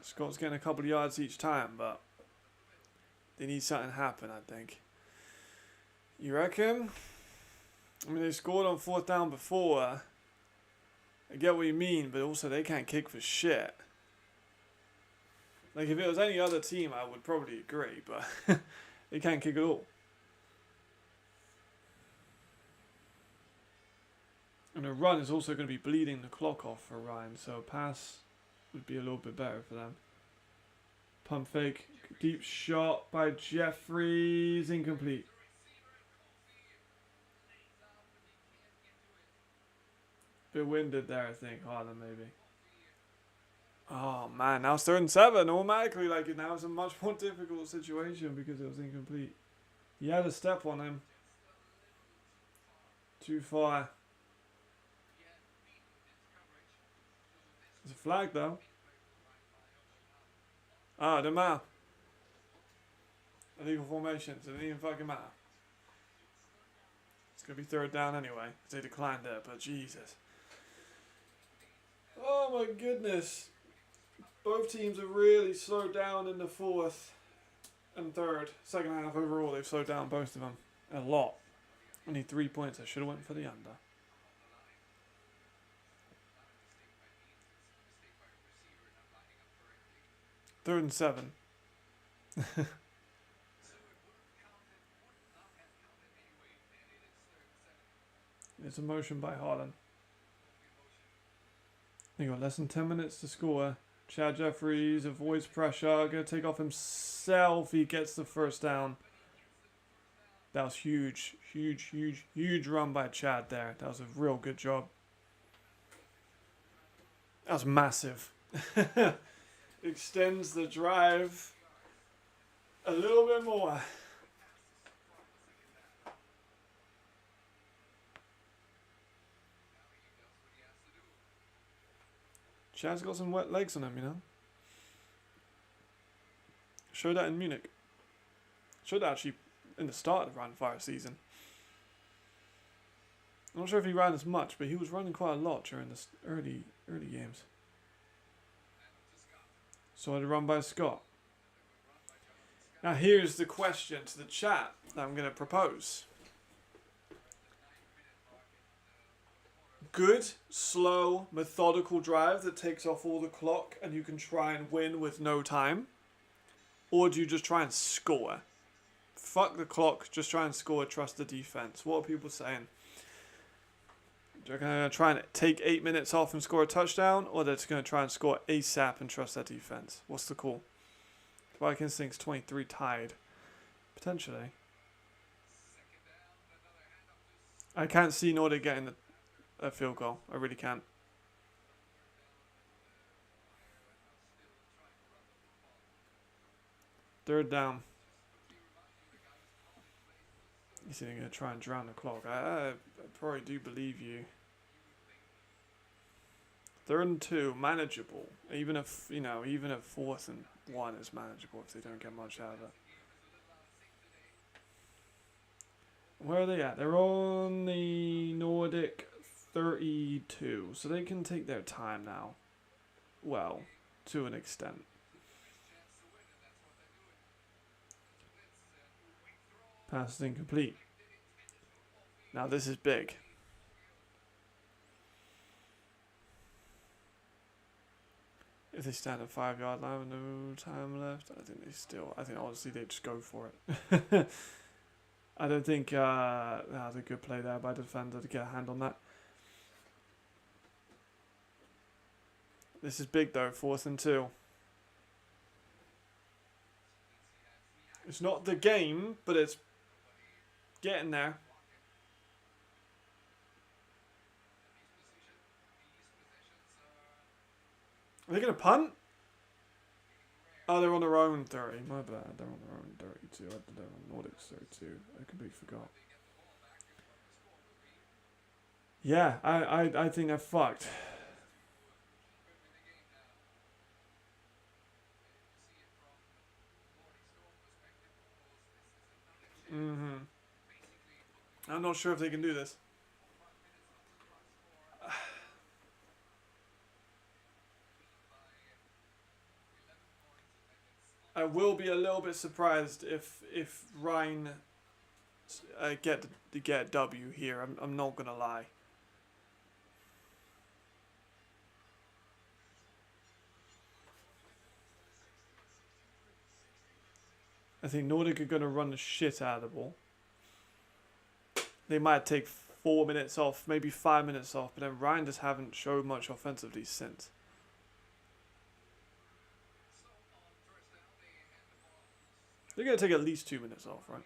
Scott's getting a couple of yards each time, but they need something to happen, I think. You reckon? I mean, they scored on 4th down before. I get what you mean, but also they can't kick for shit. Like, if it was any other team, I would probably agree, but they can't kick at all. And a run is also going to be bleeding the clock off for Rhein, so a pass would be a little bit better for them. Pump fake, deep shot by Jeffries, incomplete. Bit winded there, I think. Harder, maybe. Oh man, now it's 3rd and 7. Automatically, like, now it's a much more difficult situation because it was incomplete. He had a step on him. Too far. It's a flag though. Ah, the matter. Illegal formations, it didn't even fucking matter. It's gonna be 3rd down anyway. They declined it, but Jesus. Oh my goodness. Both teams have really slowed down in the 4th and 3rd. Second half overall, they've slowed down both of them a lot. Only 3 points. I should have went for the under. Third and 7. It's a motion by Harlan. They got less than 10 minutes to score. Chad Jeffries avoids pressure. Gonna take off himself. He gets the 1st down. That was huge. Huge run by Chad there. That was a real good job. That was massive. Extends the drive a little bit more. Chad's got some wet legs on him, you know. Showed that in Munich. Showed that actually in the start of the Rhein Fire season. I'm not sure if he ran as much, but he was running quite a lot during the early games. So I had a run by Scott. Now here's the question to the chat that I'm going to propose. Good, slow, methodical drive that takes off all the clock and you can try and win with no time? Or do you just try and score? Fuck the clock, just try and score, trust the defense. What are people saying? Do you reckon they're going to try and take 8 minutes off and score a touchdown? Or they're just going to try and score ASAP and trust their defense? What's the call? Vikings thinks 23 tied. Potentially. I can't see Nordic getting a field goal. I really can't. Third down. You think they're going to try and drown the clock? I probably do believe you. 3rd and 2, manageable. Even if, you know, even if 4th and 1 is manageable if they don't get much out of it. Where are they at? They're on the Nordic 32, so they can take their time now. Well, to an extent. Pass is incomplete. Now this is big. If they stand at 5-yard line with no time left, I think honestly they just go for it. I don't think that was a good play there by the defender to get a hand on that. This is big though, 4th and 2. It's not the game, but it's getting there. Are they going to punt? Oh, they're on their own 30. My bad. They're on their own 32. They're on Nordic's 32. I completely forgot. Yeah, I think they're fucked. Mm-hmm. I'm not sure if they can do this. I will be a little bit surprised if Rhein get a W here. I'm not gonna lie. I think Nordic are gonna run the shit out of the ball. They might take 4 minutes off, maybe 5 minutes off, but then Rhein just haven't showed much offensively since. They're gonna take at least 2 minutes off, right?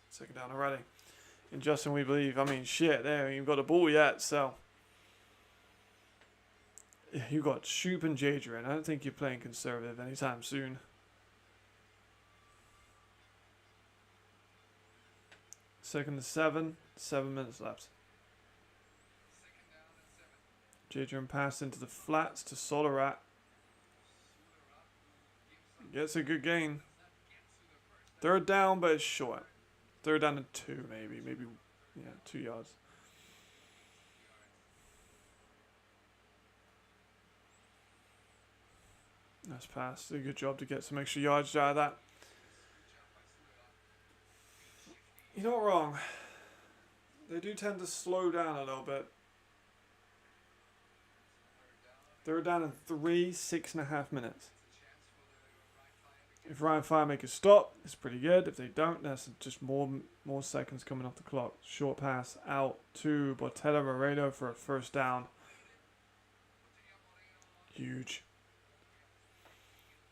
Second down already. And Justin, we believe. I mean, shit, they haven't even got the ball yet, so. You got Shoop and Jadrian. I don't think you're playing conservative anytime soon. Second and 7. 7 minutes left. Jadrian passed into the flats to Solarat. Gets a good gain. Third down, but it's short. Third down and 2, maybe. Maybe, yeah, 2 yards. Nice pass. Did a good job to get some extra yards out of that. You're not wrong. They do tend to slow down a little bit. Third down in 3, 6.5 minutes. If Rhein Fire make a stop, it's pretty good. If they don't, that's just more seconds coming off the clock. Short pass out to Botella Moreno for a first down. Huge.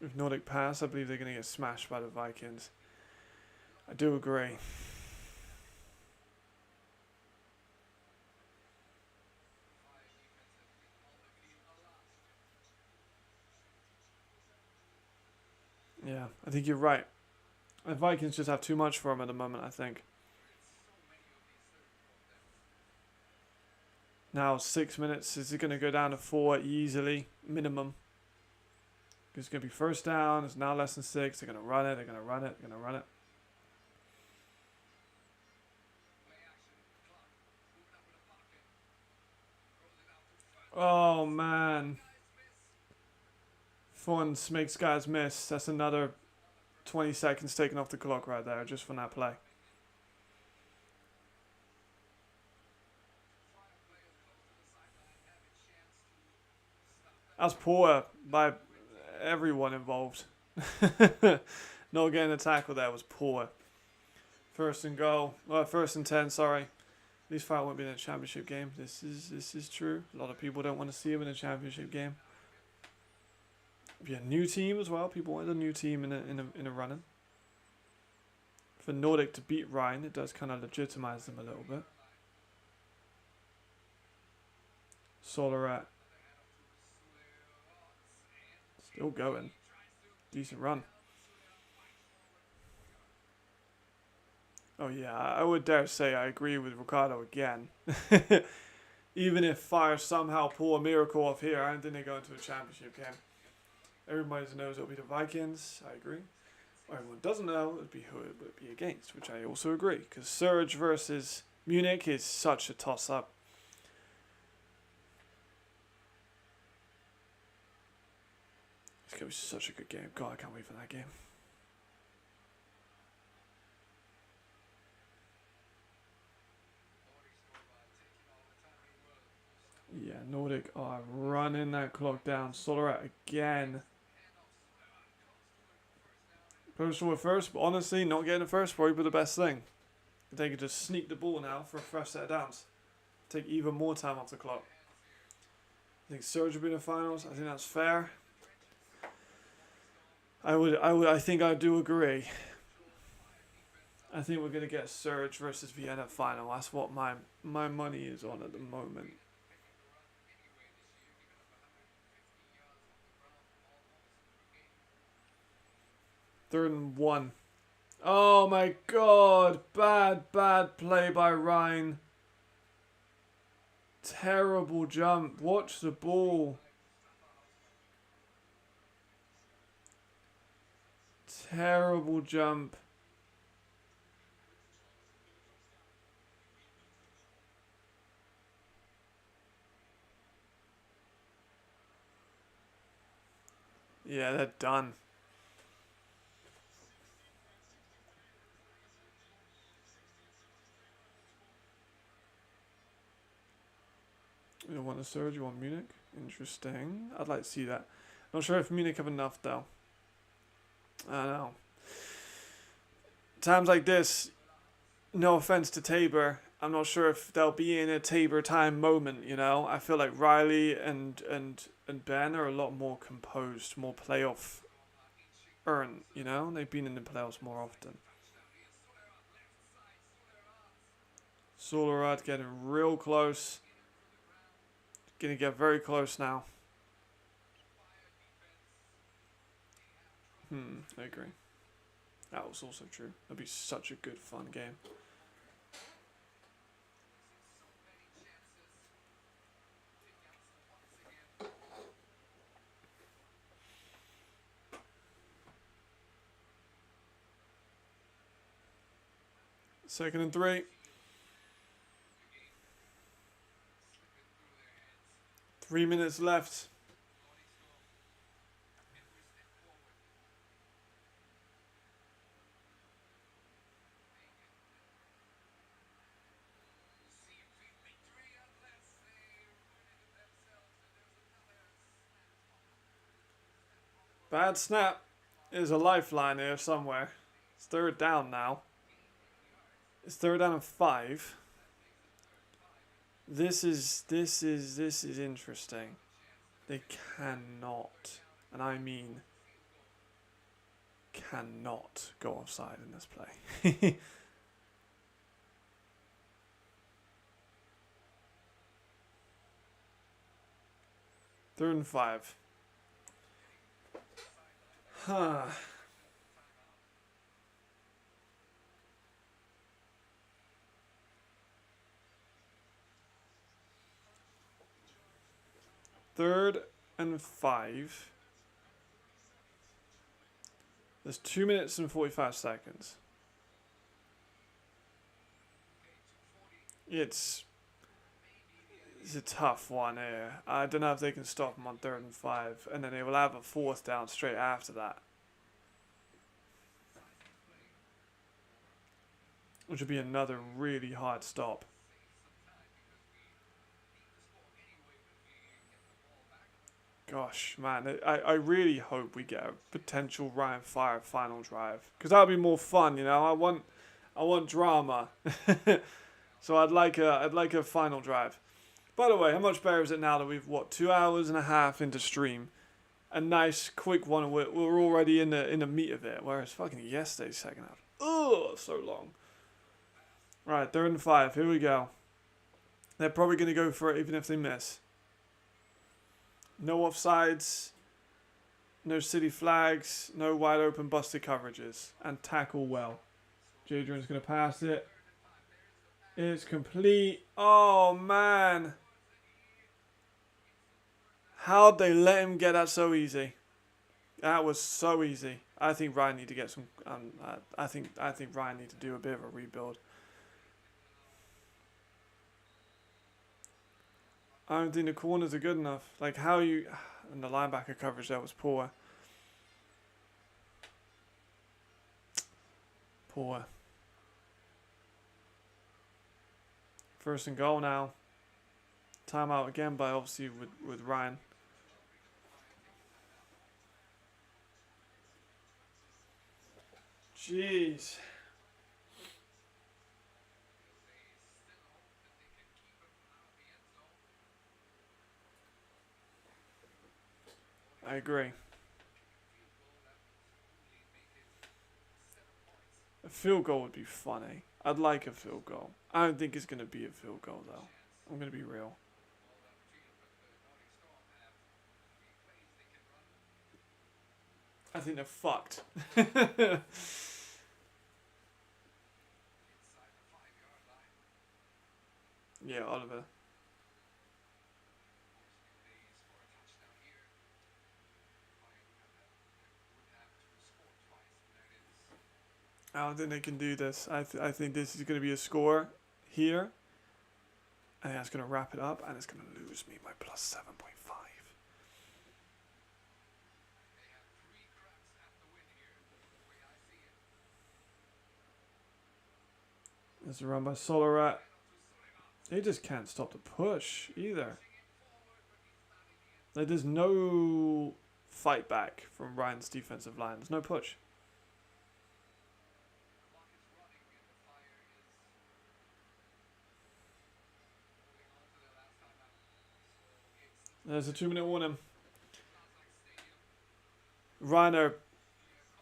With Nordic pass, I believe they're going to get smashed by the Vikings. I do agree. Yeah, I think you're right. The Vikings just have too much for them at the moment, I think. Now 6 minutes. Is it going to go down to 4 easily? Minimum. It's going to be first down. It's now less than 6. They're going to run it. They're going to run it. They're going to run it. Oh, man. Fonz makes guys miss. That's another 20 seconds taken off the clock right there just from that play. That's poor by everyone involved. Not getting a tackle there was poor. First and goal. Well, first and 10, sorry. These five won't be in a championship game. This is true. A lot of people don't want to see him in a championship game. Be a new team as well. People want a new team in a running. For Nordic to beat Rhein, it does kind of legitimize them a little bit. Solarat. Still going. Decent run. Oh yeah, I would dare say I agree with Ricardo again. Even if Fire somehow pull a miracle off here, I don't think they go into a championship game. Everybody knows it'll be the Vikings. I agree. What everyone doesn't know would be who it would be against, which I also agree. Because Surge versus Munich is such a toss-up. It's going to be such a good game. God, I can't wait for that game. Yeah, Nordic are running that clock down. Solarat again. Personal with first, but honestly, not getting the first probably the best thing. They could just sneak the ball now for a fresh set of downs. Take even more time off the clock. I think Surge will be in the finals. I think that's fair. I think I do agree. I think we're gonna get Surge versus Vienna final. That's what my money is on at the moment. Third and 1. Oh my god. Bad play by Rhein. Terrible jump. Watch the ball. terrible jump. Yeah, they're done. You don't want a surge, you want Munich? Interesting. I'd like to see that. Not sure if Munich have enough though. I don't know. Times like this, no offense to Tabor, I'm not sure if they'll be in a Tabor time moment, you know? I feel like Riley and Ben are a lot more composed, more playoff earned, you know? They've been in the playoffs more often. Solarad getting real close. Gonna get very close now. I agree. That was also true. That'd be such a good fun game. Second and 3. 3 minutes left. Bad snap. There's a lifeline here somewhere. It's third down now. It's third down and 5. This is interesting. They cannot, and I mean cannot go offside in this play. Third and 5. Huh. Third and 5. There's 2 minutes and 45 seconds. It's a tough one here. I don't know if they can stop them on third and 5, and then they will have a fourth down straight after that, which would be another really hard stop. Gosh, man, I really hope we get a potential Rhein Fire final drive, because that would be more fun, you know. I want drama, so I'd like a final drive. By the way, how much better is it now that we've 2 hours and a half into stream? A nice quick one. We're already in the meat of it. Whereas fucking yesterday's second half, oh, so long. Right, third and 5. Here we go. They're probably gonna go for it even if they miss. No offsides, no city flags, no wide open busted coverages, and tackle well. Jadrian's gonna pass it. It's complete. Oh man. How'd they let him get that so easy? That was so easy. I think Ryan need to get some. I think Ryan need to do a bit of a rebuild. I don't think the corners are good enough. Like how you, and the linebacker coverage there was poor. Poor. First and goal now. Timeout again by obviously with Ryan. Jeez. I agree. A field goal would be funny. I'd like a field goal. I don't think it's going to be a field goal though. I'm going to be real. I think they're fucked. Yeah, Oliver. I don't think they can do this. I think this is going to be a score here. And that's going to wrap it up. And it's going to lose me my plus 7.5. There's a run by Solorat. They just can't stop the push either. Like, there's no fight back from Ryan's defensive line. There's no push. There's a 2-minute warning. Ryan are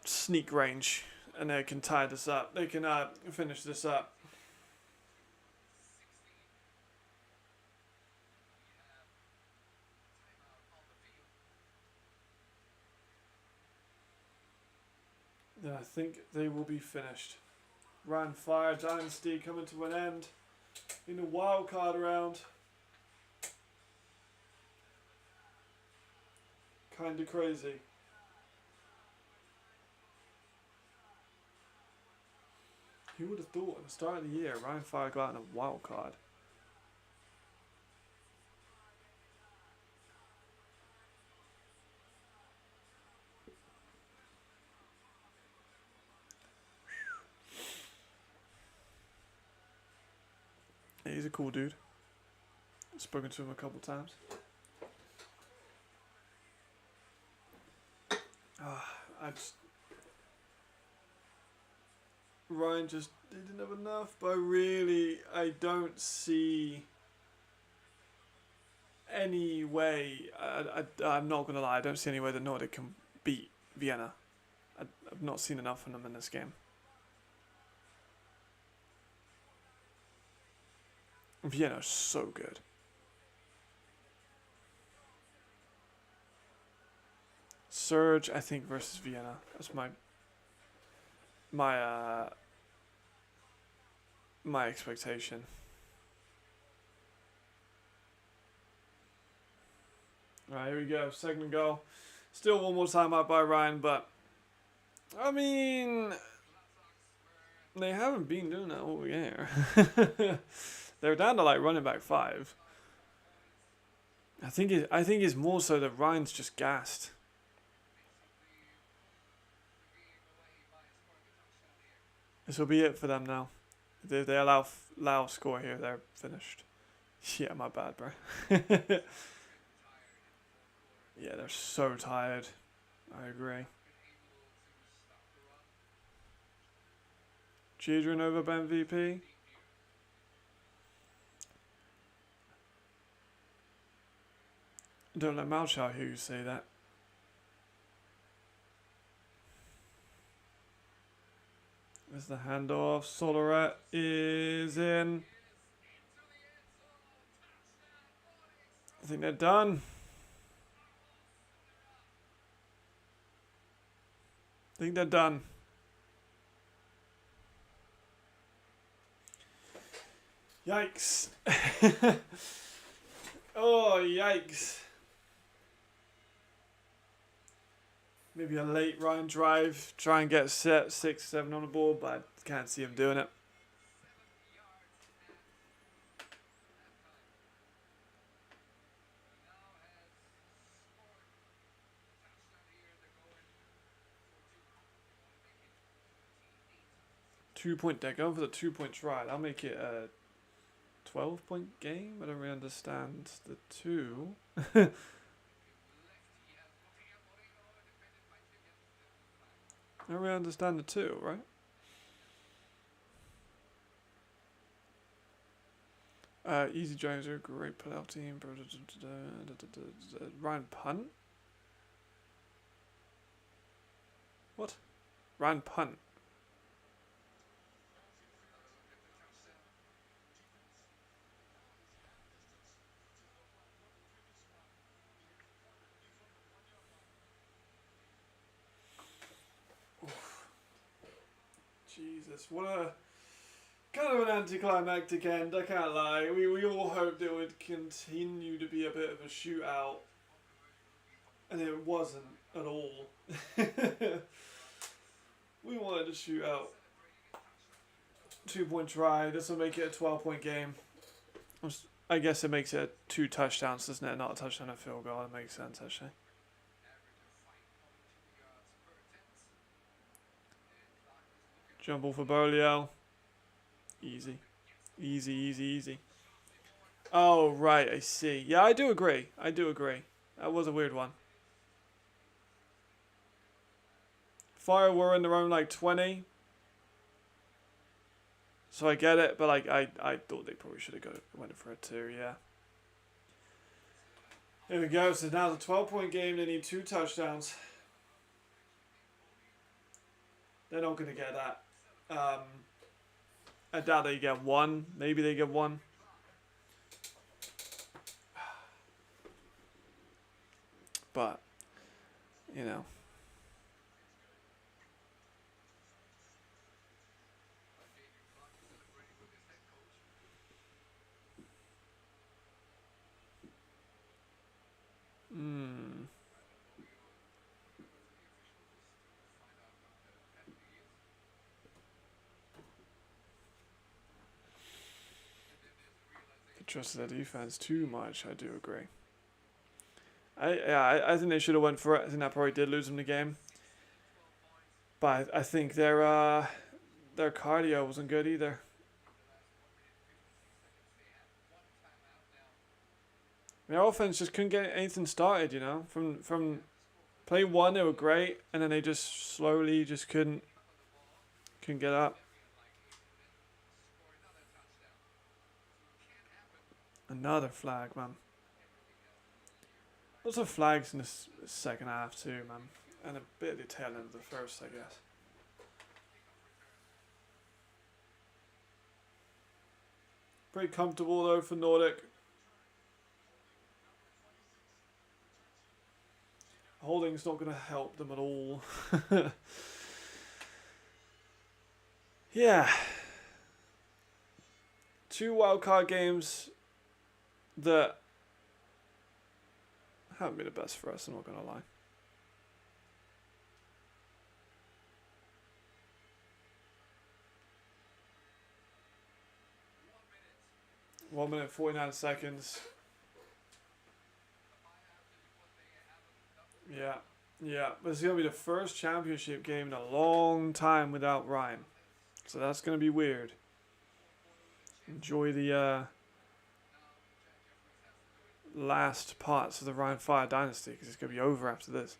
sneak range, and they can tie this up. They can finish this up. Yeah, I think they will be finished. Ryan Fire Dynasty coming to an end in the wild card round. Kinda crazy. Who would have thought at the start of the year Ryan Fire got in a wild card? Yeah, he's a cool dude. I've spoken to him a couple times. Ryan just didn't have enough, but I don't see any way. I'm not gonna lie, I don't see any way that Nordic can beat Vienna. I've not seen enough from them in this game. Vienna's so good. Surge, I think, versus Vienna. That's my expectation. Alright, here we go. Second goal. Still one more time out by Ryan, but I mean, they haven't been doing that all year. They're down to like running back 5. I think it's more so that Ryan's just gassed. This will be it for them now. If they allow score here, they're finished. Yeah, my bad, bro. Yeah, they're so tired. I agree. Children over MVP. Don't let Malchow hear you say that. There's the handoff. Solorat is in. I think they're done. I think they're done. Yikes. Oh, yikes. Maybe a late Ryan drive, try and get set 6-7 on the board, but I can't see him doing it. They're going for the 2-point try. I'll make it a 12-point game. I don't really understand the 2. I don't really understand the 2, right? Easy Jones are a great pull-out team. Ryan punt? What? Ryan punt? Jesus, what a kind of an anticlimactic end, I can't lie. We all hoped it would continue to be a bit of a shootout, and it wasn't at all. We wanted a shootout. 2-point try. This will make it a 12-point game. I guess it makes it 2 touchdowns, doesn't it? Not a touchdown, a field goal. That makes sense, actually. Jump ball for Bolio. Easy. Easy, easy, easy. Oh, right, I see. Yeah, I do agree. I do agree. That was a weird one. Fire were in their own, like, 20. So I get it, but like I thought they probably should have went for it too, yeah. Here we go. So now it's a 12-point game. They need 2 touchdowns. They're not going to get that. I doubt they get 1. Maybe they get 1. But, you know. Trusted their defense too much. I do agree. I think they should have went for it. I think that probably did lose them the game. But I think their cardio wasn't good either. Their offense just couldn't get anything started. You know, from play 1 they were great, and then they just slowly just couldn't get up. Another flag, man. Lots of flags in the second half too, man. And a bit of the tail end of the first, I guess. Pretty comfortable though for Nordic. Holding's not going to help them at all. Yeah. 2 wildcard games that haven't been the best for us, I'm not going to lie. One minute 49 seconds. Yeah, yeah. But it's going to be the first championship game in a long time without Rhein. So that's going to be weird. Enjoy the last parts of the Rhein Fire dynasty, because it's going to be over after this.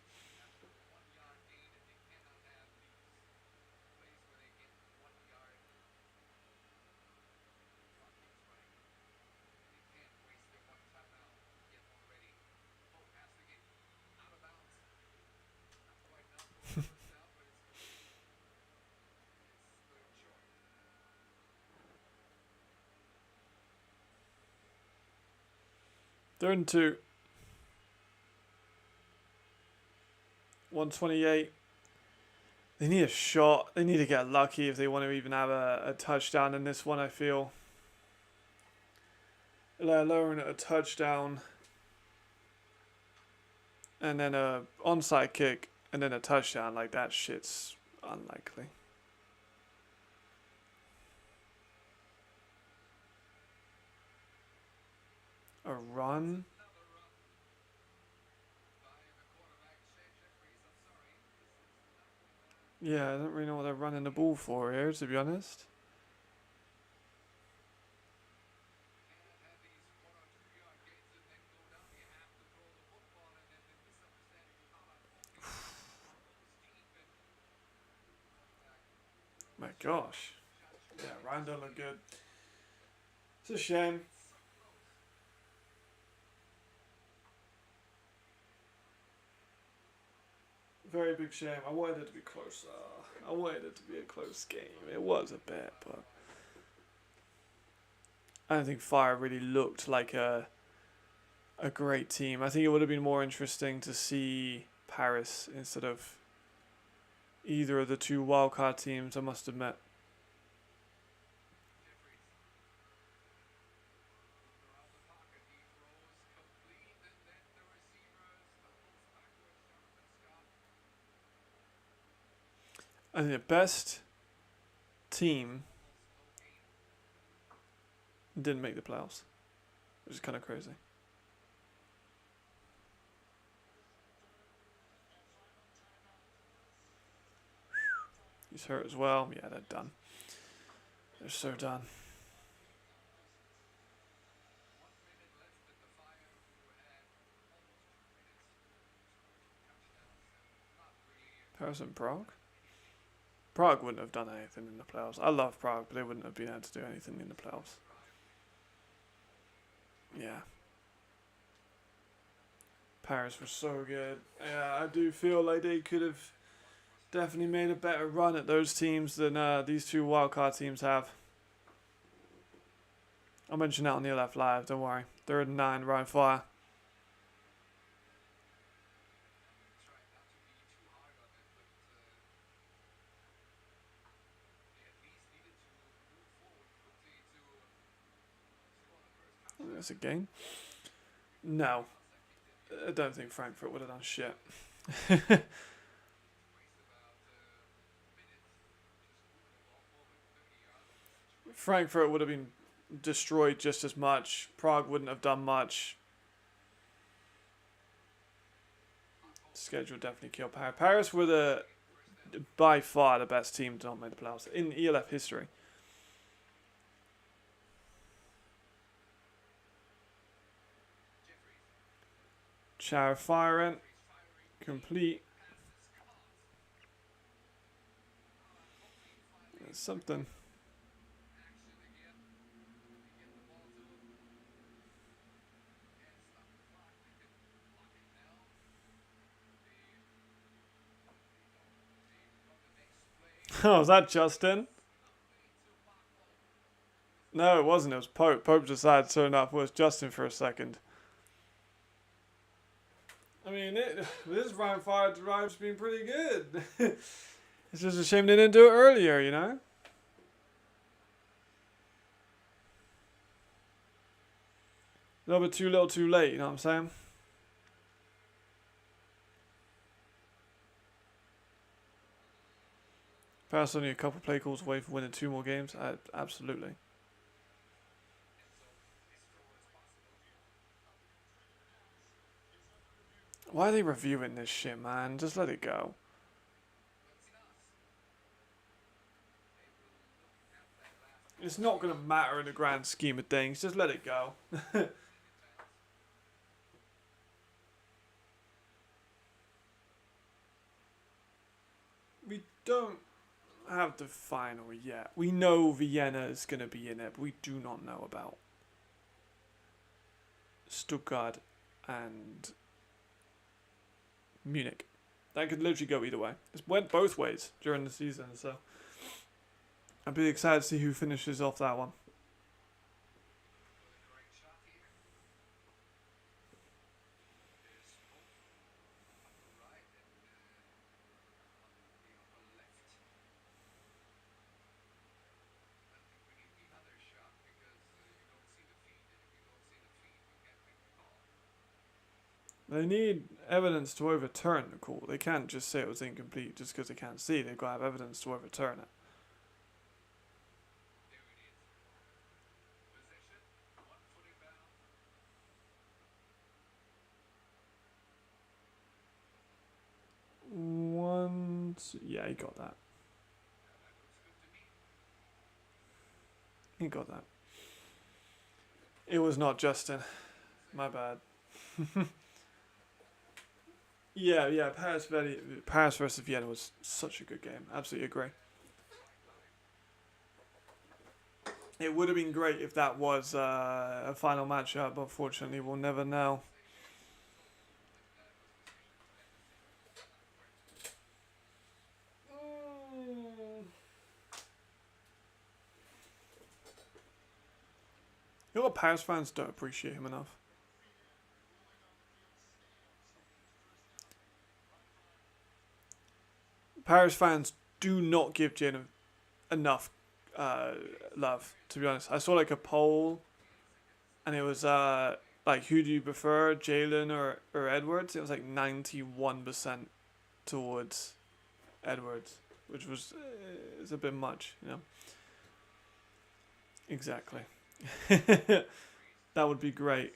They're in 2. 128. They need a shot. They need to get lucky if they want to even have a touchdown in this one, I feel. Lowering a touchdown. And then a onside kick. And then a touchdown. Like, that shit's unlikely. A run? Yeah, I don't really know what they're running the ball for here, to be honest. My gosh. Yeah, Rhein don't look good. It's a shame. Very big shame. I wanted it to be closer. I wanted it to be a close game. It was a bit, but I don't think Fire really looked like a great team. I think it would have been more interesting to see Paris instead of either of the 2 wildcard teams, I must admit. I think the best team Didn't make the playoffs, which is kind of crazy. He's hurt as well. Yeah, they're done. They're so done. Paris and Prague? Prague wouldn't have done anything in the playoffs. I love Prague, but they wouldn't have been able to do anything in the playoffs. Yeah. Paris was so good. Yeah, I do feel like they could have definitely made a better run at those teams than these two wildcard teams have. I'll mention that on the left live, don't worry. They're at 9, Rhein fire. That's a game. No. I don't think Frankfurt would have done shit. Frankfurt would have been destroyed just as much. Prague wouldn't have done much. Schedule definitely killed Paris. Paris were by far the best team to not make the playoffs in ELF history. Shower firing. Complete. There's something. Oh, was that Justin? No, it wasn't. It was Pope. Pope decided to turn up. It was Justin for a second. I mean, this Rhein fire drive's been pretty good. It's just a shame they didn't do it earlier, you know? A little bit too little too late, you know what I'm saying? Paris only a couple play calls away from winning 2 more games. Absolutely. Why are they reviewing this shit, man? Just let it go. It's not going to matter in the grand scheme of things. Just let it go. We don't have the final yet. We know Vienna is going to be in it, but we do not know about Stuttgart and Munich. That could literally go either way. It went both ways during the season, so I'd be excited to see who finishes off that one. They need evidence to overturn the call. They can't just say it was incomplete just because they can't see. They've got to have evidence to overturn it. Yeah, he got that. He got that. It was not Justin. My bad. Yeah. Paris versus Vienna was such a good game. Absolutely agree. It would have been great if that was a final matchup, but unfortunately we'll never know. You know what, Paris fans don't appreciate him enough. Paris fans do not give Jalen enough love, to be honest. I saw like a poll, and it was like, who do you prefer, Jalen or Edwards? It was like 91% towards Edwards, which was it's a bit much, you know. Exactly. That would be great.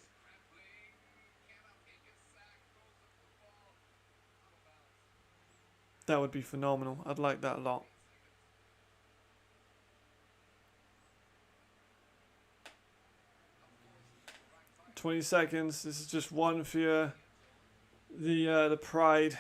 That would be phenomenal. I'd like that a lot. 20 seconds. This is just one for the pride.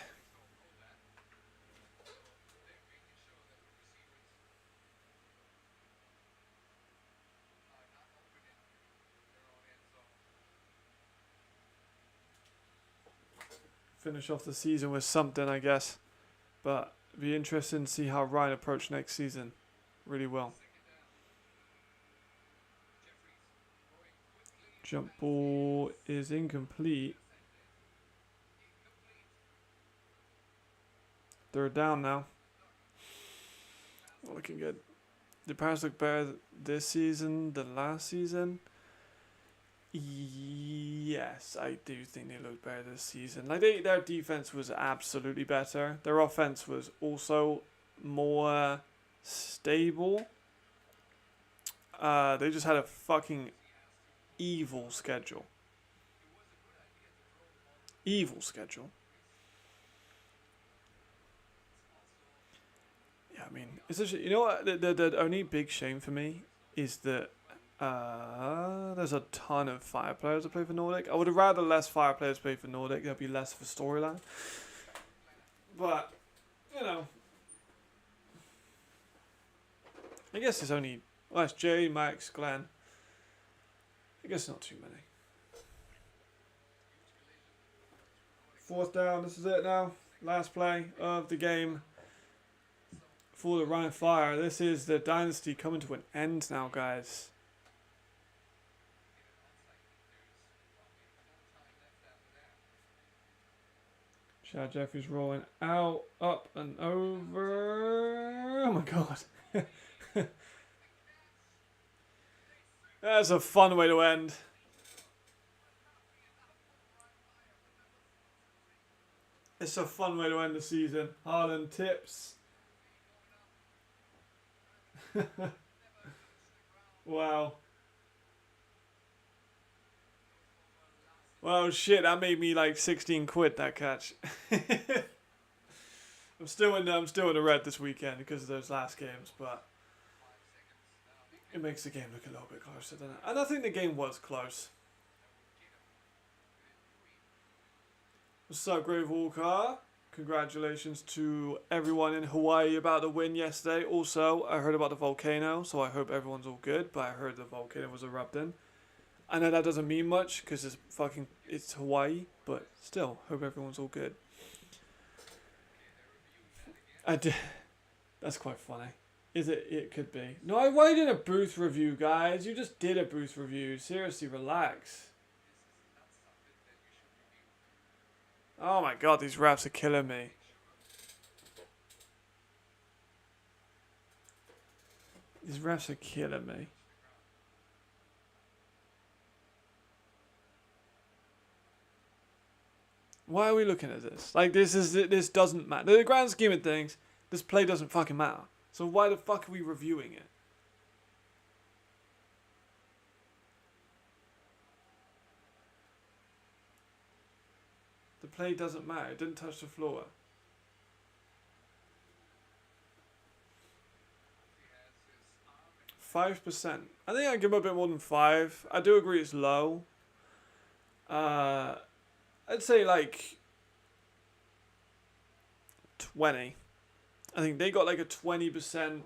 Finish off the season with something, I guess. But it'd be interesting to see how Rhein approach next season. Really well. Jump ball is incomplete. They're down now. Looking good. The Paris look better this season than last season. Yes, I do think they look better this season. Like their defense was absolutely better. Their offense was also more stable. They just had a fucking evil schedule. Evil schedule. Yeah, I mean, it's actually, you know what? The only big shame for me is that there's a ton of fire players that play for Nordic. I would have rather less fire players play for Nordic. There'd be less for storyline. But, you know, I guess it's only, well, it's Jay, Max, Glenn. I guess not too many. Fourth down, this is it now. Last play of the game for the Rhein Fire. This is the dynasty coming to an end now, guys. Chad Jeffries rolling out, up and over. Oh my god. That's a fun way to end. It's a fun way to end the season. Haaland tips. Wow. Well, shit, that made me like 16 quid, that catch. I'm still in the red this weekend because of those last games, but it makes the game look a little bit closer, doesn't it? And I think the game was close. What's up, Grave Walker? Congratulations to everyone in Hawaii about the win yesterday. Also, I heard about the volcano, so I hope everyone's all good, but I heard the volcano was erupting. I know that doesn't mean much because it's Hawaii, but still, hope everyone's all good. That's quite funny. Is it? It could be. No, I did a booth review, guys. You just did a booth review. Seriously, relax. Oh my god, these refs are killing me. These refs are killing me. Why are we looking at this? Like, this doesn't matter. In the grand scheme of things, this play doesn't fucking matter. So why the fuck are we reviewing it? The play doesn't matter. It didn't touch the floor. %. I think I'd give him a bit more than 5. I do agree it's low. I'd say like 20. I think they got like a 20%.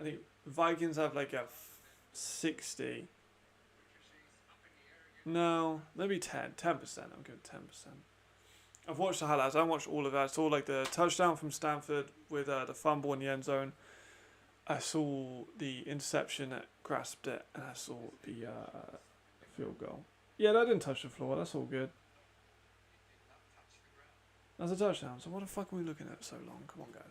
I think Vikings have like a 60. No, maybe 10. 10%. I'm good 10%. I've watched the highlights. I haven't watched all of that. I saw like the touchdown from Stanford with the fumble in the end zone. I saw the interception that grasped it, and I saw the field goal. Yeah, that didn't touch the floor. That's all good. That's a touchdown. So what the fuck are we looking at so long? Come on, guys.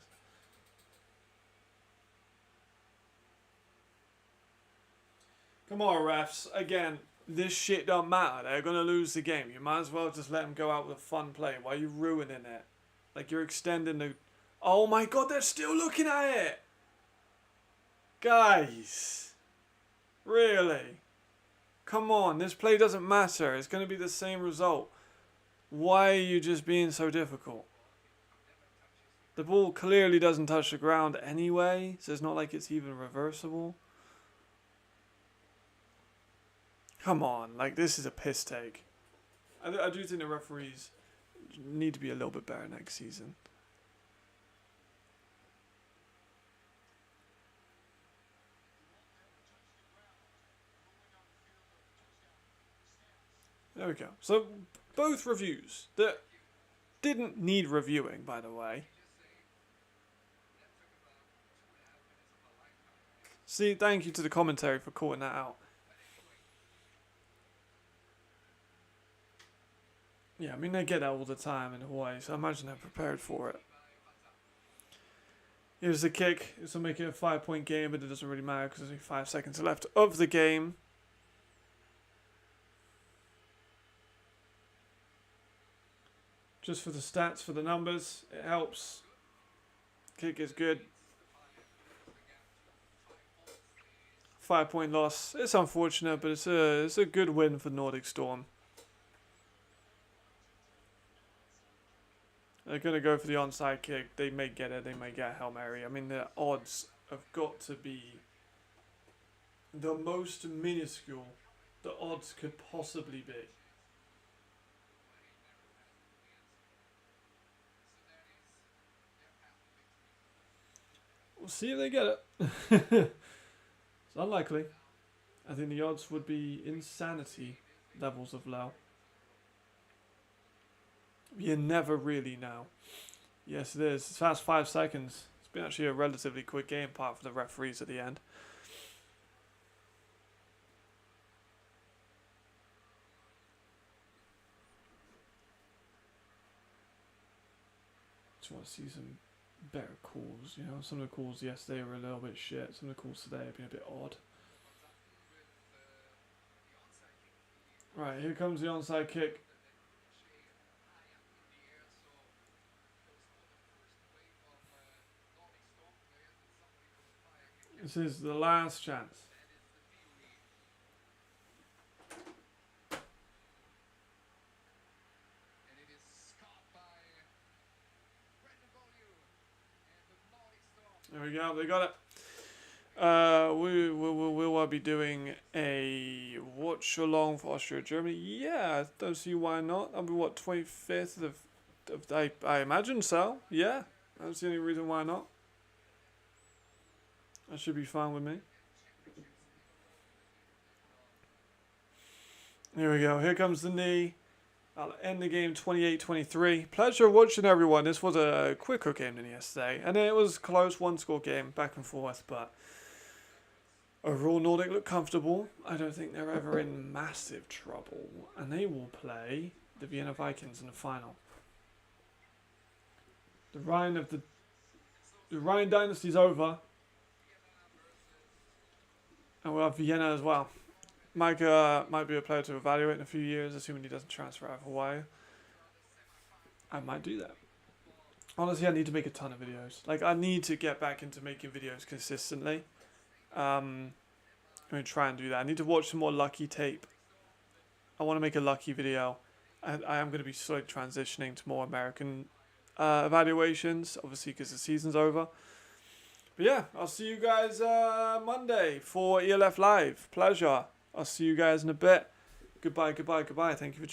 Come on, refs. Again, this shit don't matter. They're going to lose the game. You might as well just let them go out with a fun play. Why are you ruining it? Like, you're extending the... Oh my god, they're still looking at it! Guys. Really? Come on, this play doesn't matter. It's going to be the same result. Why are you just being so difficult? The ball clearly doesn't touch the ground anyway, so it's not like it's even reversible. Come on, like this is a piss take. I do think the referees need to be a little bit better next season. There we go. So, both reviews that didn't need reviewing, by the way. See, thank you to the commentary for calling that out. Yeah, I mean, they get that all the time in Hawaii, so I imagine they're prepared for it. Here's the kick. This will make it a 5-point game, but it doesn't really matter because there's only 5 seconds left of the game. Just for the stats, for the numbers, it helps. Kick is good. 5-point loss. It's unfortunate, but it's a good win for Nordic Storm. They're going to go for the onside kick. They may get it. They may get Hail Mary. I mean, the odds have got to be the most minuscule the odds could possibly be. We'll see if they get it. It's unlikely. I think the odds would be insanity levels of low. You never really know. Yes, it is. It's past 5 seconds. It's been actually a relatively quick game, apart from the referees at the end. Just want to see some better calls. You know, some of the calls yesterday were a little bit shit. Some of the calls today have been a bit odd. Right, here comes the onside kick. This is the last chance. There we go, they got it. We will be doing a watch along for Austria Germany. Yeah, I don't see why not. I'll be what, 25th of I imagine so. Yeah, I don't see any reason why not. That should be fine with me. Here we go. Here comes the knee. I'll end the game 28-23. Pleasure watching, everyone. This was a quicker game than yesterday. And it was a close one-score game, back and forth. But overall, Nordic look comfortable. I don't think they're ever in massive trouble. And they will play the Vienna Vikings in the final. The Rhein dynasty's over. And we'll have Vienna as well. Might be a player to evaluate in a few years, assuming he doesn't transfer out of Hawaii. I might do that. Honestly, I need to make a ton of videos. Like, I need to get back into making videos consistently. I'm going to try and do that. I need to watch some more Lucky tape. I want to make a Lucky video. And I am going to be slowly transitioning to more American evaluations, obviously because the season's over. But yeah, I'll see you guys Monday for ELF Live. Pleasure. I'll see you guys in a bit. Goodbye, goodbye, goodbye. Thank you for